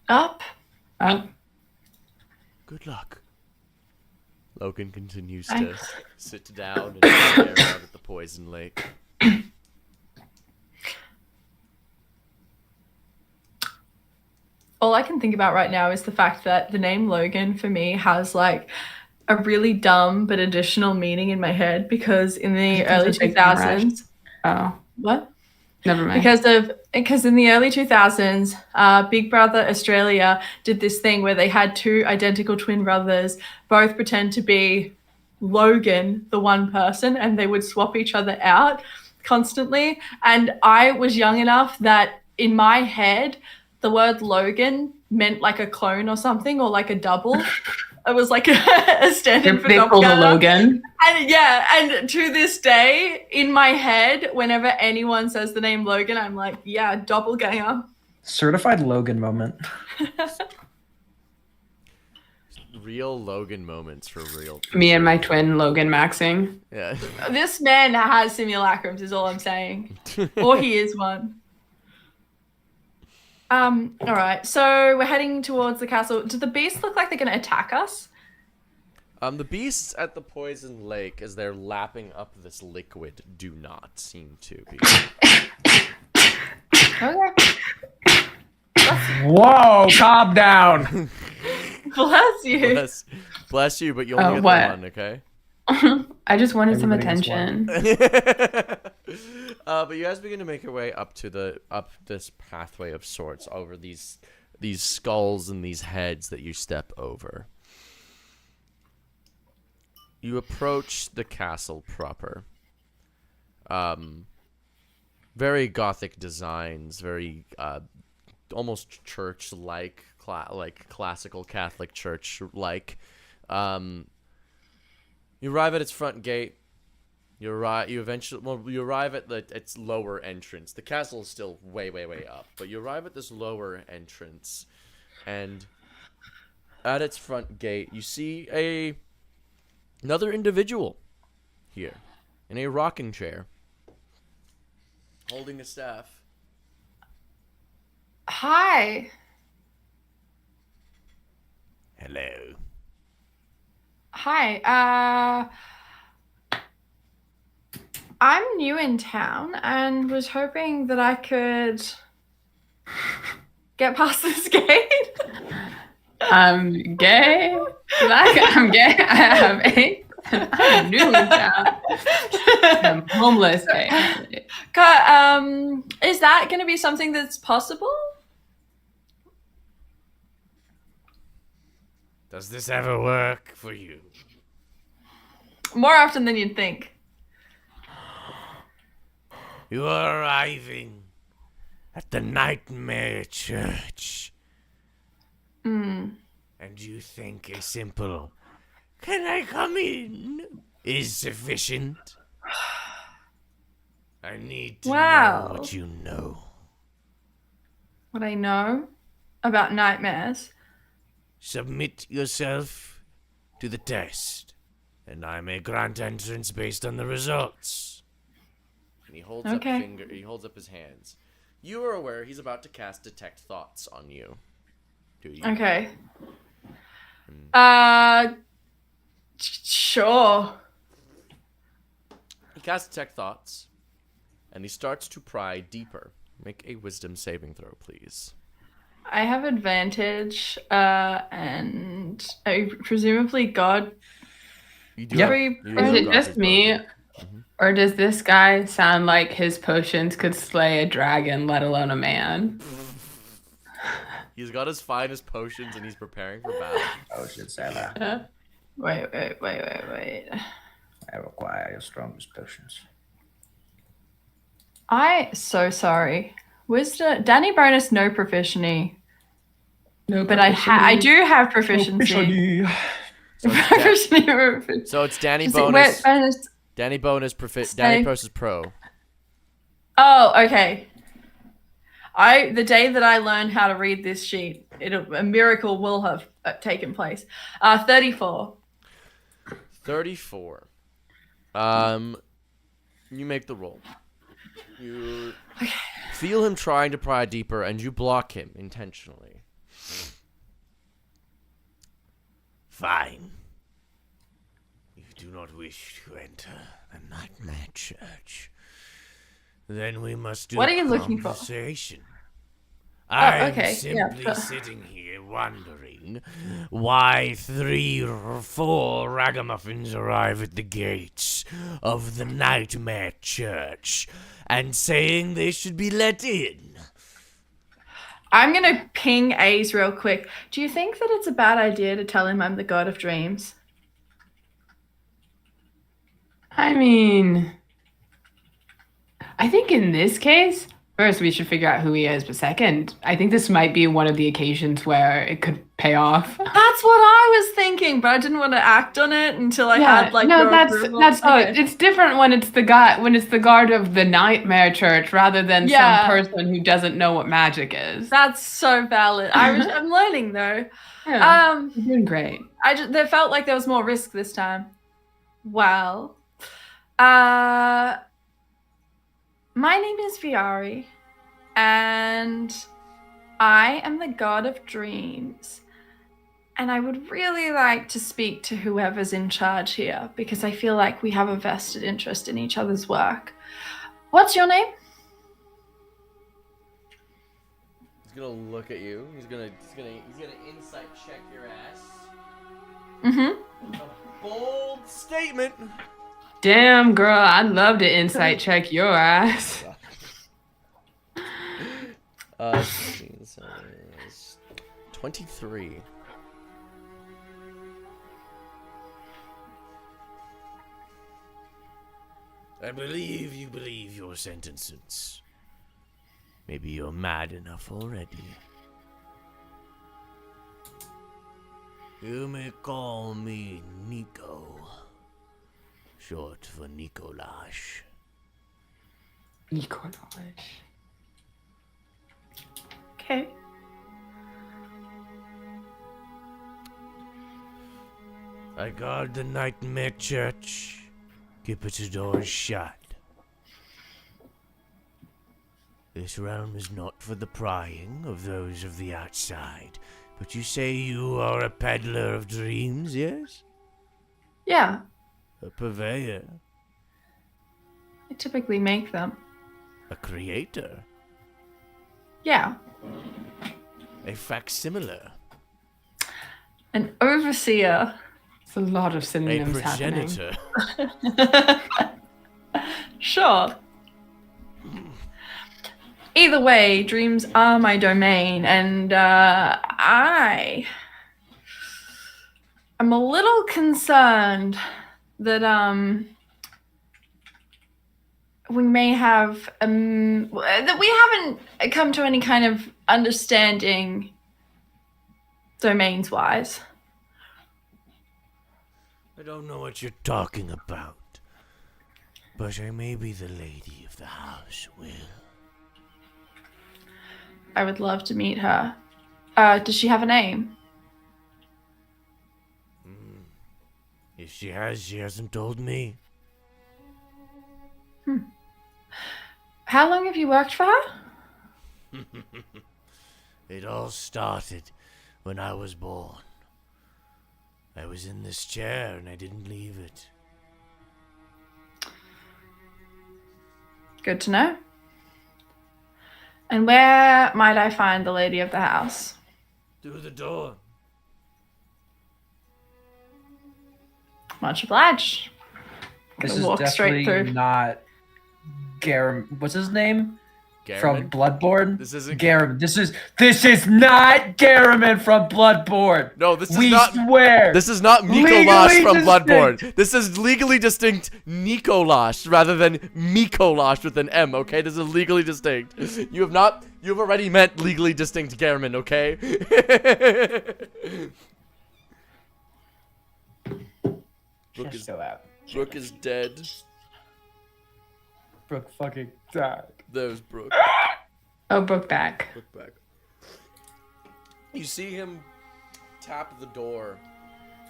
Up. Good luck. Logan continues Thanks. to sit down and stare out at the poison lake. All I can think about right now is the fact that the name Logan for me has like a really dumb but additional meaning in my head because in the early it's a big rash. 2000s. Oh, What? never mind. Because in the early 2000s, Big Brother Australia did this thing where they had two identical twin brothers both pretend to be Logan, the one person, and they would swap each other out constantly. And I was young enough that in my head, the word Logan meant like a clone or something, or like a double. It was like a stand-in for They pulled a doppelganger. Logan. And yeah, and to this day, in my head, whenever anyone says the name Logan, I'm like, yeah, doppelganger. Certified Logan moment. Real Logan moments for real. Me and my twin Logan maxing. Yeah. This man has simulacrums, is all I'm saying. Or he is one. All right, so we're heading towards the castle. Do the beasts look like they're going to attack us? The beasts at the poison lake, as they're lapping up this liquid, do not seem to be. Okay. Whoa, calm down. Bless you. Bless you, but you only get what? the one, okay? I just wanted some Everybody gets one. attention. But you guys begin to make your way up this pathway of sorts over these skulls and these heads that you step over. You approach the castle proper. Very Gothic designs, very almost church-like, like classical Catholic church-like. You arrive at its front gate. You arrive at its lower entrance. The castle is still way, way, way up, but you arrive at this lower entrance, and at its front gate, you see another individual here in a rocking chair, holding a staff. Hi. Hello. Hi. I'm new in town and was hoping that I could get past this gate. I'm gay. I'm gay. I have AIDS. I'm new in town. I'm homeless. Gay. Is that going to be something that's possible? Does this ever work for you? More often than you'd think. You are arriving at the Nightmare Church. And you think a simple, "Can I come in?" is sufficient? I need to know what you know. What I know about nightmares. Submit yourself to the test, and I may grant entrance based on the results. And he holds he holds up his hands. You are aware he's about to cast Detect Thoughts on you. Do you? Okay. Sure. He casts Detect Thoughts, and he starts to pry deeper. Make a Wisdom saving throw, please. I have advantage, and presumably God. You do. Yep. Is it just me, or does this guy sound like his potions could slay a dragon, let alone a man? He's got his finest potions, and he's preparing for battle. Potion seller. Wait. I require your strongest potions. I so sorry. Wisdom, Danny bonus, no proficiency. No, But I do have proficiency. So it's, Proficiency. so it's Danny Wait, bonus. bonus. Danny bonus. Danny Stay. versus pro. Oh, okay. The day that I learn how to read this sheet, a miracle will have taken place. 34. 34. You make the roll. You feel him trying to pry deeper, and you block him intentionally. Fine. You do not wish to enter the Nightmare Church. Then we must do What are you looking for? conversation. okay, I'm yeah, simply sure. sitting here wondering why 3 or 4 ragamuffins arrive at the gates of the Nightmare Church and saying they should be let in. I'm gonna ping Ace real quick. Do you think that it's a bad idea to tell him I'm the god of dreams? I mean, I think in this case, first we should figure out who he is, but second, I think this might be one of the occasions where it could pay off. That's what I was thinking, but I didn't want to act on it until I had like no, your that's approval. okay. It's different when it's the guard of the Nightmare Church rather than Yeah. some person who doesn't know what magic is. That's so valid. I'm learning though. Yeah, you're doing great. There felt like there was more risk this time. Well, my name is Viari, and I am the god of dreams. And I would really like to speak to whoever's in charge here, because I feel like we have a vested interest in each other's work. What's your name? He's gonna look at you. He's gonna insight check your ass. Mm-hmm. A bold statement. Damn, girl, I'd love to insight check your ass. 23. I believe you believe your sentences. Maybe you're mad enough already. You may call me Nico. Short for Nikolaj. Okay. I guard the Nightmare Church. Keep its doors shut. This realm is not for the prying of those of the outside. But you say you are a peddler of dreams, yes? Yeah, A purveyor. I typically make them. A creator. Yeah. A facsimilar. An overseer. It's a lot of A synonyms happening. progenitor. Sure. Either way, dreams are my domain, and I am a little concerned that we may have that we haven't come to any kind of understanding domains wise. I don't know what you're talking about. But I may be the lady of the house, Will. I would love to meet her. Does she have a name? If she has, she hasn't told me. How long have you worked for her? It all started when I was born. I was in this chair and I didn't leave it. Good to know. And where might I find the lady of the house? Through the door. Much obliged. This Gonna is walk straight definitely through. not What's his name? from Bloodborne. This isn't Garam. This is not Garaman from Bloodborne. No, this is we not. Swear. This is not Legally Mikolash from distinct. Bloodborne. This is legally distinct Nikolash rather than Mikolash with an M. Okay, this is legally distinct. You've already met legally distinct Garaman. Okay. Just go out. Brooke is dead. Brooke fucking died. There's Brooke. Oh, Brooke back. Look back. You see him tap the door,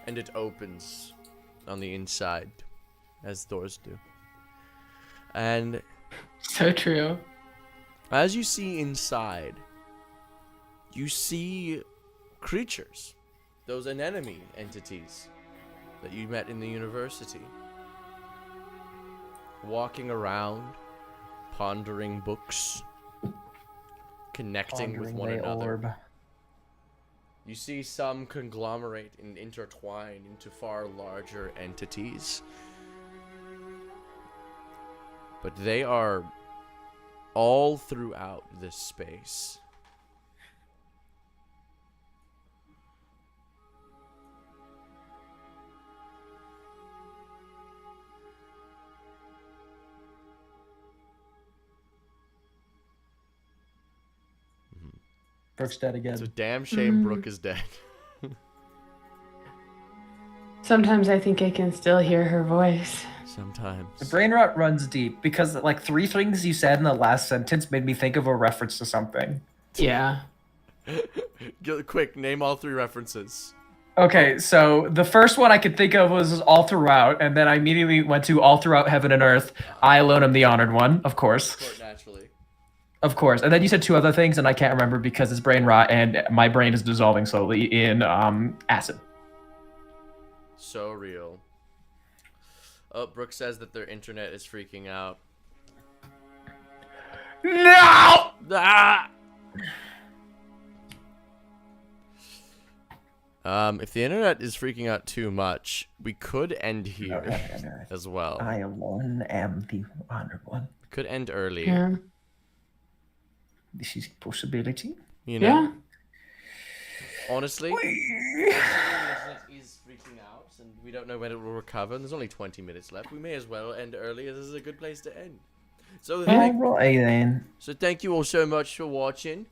and it opens on the inside, as doors do. And So true. as you see inside, you see creatures, those anemone entities that you met in the university, walking around, pondering books, connecting with one another. Orb. You see some conglomerate and intertwine into far larger entities. But they are all throughout this space. Brooke's dead again. It's a damn shame Brooke is dead. Sometimes I think I can still hear her voice. Sometimes. The brain rot runs deep because like 3 things you said in the last sentence made me think of a reference to something. Yeah. Quick, name all 3 references. Okay, so the first one I could think of was All Throughout, and then I immediately went to All Throughout Heaven and Earth. I alone am the honored one, of course. Court naturally. Of course. And then you said 2 other things, and I can't remember because it's brain rot, and my brain is dissolving slowly in acid. So real. Oh, Brooke says that their internet is freaking out. No! Ah! If the internet is freaking out too much, we could end here as well. I alone am the honored one. We could end early. Yeah. This is a possibility. You know? Yeah. Honestly, the internet is freaking out, and we don't know when it will recover. And there's only 20 minutes left. We may as well end early, as this is a good place to end. So Alright then. thank you all so much for watching.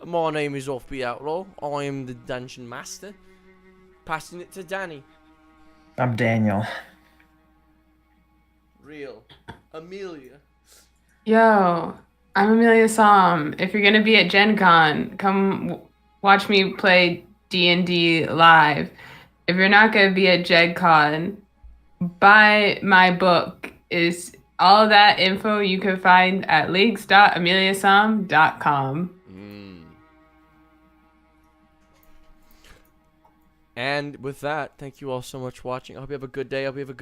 My name is Offbeat Outlaw. I am the Dungeon Master. Passing it to Danny. I'm Daniel. Real. Amelia. Yo, I'm Amelia Som. If you're gonna be at Gen Con, come watch me play D&D live. If you're not gonna be at Gen Con, buy my book. Is all of that info you can find at links.ameliasom.com. And with that, thank you all so much for watching. I hope you have a good day. I hope you have a good